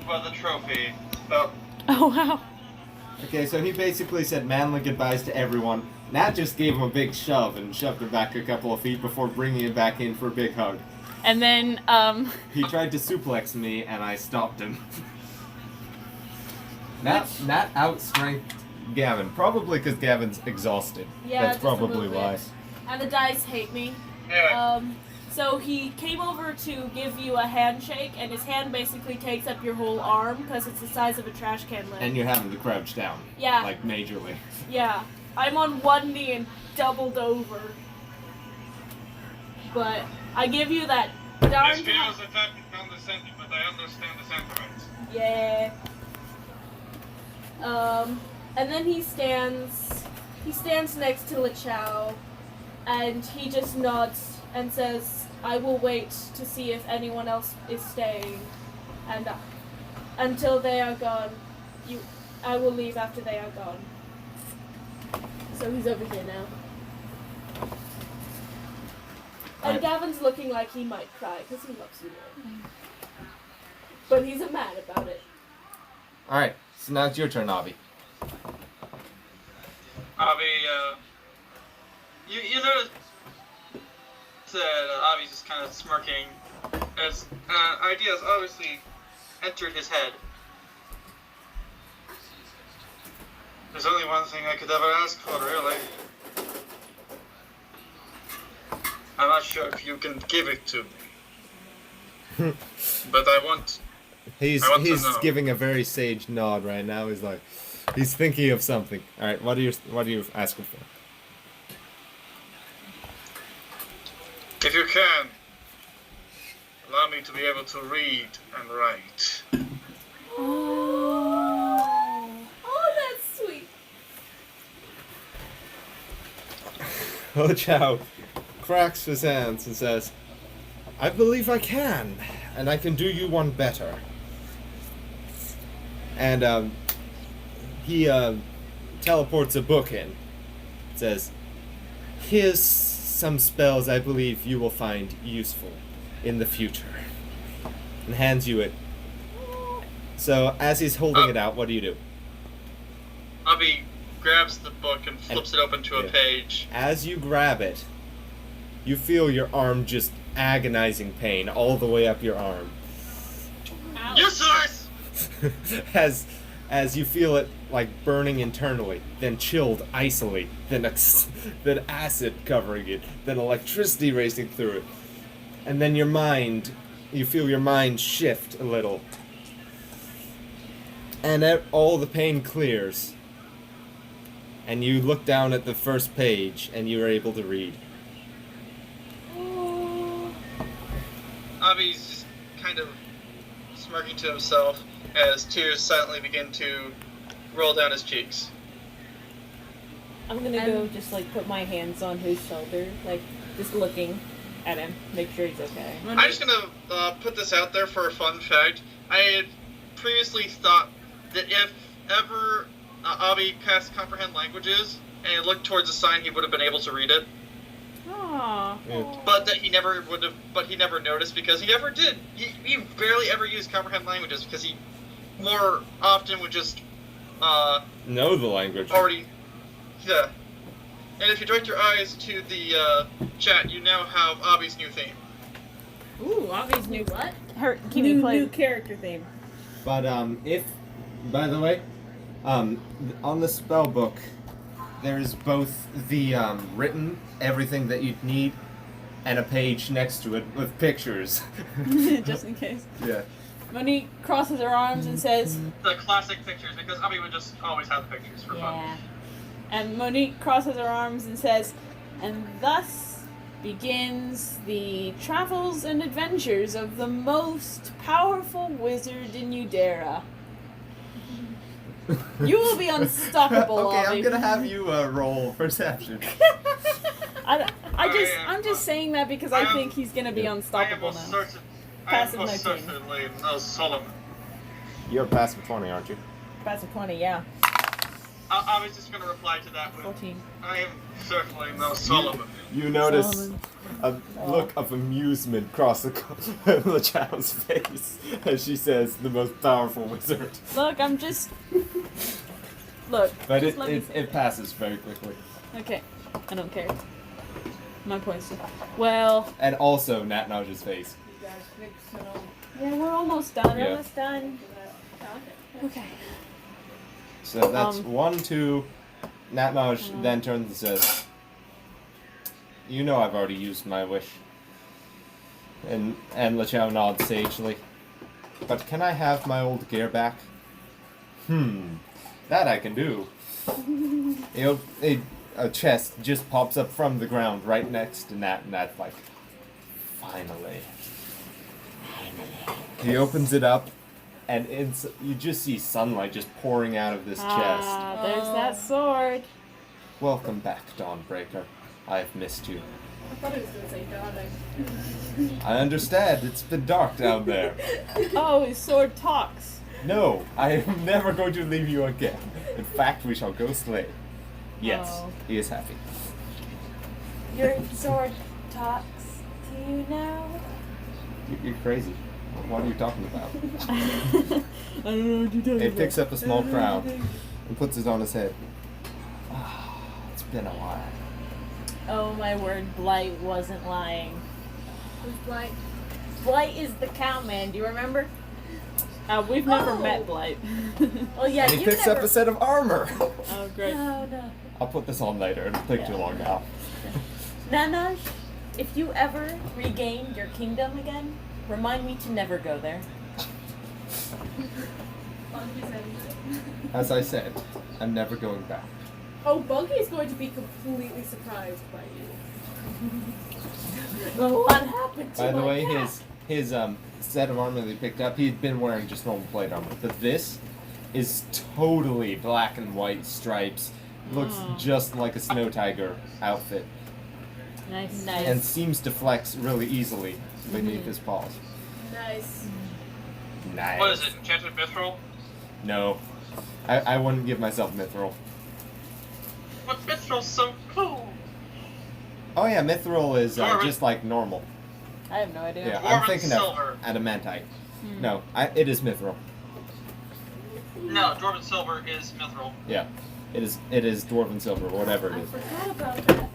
for the trophy. But Oh wow. Okay, so he basically said manly goodbyes to everyone. Nat just gave him a big shove and shoved him back a couple of feet before bringing him back in for a big hug. And then He tried to suplex me and I stopped him. Nat outstrengthed Gavin, probably because Gavin's exhausted. Yeah, That's just a probably little why. bit. And the dice hate me. anyway, So he came over to give you a handshake, and his hand basically takes up your whole arm because it's the size of a trash can lid. And you're having to crouch down. Yeah. Like majorly. Yeah, I'm on one knee and doubled over. But I give you that darn. this feels a tad condescending, but I understand the sentiment. Yeah. And then he stands next to Lachow, and he just nods and says, "I will wait to see if anyone else is staying, and until they are gone, I will leave after they are gone." So he's over here now. And Gavin's looking like he might cry because he loves you all. But he's mad about it. Alright, so now it's your turn, Avi. Avi, you notice that Avi's just kind of smirking as ideas obviously entered his head. There's only one thing I could ever ask for, really. I'm not sure if you can give it to me. But I want He's to know. giving a very sage nod right now. He's like, he's thinking of something. All right, what are you asking for? If you can, allow me to be able to read and write. Oh, that's sweet. Lachow cracks his hands and says, I believe I can, and I can do you one better. And he teleports a book in. It says, here's some spells I believe you will find useful in the future. And hands you it. So as he's holding it out, what do you do? Avi grabs the book and flips it open to a page. As you grab it, you feel your arm just agonizing pain all the way up your arm. Useless! as you feel it like burning internally, then chilled icily, then acid covering it, then electricity racing through it, and then you feel your mind shift a little, and all the pain clears, and you look down at the first page and you are able to read. Avi's just kind of smirking to himself as tears silently begin to roll down his cheeks. I'm gonna go just like put my hands on his shoulder, like just looking at him, make sure he's okay. I'm just gonna put this out there for a fun fact. I had previously thought that if ever Avi passed comprehend languages and looked towards a sign, he would have been able to read it. Aww. But that he never would have. But he never noticed because he never did. He barely ever used comprehend languages because he more often would just Know the language. already. Yeah. And if you direct your eyes to the chat, you now have Avi's new theme. Ooh, Avi's new What? Her, keep me new playing. character theme. But if, by the way, on the spell book, there's both the written everything that you'd need, and a page next to it with pictures. Just in case. Yeah. Monique crosses her arms and says, The classic pictures, because Avi would just always have the pictures for fun. Yeah. and Monique crosses her arms and says, and thus begins the travels and adventures of the most powerful wizard in Udera. You will be unstoppable, Okay, Avi. I'm gonna have you roll perception. I'm just saying that because I think he's gonna be I am unstoppable most now. certain. I Passive am most 19. certainly no Solomon. You're passive 20, aren't you? That's a 20, yeah. I was just gonna reply to that with, 14. I am certainly no Solomon. You notice Solomon. a look of amusement cross the child's face as she says, "The most powerful wizard." Look, I'm just. Look, But just let me say it passes very quickly. Okay, I don't care. My points. Well, And also Nat Nodge's face. yeah, we're almost done. Yeah. Almost done. Okay. So that's 1, 2. Nat Nodge Mm-hmm. then turns and says, "You know I've already used my wish." And Lachow nods sagely. "But can I have my old gear back?" That I can do. A chest just pops up from the ground right next to Nat, and Nat's like, finally. He opens it up, and you just see sunlight just pouring out of this chest. Ah, there's that sword. "Welcome back, Dawnbreaker. I have missed you. I thought it was going to say darling. I understand, it's been dark down there. Oh, his sword talks. No, I am never going to leave you again. In fact, we shall go slay." Yes, Oh. he is happy. Your sword talks. you now? You're crazy. What are you talking about? I don't know what you're talking It picks up a small crown and puts it on his head. It's been a while. Oh my word, Blight wasn't lying. Who's Blight? Blight is the cowman, do you remember? We've never Oh. met Blight. Oh yeah, And he you've picks never... up a set of armor. Oh, great. No. I'll put this on later. It'll take too long now. Nanash, if you ever regain your kingdom again, remind me to never go there. As I said, I'm never going back. Oh, Buggy is going to be completely surprised by you. What happened to By the my way, cat? his set of armor that he picked up, he'd been wearing just normal plate armor. But this is totally black and white stripes. Looks just like a snow tiger outfit. Nice. And seems to flex really easily beneath his paws. Nice. Nice. What is it? Enchanted Mithril? No. I wouldn't give myself mithril. But Mithril's so cool. Oh yeah, mithril is Dwarven. just like normal. I have no idea. Yeah, I'm Dwarven thinking silver. of adamantite. No, it is mithril. No, Dwarven Silver is Mithril. Yeah, it is dwarven silver, whatever it I is. forgot about that.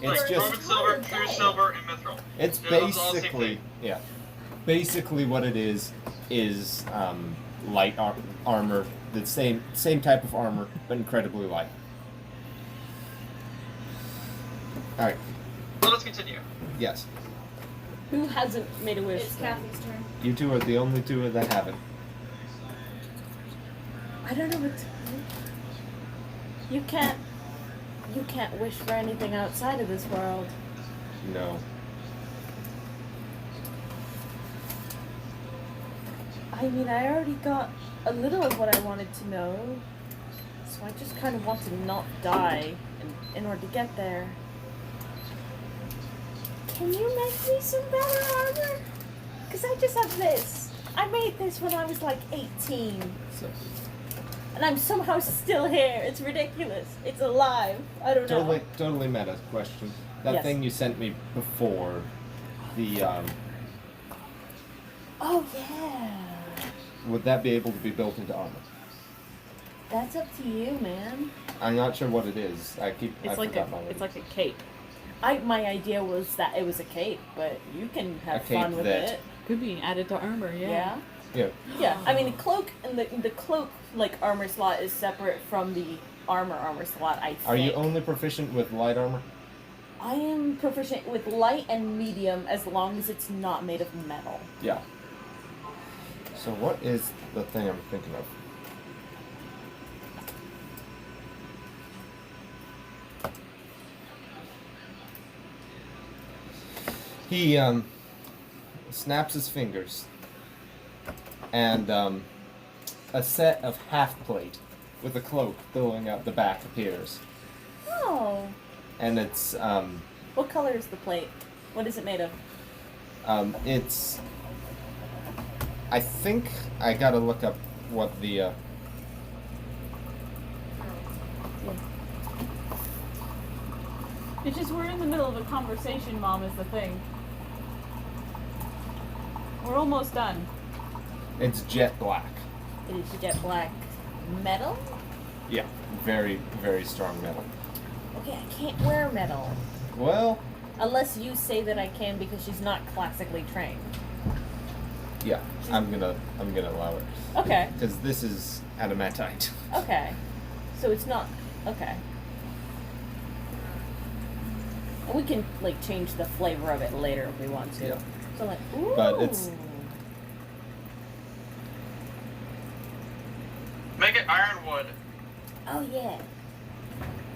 It's Like, just Dwarven Silver, Pure Silver, and Mithril. it's They're all the same basically thing. yeah, basically what it is light armor, the same type of armor, but incredibly light. All right. Well, let's continue. Yes, Who hasn't made a wish? It's Kathy's turn. you two are the only two that haven't. I don't know what to do. You can't wish for anything outside of this world. No. I mean, I already got a little of what I wanted to know, so I just kind of want to not die in order to get there. Can you make me some better armor? Because I just have this. I made this when I was like 18, So and I'm somehow still here. It's ridiculous. It's alive. I don't know. totally meta question. That Yes. thing you sent me before, the Oh yeah. would that be able to be built into armor? That's up to you, man. I'm not sure what it is. I It's like forgot my name. a cape. My idea was that it was a cape, but you can have A cape fun with that- it. Could be added to armor, Yeah. Yeah. Yeah. I mean, the cloak and the cloak like armor slot is separate from the armor slot. I think. Are you only proficient with light armor? I am proficient with light and medium as long as it's not made of metal. Yeah. So what is the thing I'm thinking of? He snaps his fingers, and a set of half plate with a cloak billowing out the back appears, Oh. and it's What color is the plate? What is it made of? it's. I think I gotta look up what the. It's just we're in the middle of a conversation, Mom, is the thing. We're almost done. It's jet black. It is jet black metal. Yeah, very, very strong metal. Okay, I can't wear metal Well, unless you say that I can because she's not classically trained. yeah, I'm gonna allow it. Okay. Because this is adamantite. Okay. So it's not okay. And we can like change the flavor of it later if we want to. Yeah. So like, ooh. But it's- Make it ironwood. Oh yeah.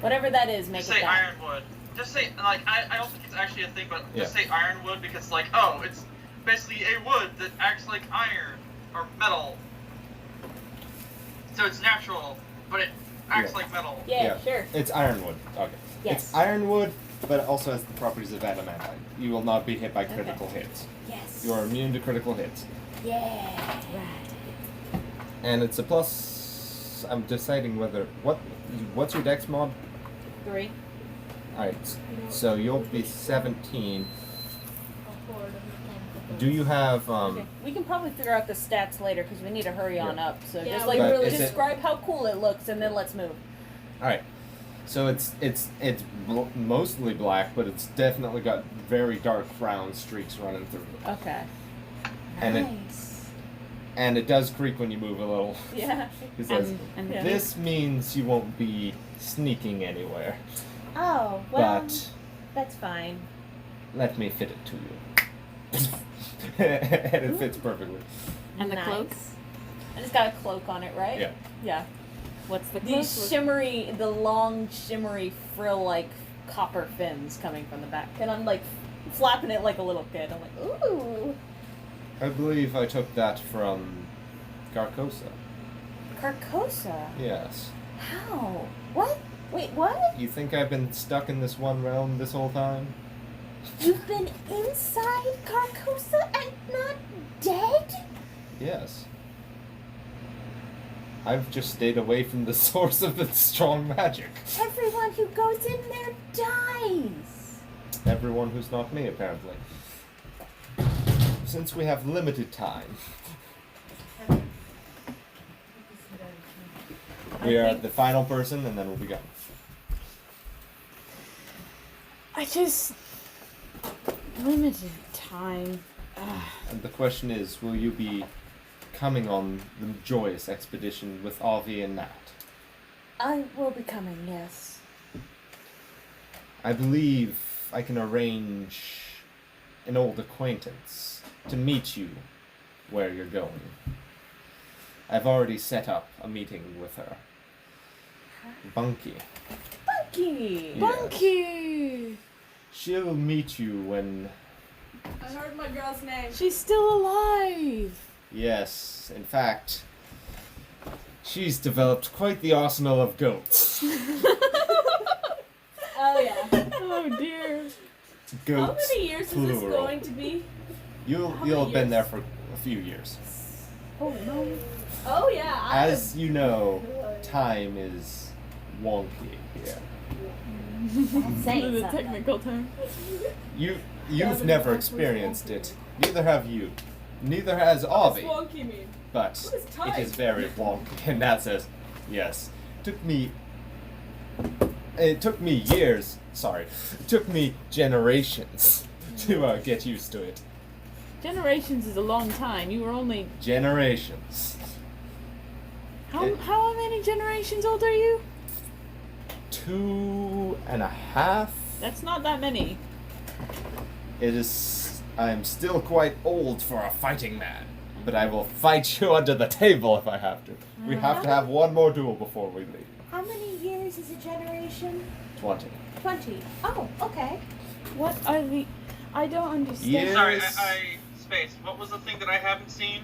Whatever that is, make Just it say that. ironwood. Just say, like, I don't think it's actually a thing, but just Yeah. say ironwood because, like, oh, it's basically a wood that acts like iron or metal. So it's natural, but it acts Yeah. like metal. Yeah, sure. It's ironwood. Okay. Yes. It's ironwood, but it also has the properties of adamantite. You will not be hit by critical hits. Yes. You are immune to critical hits. Yeah. Right. And it's a plus. I'm deciding whether what's your dex mod? 3. Alright, so you'll be 17. Do you have Okay. We can probably figure out the stats later because we need to hurry on up. So Yeah, just like But really is it- describe how cool it looks, and then let's move. All right. So it's mostly black, but it's definitely got very dark brown streaks running through it. Okay. And it- Nice. And it does creak when you move a little. Yeah. It says, And Yeah. this means you won't be sneaking anywhere, oh well, but that's fine. let me fit it to you. And it fits perfectly. And the nice. cloak? And it's got a cloak on it, right? Yeah. Yeah. What's the The shimmery, the long shimmery frill-like copper fins coming from the back, and I'm like flapping it like a little kid. I'm like, ooh, I believe I took that from Carcosa. Carcosa. Yes. How? What? Wait, what? You think I've been stuck in this one realm this whole time? You've been inside Carcosa and not dead? Yes. I've just stayed away from the source of the strong magic. Everyone who goes in there dies. Everyone who's not me, apparently. Since we have limited time, we are the final person, and then we'll be gone. I just limited time. And the question is, will you be coming on the joyous expedition with Avi and Nat? I will be coming, yes. I believe I can arrange an old acquaintance to meet you where you're going. I've already set up a meeting with her. Bunky. Bunky! Yes. Bunky! She'll meet you when... I heard my girl's name. She's still alive! Yes, in fact, she's developed quite the arsenal of goats. Oh yeah. Oh dear. How Goats, many years is this plural. going to be? You'll how you'll many have been there years? for a few years. Oh no. Oh yeah. As you know, time is wonky here. That's saying The something. technical term. You've never experienced it. Neither have you. Neither has What Avi. does wonky mean? But What is time? it is very wonky. And that says, yes. It took me years. Sorry. It took me generations to get used to it. Generations is a long time. You were only Generations. how many generations old are you? 2.5. That's not that many. It is. I'm still quite old for a fighting man, but I will fight you under the table if I have to. We have to have one more duel before we leave. How many years is a generation? 20. 20. Oh, okay. What are the? I don't understand. Years. Sorry, Space, what was the thing that I haven't seen?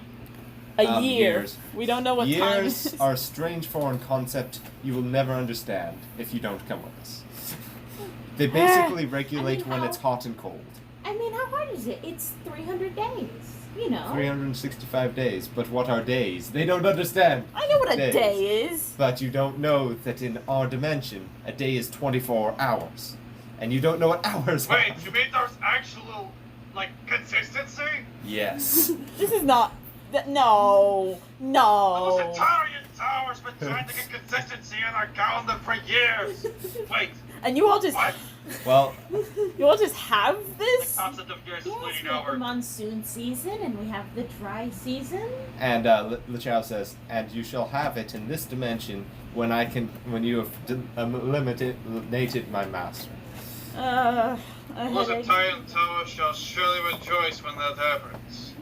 A year. Years. We don't know what time Years is. are a strange foreign concept you will never understand if you don't come with us. They basically regulate when it's hot and cold. I mean, how hard is it? It's 300 days. You know. 365 days, but what are days? They don't understand. I know what a Days. day is. But you don't know that in our dimension, a day is 24 hours. And you don't know what hours Wait, are. you mean there's actual, like, consistency? Yes. This is not. No. Those No. Italian towers been trying to get consistency in our calendar for years. Wait, And you all just what? Well, have The this? concept of yours Yes, bleeding we have the over. monsoon season and we have the dry season. and Lachow says, and you shall have it in this dimension when you have eliminated my master. A Those headache. Italian towers shall surely rejoice when that happens.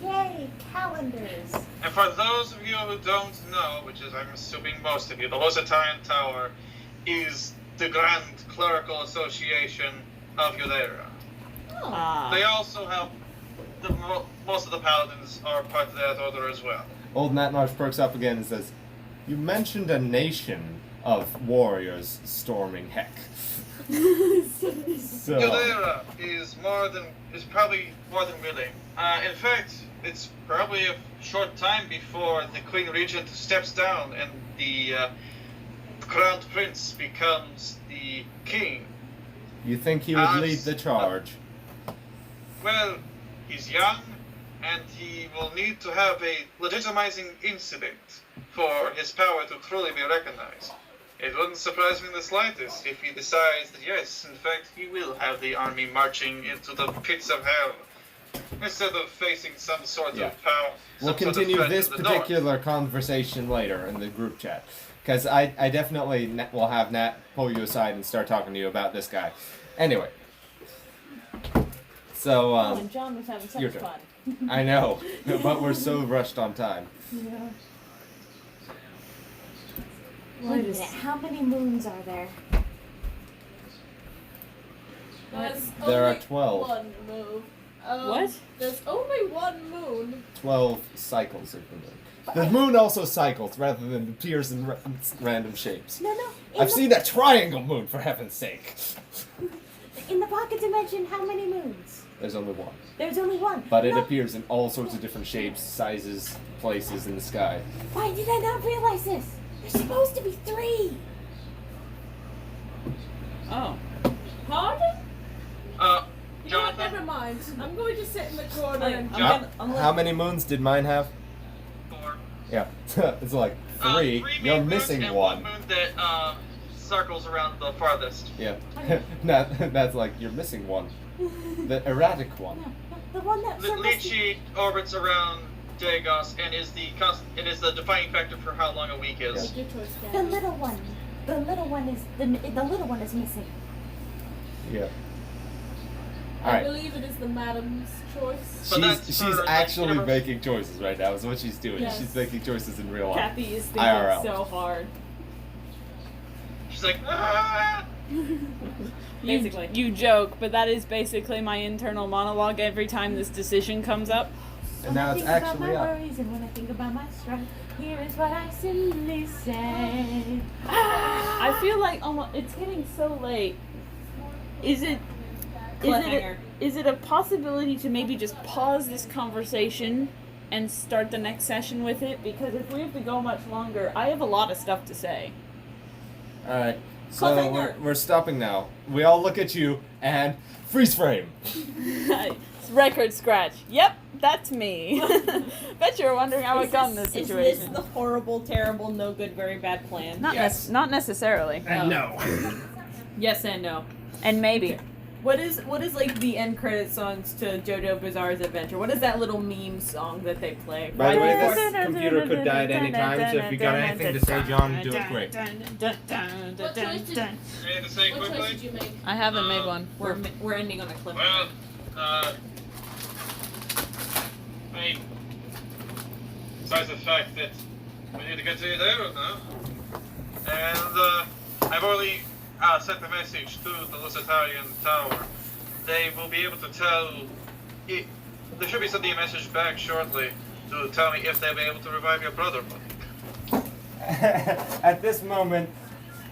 Yay, calendars. And for those of you who don't know, which is I'm assuming most of you, the Italian Tower is the Grand Clerical Association of Eudera. They also have most of the paladins are part of that order as well. Old Natmarsh perks up again and says, you mentioned a nation of warriors storming Heck. So, Eudera is probably more than willing. In fact, it's probably a short time before the Queen Regent steps down and the Crowned Prince becomes the king. you think he would lead the charge? Well, He's young, and he will need to have a legitimizing incident for his power to truly be recognized. It wouldn't surprise me in the slightest if he decides that yes, in fact, he will have the army marching into the pits of hell instead of facing some sort Yeah. of power. We'll some sort of continue threat this in the north. particular conversation later in the group chat. Because I definitely will have Nat pull you aside and start talking to you about this guy. Anyway. So, Oh, and John was having your such turn. fun. I know, but we're so rushed on time. Wait a minute. How many moons are there? There's There are only 12. One moon. What? There's only one moon. 12 cycles of the moon. The moon also cycles rather than appears in random shapes. No. I've seen a triangle moon, for heaven's sake. In the pocket dimension, how many moons? There's only one. There's only one. But it No. appears in all sorts of different shapes, sizes, places in the sky. Why did I not realize this? There's supposed to be 3. Oh. Pardon? You know what? Jonathan, Never mind. I'm going to sit in the corner Like, and How many moons did mine have? 4. Yeah, it's like 3. Three You're main moons missing and one. moon that circles around the farthest. Yeah, that's like you're missing one. The erratic one. The one that circles the... Lychee orbits around Dagos and is the defining factor for how long a week is. Your choice, The Gavin. little one. The little one is the little one is missing. Yeah. I All right. believe it is the madam's choice. But that's She's for, like, actually whatever- making choices right now. Is what she's doing. Yes. She's making choices in real life. Kathy is thinking IRL. so hard. She's like, ah! Basically. You joke, but that is basically my internal monologue every time this decision comes up. And now it's When I think actually about my up. worries and when I think about my strife, here is what I simply say. I feel like almost it's getting so late. Cliffhanger. Is it a possibility to maybe just pause this conversation and start the next session with it? Because if we have to go much longer, I have a lot of stuff to say. All right. So we're stopping now. We all look at you and freeze frame. It's record scratch. Yep, that's me. Bet you're wondering how I got in this Is situation. this the horrible, terrible, no good, very bad plan? Not necessarily. And no. Yes and no. And maybe. What is like the end credit songs to JoJo Bizarre's Adventure? What is that little meme song that they play? By the way, Right this before- computer could die at any time, so if you got anything to say, John, do it quick. What choice did, Anything to say what choice quickly? did you make? I haven't made one. We're ending on a cliffhanger. Well, I mean, besides the fact that we need to continue there now, and I've already sent a message to the Lusitanian Tower. They will be able to tell. They should be sending a message back shortly to tell me if they'll be able to revive your brother. At this moment,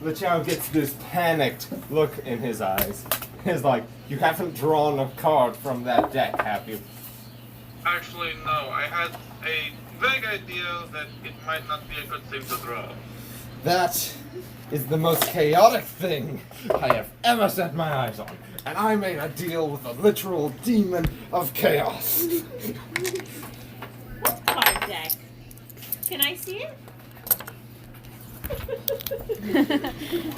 Lachow gets this panicked look in his eyes. He's like, "You haven't drawn a card from that deck, have you?" Actually, no. I had a vague idea that it might not be a good thing to draw. That is the most chaotic thing I have ever set my eyes on. And I made a deal with a literal demon of chaos. What card deck? Can I see it?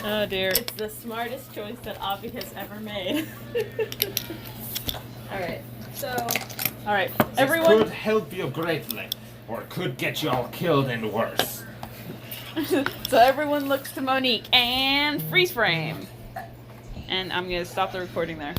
Oh dear. It's the smartest choice that Avi has ever made. Alright, so Alright, Could everyone. help you greatly, or it could get you all killed and worse. So everyone looks to Monique and freeze frame. And I'm gonna stop the recording there.